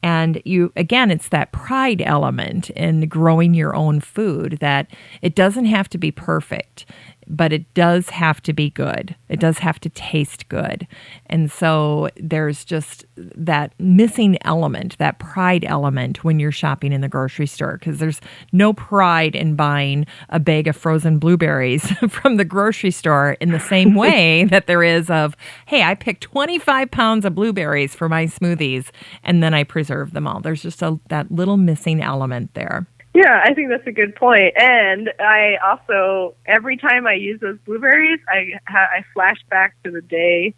And again, it's that pride element in growing your own food, that it doesn't have to be perfect, but it does have to be good. It does have to taste good. And so there's just that missing element, that pride element when you're shopping in the grocery store, because there's no pride in buying a bag of frozen blueberries from the grocery store in the same way that there is of, hey, I picked 25 pounds of blueberries for my smoothies and then I preserve them all. There's just that little missing element there. Yeah, I think that's a good point. And I also, every time I use those blueberries, I flash back to the day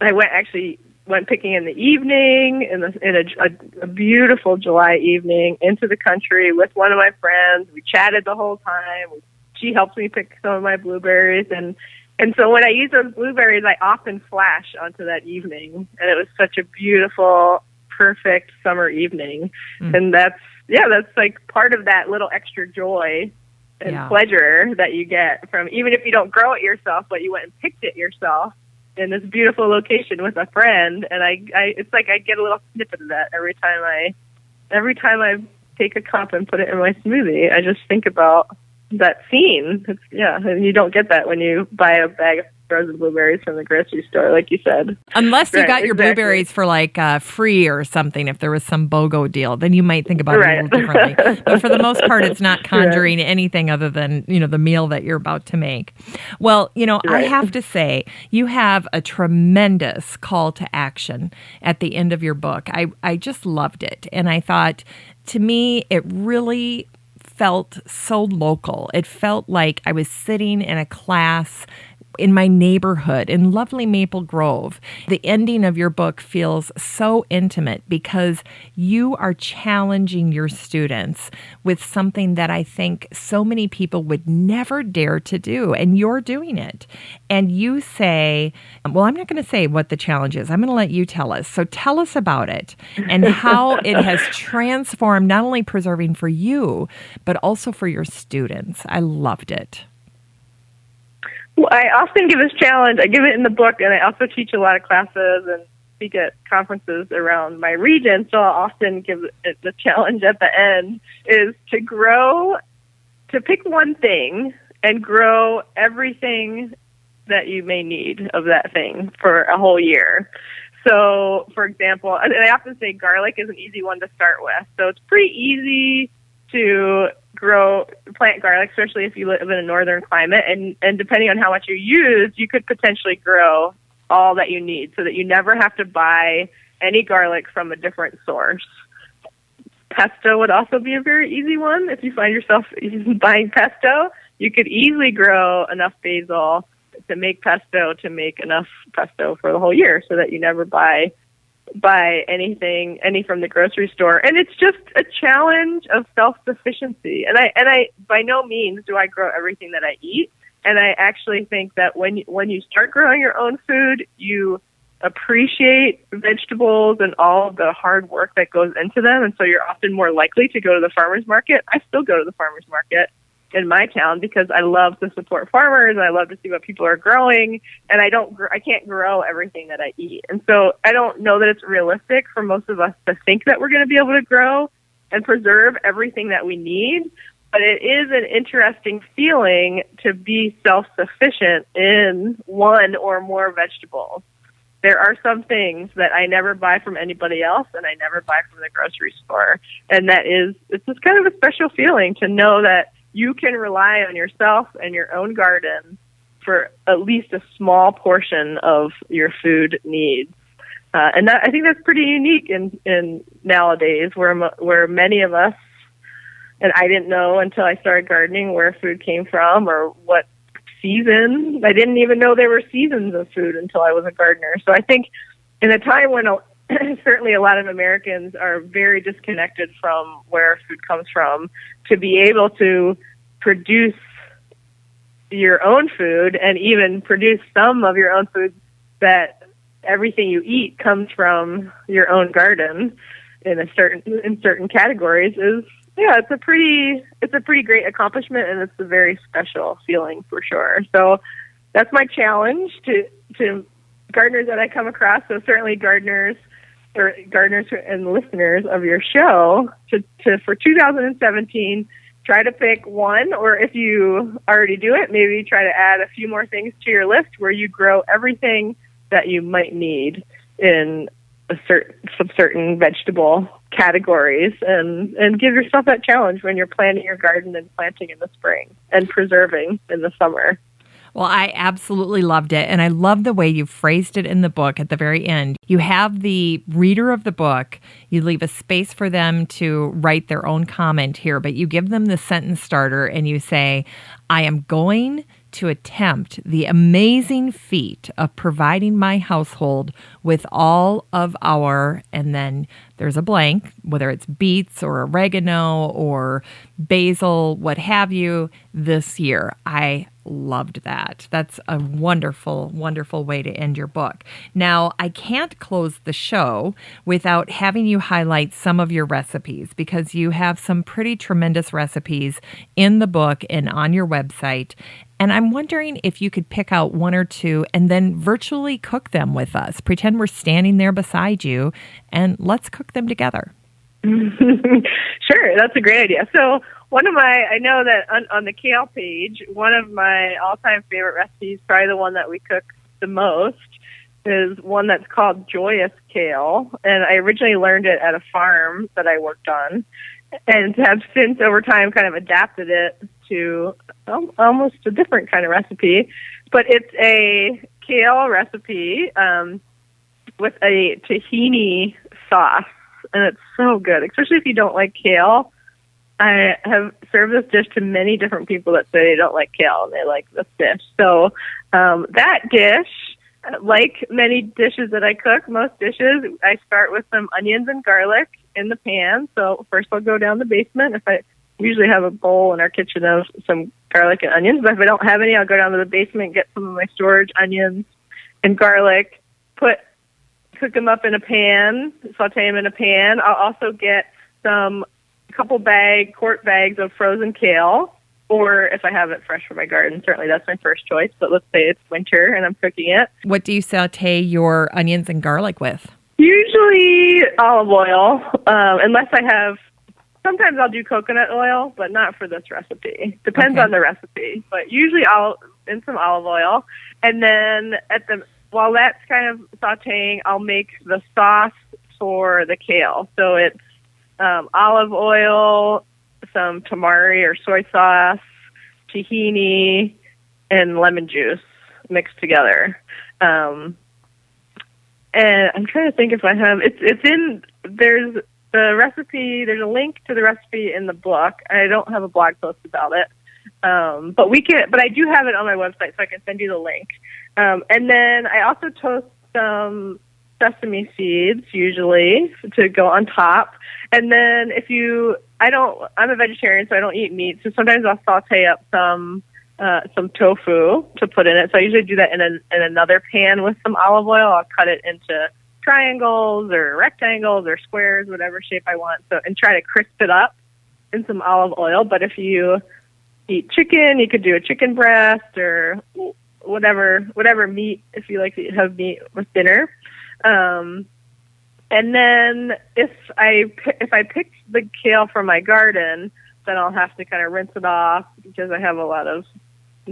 I went picking in the evening, in a beautiful July evening, into the country with one of my friends. We chatted the whole time. She helped me pick some of my blueberries. And so when I use those blueberries, I often flash onto that evening. And it was such a beautiful, perfect summer evening. And that's like part of that little extra joy and pleasure that you get from, even if you don't grow it yourself, but you went and picked it yourself in this beautiful location with a friend. And it's like I get a little snippet of that every time I take a cup and put it in my smoothie. I just think about that scene. And you don't get that when you buy a bag of frozen blueberries from the grocery store, like you said. Unless you got your blueberries for like free or something, if there was some BOGO deal, then you might think about it a little differently. But for the most part, it's not conjuring anything other than, the meal that you're about to make. Well, I have to say, you have a tremendous call to action at the end of your book. I just loved it. And I thought, to me, it really felt so local. It felt like I was sitting in a class in my neighborhood in lovely Maple Grove. The ending of your book feels so intimate because you are challenging your students with something that I think so many people would never dare to do, and you're doing it. And you say, well, I'm not going to say what the challenge is. I'm going to let you tell us. So tell us about it and how it has transformed not only preserving for you, but also for your students. I loved it. Well, I often give this challenge. I give it in the book, and I also teach a lot of classes and speak at conferences around my region. So I'll often give it the challenge at the end is to pick one thing and grow everything that you may need of that thing for a whole year. So, for example, and I often say garlic is an easy one to start with. So it's pretty easy to plant garlic, especially if you live in a northern climate, and depending on how much you use, you could potentially grow all that you need so that you never have to buy any garlic from a different source. Pesto would also be a very easy one. If you find yourself buying pesto, you could easily grow enough basil to make enough pesto for the whole year so that you never buy any from the grocery store. And it's just a challenge of self-sufficiency. And I by no means do I grow everything that I eat. And I actually think that when you start growing your own food, you appreciate vegetables and all the hard work that goes into them, and so you're often more likely to go to the farmer's market. I still go to the farmer's market in my town because I love to support farmers and I love to see what people are growing, and I can't grow everything that I eat. And so I don't know that it's realistic for most of us to think that we're going to be able to grow and preserve everything that we need, but it is an interesting feeling to be self-sufficient in one or more vegetables. There are some things that I never buy from anybody else and I never buy from the grocery store. And it's just kind of a special feeling to know that you can rely on yourself and your own garden for at least a small portion of your food needs. And I think that's pretty unique in nowadays where many of us, and I didn't know until I started gardening where food came from or what season. I didn't even know there were seasons of food until I was a gardener. So I think in a time when certainly a lot of Americans are very disconnected from where food comes from, to be able to produce your own food and even produce some of your own food that everything you eat comes from your own garden in certain categories it's a pretty great accomplishment, and it's a very special feeling for sure. So that's my challenge to gardeners that I come across. So certainly gardeners and listeners of your show to for 2017, try to pick one, or if you already do it, maybe try to add a few more things to your list where you grow everything that you might need in some certain vegetable categories, and give yourself that challenge when you're planting your garden and planting in the spring and preserving in the summer. Well, I absolutely loved it, and I love the way you phrased it in the book at the very end. You have the reader of the book, you leave a space for them to write their own comment here, but you give them the sentence starter and you say, I am going to attempt the amazing feat of providing my household with all of our, and then there's a blank, whether it's beets or oregano or basil, what have you, this year. I loved that. That's a wonderful, wonderful way to end your book. Now, I can't close the show without having you highlight some of your recipes, because you have some pretty tremendous recipes in the book and on your website. And I'm wondering if you could pick out one or two and then virtually cook them with us. Pretend we're standing there beside you and let's cook them together. Sure, that's a great idea. So I know that on the kale page, one of my all-time favorite recipes, probably the one that we cook the most, is one that's called Joyous Kale. And I originally learned it at a farm that I worked on, and have since over time kind of adapted it to almost a different kind of recipe. But it's a kale recipe with a tahini sauce, and it's so good, especially if you don't like kale. I have served this dish to many different people that say they don't like kale and they like this dish. So that dish, like many dishes that I cook, most dishes, I start with some onions and garlic in the pan. So first I'll go down the basement. I usually have a bowl in our kitchen of some garlic and onions, but if I don't have any, I'll go down to the basement, get some of my storage onions and garlic, cook them up in a pan, saute them in a pan. I'll also get couple quart bags of frozen kale, or if I have it fresh from my garden, certainly that's my first choice. But let's say it's winter and I'm cooking it. What do you saute your onions and garlic with? Usually olive oil, unless sometimes I'll do coconut oil, but not for this recipe. Depends on the recipe, but usually in some olive oil. And then while that's kind of sauteing, I'll make the sauce for the kale. So it's olive oil, some tamari or soy sauce, tahini, and lemon juice mixed together. And I'm trying to think if I have there's the recipe. There's a link to the recipe in the book. I don't have a blog post about it, but I do have it on my website, so I can send you the link. And then I also toast some sesame seeds usually to go on top. And then I'm a vegetarian, so I don't eat meat. So sometimes I'll saute up some some tofu to put in it. So I usually do that in another pan with some olive oil. I'll cut it into triangles or rectangles or squares, whatever shape I want. So, and try to crisp it up in some olive oil. But if you eat chicken, you could do a chicken breast or whatever meat, if you like to have meat with dinner. And then if I picked the kale from my garden, then I'll have to kind of rinse it off because I have a lot of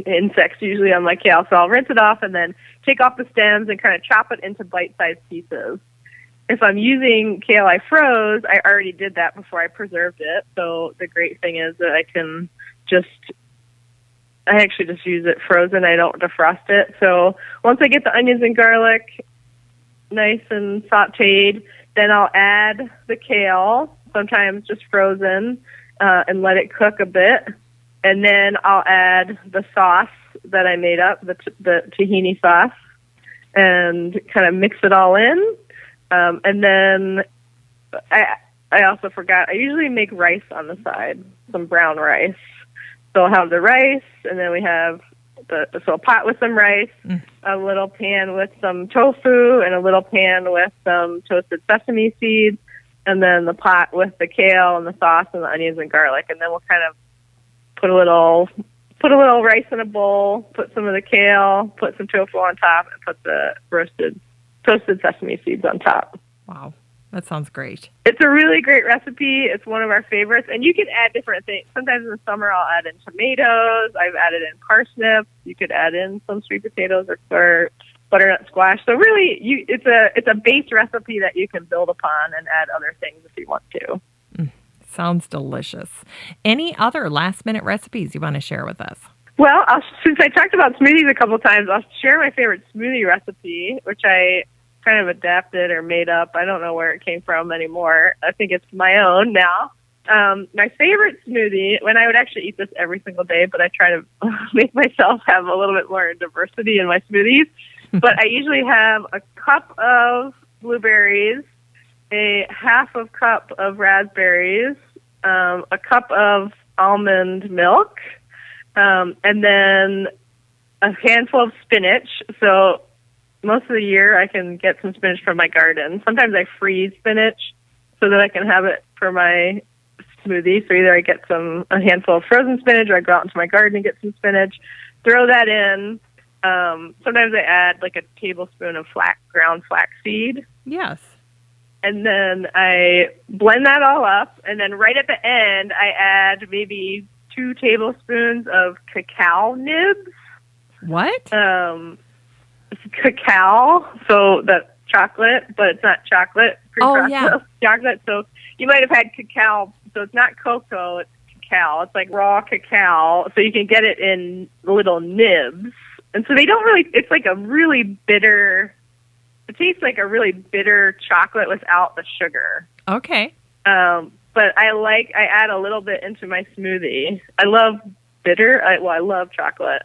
insects usually on my kale. So I'll rinse it off and then take off the stems and kind of chop it into bite-sized pieces. If I'm using kale I froze, I already did that before I preserved it. So the great thing is that I actually just use it frozen. I don't defrost it. So once I get the onions and garlic nice and sauteed, then I'll add the kale, sometimes just frozen, and let it cook a bit. And then I'll add the sauce that I made up, the tahini sauce, and kind of mix it all in. And then I also forgot, I usually make rice on the side, some brown rice. So I'll have the rice, and then we have a pot with some rice, a little pan with some tofu, and a little pan with some toasted sesame seeds, and then the pot with the kale and the sauce and the onions and garlic. And then we'll kind of put a little rice in a bowl, put some of the kale, put some tofu on top, and put the toasted sesame seeds on top. Wow. That sounds great. It's a really great recipe. It's one of our favorites. And you can add different things. Sometimes in the summer I'll add in tomatoes. I've added in parsnips. You could add in some sweet potatoes or butternut squash. So really, it's a base recipe that you can build upon and add other things if you want to. Sounds delicious. Any other last-minute recipes you want to share with us? Well, since I talked about smoothies a couple times, I'll share my favorite smoothie recipe, which I kind of adapted or made up. I don't know where it came from anymore. I think it's my own now. My favorite smoothie, when I would actually eat this every single day, but I try to make myself have a little bit more diversity in my smoothies. But I usually have a cup of blueberries, a half of cup of raspberries, a cup of almond milk, and then a handful of spinach. So most of the year I can get some spinach from my garden. Sometimes I freeze spinach so that I can have it for my smoothie. So either I get a handful of frozen spinach or I go out into my garden and get some spinach, throw that in. Sometimes I add like a tablespoon of ground flaxseed. Yes. And then I blend that all up. And then right at the end, I add maybe 2 tablespoons of cacao nibs. What? Cacao, so that's chocolate, but it's not chocolate. Chocolate. So you might have had cacao. So it's not cocoa, it's cacao. It's like raw cacao. So you can get it in little nibs. And so they don't really, it's like a really bitter, it tastes like a really bitter chocolate without the sugar. Okay. But I add a little bit into my smoothie. I love bitter. I love chocolate.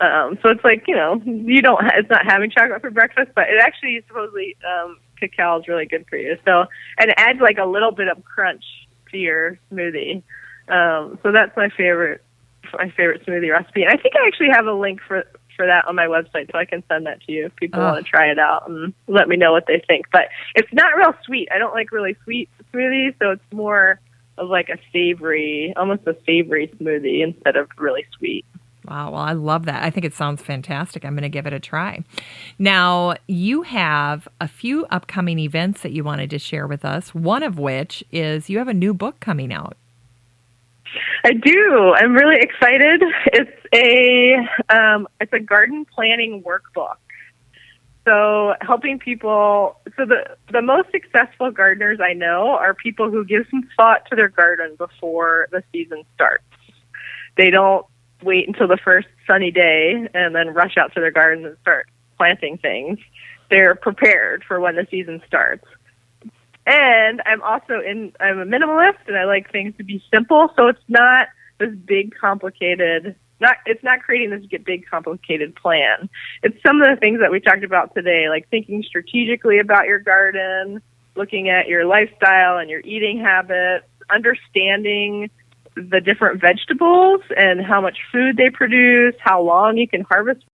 So it's like, it's not having chocolate for breakfast, but it actually supposedly, cacao is really good for you. So, and it adds like a little bit of crunch to your smoothie. So that's my favorite smoothie recipe. And I think I actually have a link for that on my website, so I can send that to you if people want to try it out and let me know what they think. But it's not real sweet. I don't like really sweet smoothies, so it's more of like almost a savory smoothie instead of really sweet. Wow, well, I love that. I think it sounds fantastic. I'm going to give it a try. Now, you have a few upcoming events that you wanted to share with us, one of which is you have a new book coming out. I do. I'm really excited. It's a garden planning workbook. So helping people, so the most successful gardeners I know are people who give some thought to their garden before the season starts. They don't wait until the first sunny day and then rush out to their garden and start planting things. They're prepared for when the season starts. And I'm a minimalist, and I like things to be simple, so it's not this big, complicated, it's not creating this big, complicated plan. It's some of the things that we talked about today, like thinking strategically about your garden, looking at your lifestyle and your eating habits, understanding the different vegetables and how much food they produce, how long you can harvest,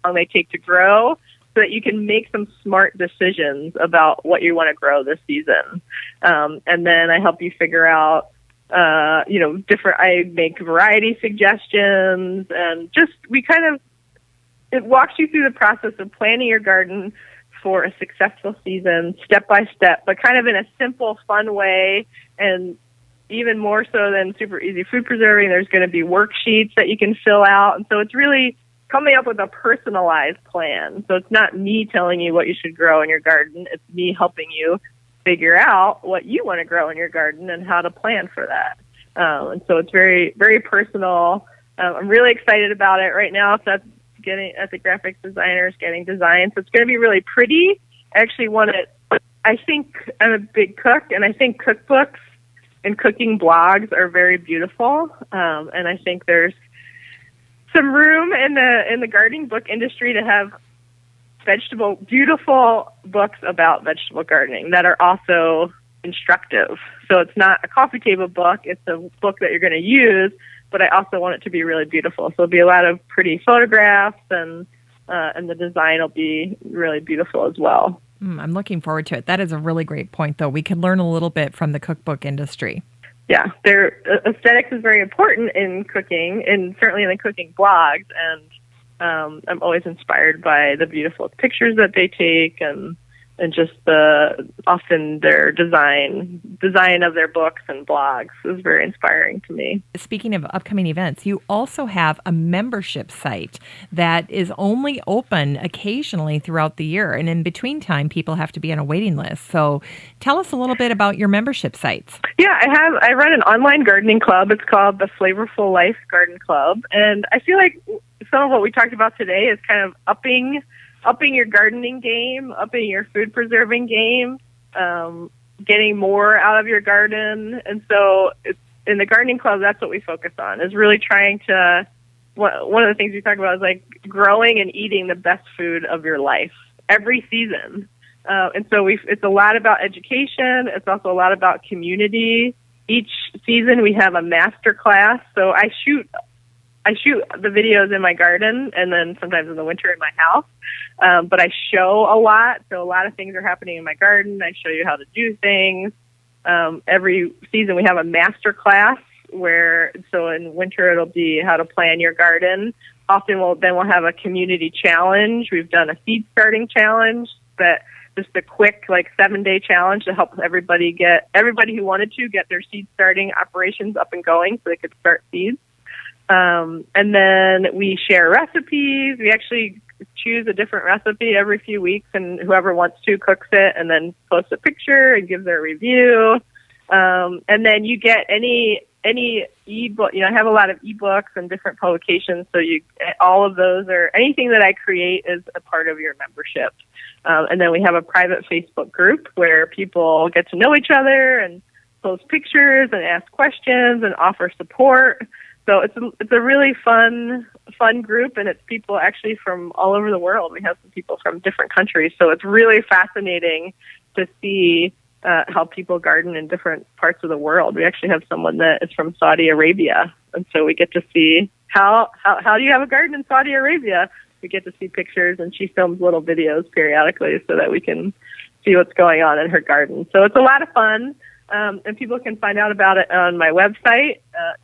how long they take to grow, so that you can make some smart decisions about what you want to grow this season. And then I help you figure out, I make variety suggestions, and it walks you through the process of planning your garden for a successful season, step by step, but kind of in a simple, fun way. And even more so than super easy food preserving, there's going to be worksheets that you can fill out. And so it's really coming up with a personalized plan. So it's not me telling you what you should grow in your garden. It's me helping you figure out what you want to grow in your garden and how to plan for that. And so it's very, very personal. I'm really excited about it right now. So as a graphics designer, is getting designed. So it's going to be really pretty. I actually I think I'm a big cook, and I think cookbooks and cooking blogs are very beautiful. And I think there's some room in the gardening book industry to have beautiful books about vegetable gardening that are also instructive. So it's not a coffee table book. It's a book that you're going to use, but I also want it to be really beautiful. So there'll be a lot of pretty photographs, and the design will be really beautiful as well. I'm looking forward to it. That is a really great point, though. We can learn a little bit from the cookbook industry. Yeah, aesthetics is very important in cooking, and certainly in the cooking blogs. And I'm always inspired by the beautiful pictures that they take, and just often their design of their books and blogs is very inspiring to me. Speaking of upcoming events, you also have a membership site that is only open occasionally throughout the year, and in between time, people have to be on a waiting list. So tell us a little bit about your membership sites. Yeah, I run an online gardening club. It's called the Flavorful Life Garden Club, and I feel like some of what we talked about today is kind of upping your gardening game, upping your food preserving game, getting more out of your garden. And so in the gardening club, that's what we focus on, is really trying to, one of the things we talk about is like growing and eating the best food of your life every season. And so it's a lot about education. It's also a lot about community. Each season we have a master class. So I shoot the videos in my garden, and then sometimes in the winter in my house. But I show a lot. So a lot of things are happening in my garden. I show you how to do things. Every season we have a master class so in winter it'll be how to plan your garden. Often we'll have a community challenge. We've done a seed starting challenge, that just a quick 7-day challenge to help everybody who wanted to get their seed starting operations up and going so they could start seeds. And then we share recipes. We actually choose a different recipe every few weeks, and whoever wants to cooks it and then posts a picture and gives their review. And then you get any ebook. I have a lot of ebooks and different publications, so all of those are anything that I create is a part of your membership. And then we have a private Facebook group where people get to know each other and post pictures and ask questions and offer support. So it's a really fun group, and it's people actually from all over the world. We have some people from different countries, so it's really fascinating to see how people garden in different parts of the world. We actually have someone that is from Saudi Arabia, and so we get to see how do you have a garden in Saudi Arabia? We get to see pictures, and she films little videos periodically so that we can see what's going on in her garden. So it's a lot of fun. And people can find out about it on my website,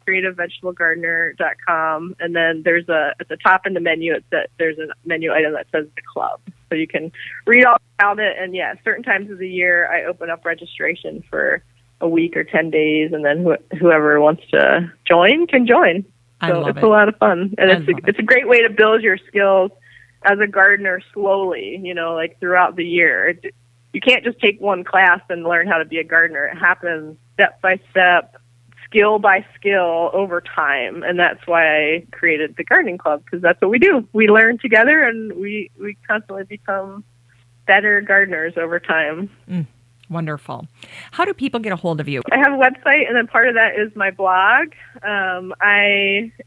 creativevegetablegardener.com. And then at the top in the menu, there's a menu item that says the club. So you can read all about it. And certain times of the year, I open up registration for a week or 10 days. And then whoever wants to join can join. So it's a lot of fun. And it's a great way to build your skills as a gardener slowly, throughout the year. You can't just take one class and learn how to be a gardener. It happens step by step, skill by skill over time. And that's why I created the gardening club, because that's what we do. We learn together, and we constantly become better gardeners over time. Wonderful. How do people get a hold of you? I have a website, and then part of that is my blog.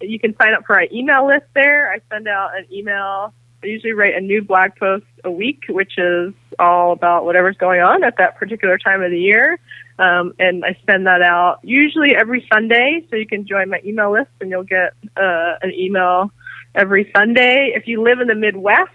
You can sign up for our email list there. I send out an email usually write a new blog post a week, which is all about whatever's going on at that particular time of the year. And I send that out usually every Sunday, so you can join my email list and you'll get an email every Sunday. If you live in the Midwest,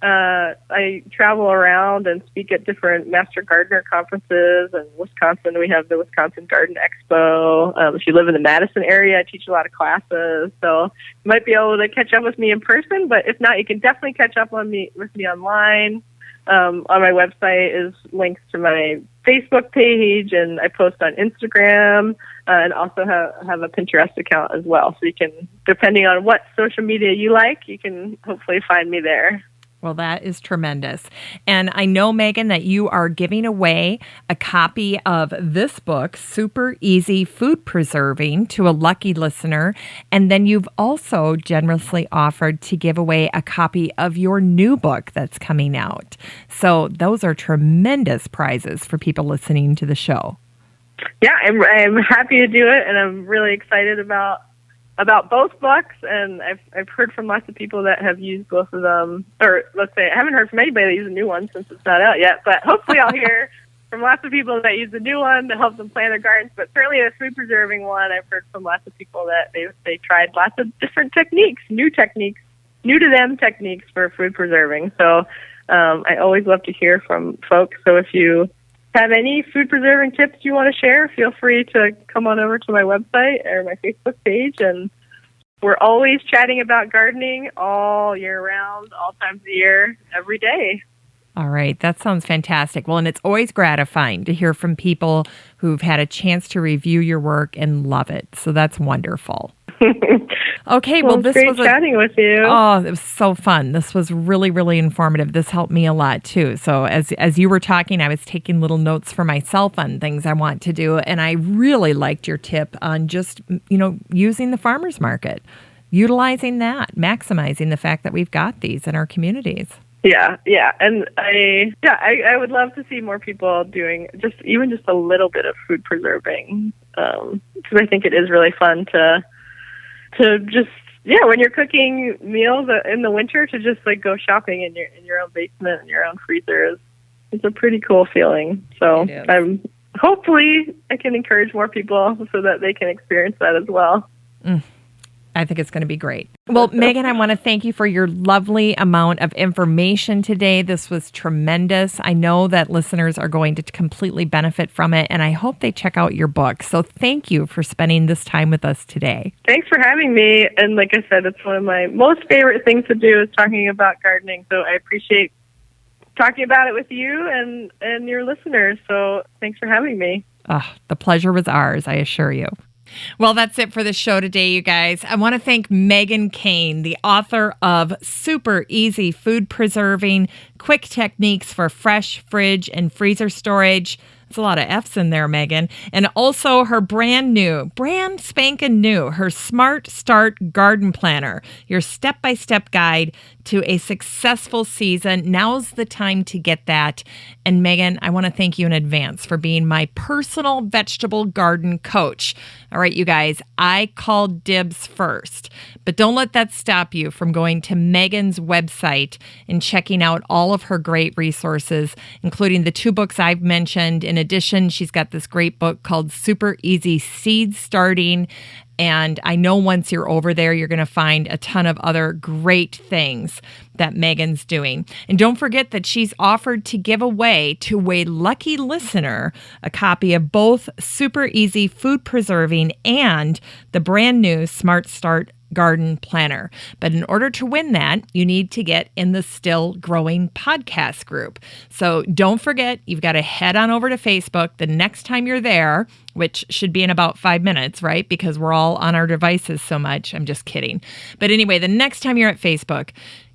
I travel around and speak at different Master Gardener conferences. In Wisconsin, we have the Wisconsin Garden Expo. If you live in the Madison area, I teach a lot of classes. So you might be able to catch up with me in person, but if not, you can definitely catch up with me online. On my website is links to my Facebook page, and I post on Instagram, and also have a Pinterest account as well. So you can, depending on what social media you like, you can hopefully find me there. Well, that is tremendous. And I know, Megan, that you are giving away a copy of this book, Super Easy Food Preserving, to a lucky listener. And then you've also generously offered to give away a copy of your new book that's coming out. So those are tremendous prizes for people listening to the show. Yeah, I'm happy to do it, and I'm really excited about both books, and I've heard from lots of people that have used both of them, or let's say I haven't heard from anybody that used a new one since it's not out yet, but hopefully I'll hear from lots of people that use the new one to help them plant their gardens. But certainly the food preserving one, I've heard from lots of people that they tried lots of different techniques, new to them techniques for food preserving. So I always love to hear from folks. So if you have any food preserving tips you want to share, feel free to come on over to my website or my Facebook page. And we're always chatting about gardening all year round, all times of the year, every day. All right. That sounds fantastic. Well, and it's always gratifying to hear from people who've had a chance to review your work and love it. So that's wonderful. Okay, well, this was chatting with you. Oh, it was so fun. This was really, really informative. This helped me a lot too. So as you were talking, I was taking little notes for myself on things I want to do, and I really liked your tip on just, using the farmers market, utilizing that, maximizing the fact that we've got these in our communities. Yeah, and I would love to see more people doing just a little bit of food preserving, because I think it is really fun to just, when you're cooking meals in the winter, to just like go shopping in your own basement and your own freezer it's a pretty cool feeling. So hopefully I can encourage more people so that they can experience that as well. I think it's going to be great. Well, Megan, I want to thank you for your lovely amount of information today. This was tremendous. I know that listeners are going to completely benefit from it, and I hope they check out your book. So thank you for spending this time with us today. Thanks for having me. And like I said, it's one of my most favorite things to do is talking about gardening. So I appreciate talking about it with you and your listeners. So thanks for having me. The pleasure was ours, I assure you. Well, that's it for the show today, you guys. I want to thank Megan Cain, the author of Super Easy Food Preserving, Quick Techniques for Fresh Fridge and Freezer Storage. There's a lot of F's in there, Megan. And also her brand spanking new, her Smart Start Garden Planner, your step-by-step guide to a successful season. Now's the time to get that. And Megan, I want to thank you in advance for being my personal vegetable garden coach. All right, you guys, I called dibs first, but don't let that stop you from going to Megan's website and checking out all of her great resources, including the 2 books I've mentioned. In addition, she's got this great book called Super Easy Seed Starting. And I know once you're over there, you're going to find a ton of other great things that Megan's doing. And don't forget that she's offered to give away to a lucky listener a copy of both Super Easy Food Preserving and the brand new Smart Start Garden Planner. But in order to win that, you need to get in the Still Growing podcast group. So don't forget, you've got to head on over to Facebook the next time you're there, which should be in about 5 minutes, right? Because we're all on our devices so much. I'm just kidding. But anyway, the next time you're at Facebook,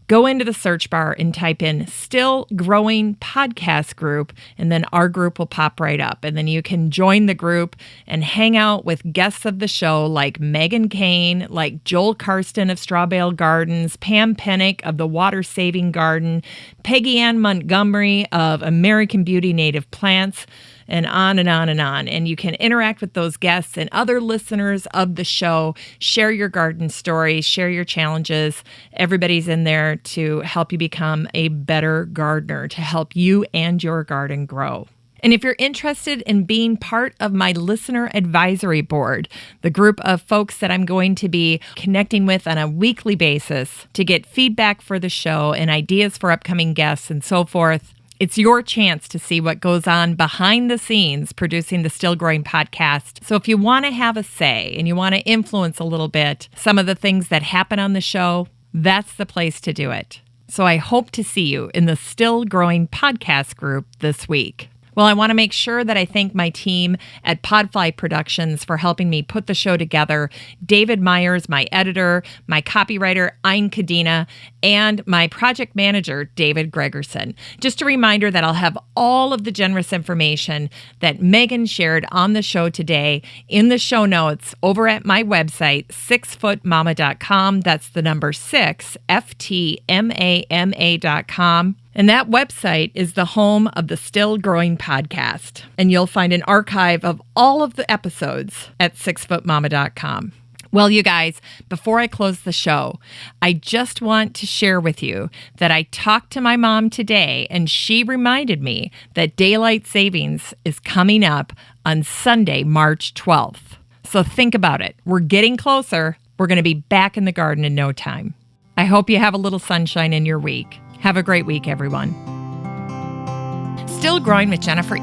go into the search bar and type in Still Growing Podcast Group, and then our group will pop right up. And then you can join the group and hang out with guests of the show like Megan Cain, like Joel Karsten of Strawbale Gardens, Pam Pennick of the Water Saving Garden, Peggy Ann Montgomery of American Beauty Native Plants, and on and on and on. And you can interact with those guests and other listeners of the show, share your garden stories, share your challenges. Everybody's in there to help you become a better gardener, to help you and your garden grow. And if you're interested in being part of my listener advisory board, the group of folks that I'm going to be connecting with on a weekly basis to get feedback for the show and ideas for upcoming guests and so forth, it's your chance to see what goes on behind the scenes producing the Still Growing podcast. So if you want to have a say and you want to influence a little bit some of the things that happen on the show, that's the place to do it. So I hope to see you in the Still Growing podcast group this week. Well, I want to make sure that I thank my team at Podfly Productions for helping me put the show together. David Myers, my editor, my copywriter, Ayn Kadena, and my project manager, David Gregerson. Just a reminder that I'll have all of the generous information that Megan shared on the show today in the show notes over at my website, 6footmama.com. That's the number 6, FTMAMA.com. And that website is the home of the Still Growing podcast. And you'll find an archive of all of the episodes at 6footmama.com. Well, you guys, before I close the show, I just want to share with you that I talked to my mom today, and she reminded me that daylight savings is coming up on Sunday, March 12th. So think about it. We're getting closer. We're going to be back in the garden in no time. I hope you have a little sunshine in your week. Have a great week, everyone. Still Growing with Jennifer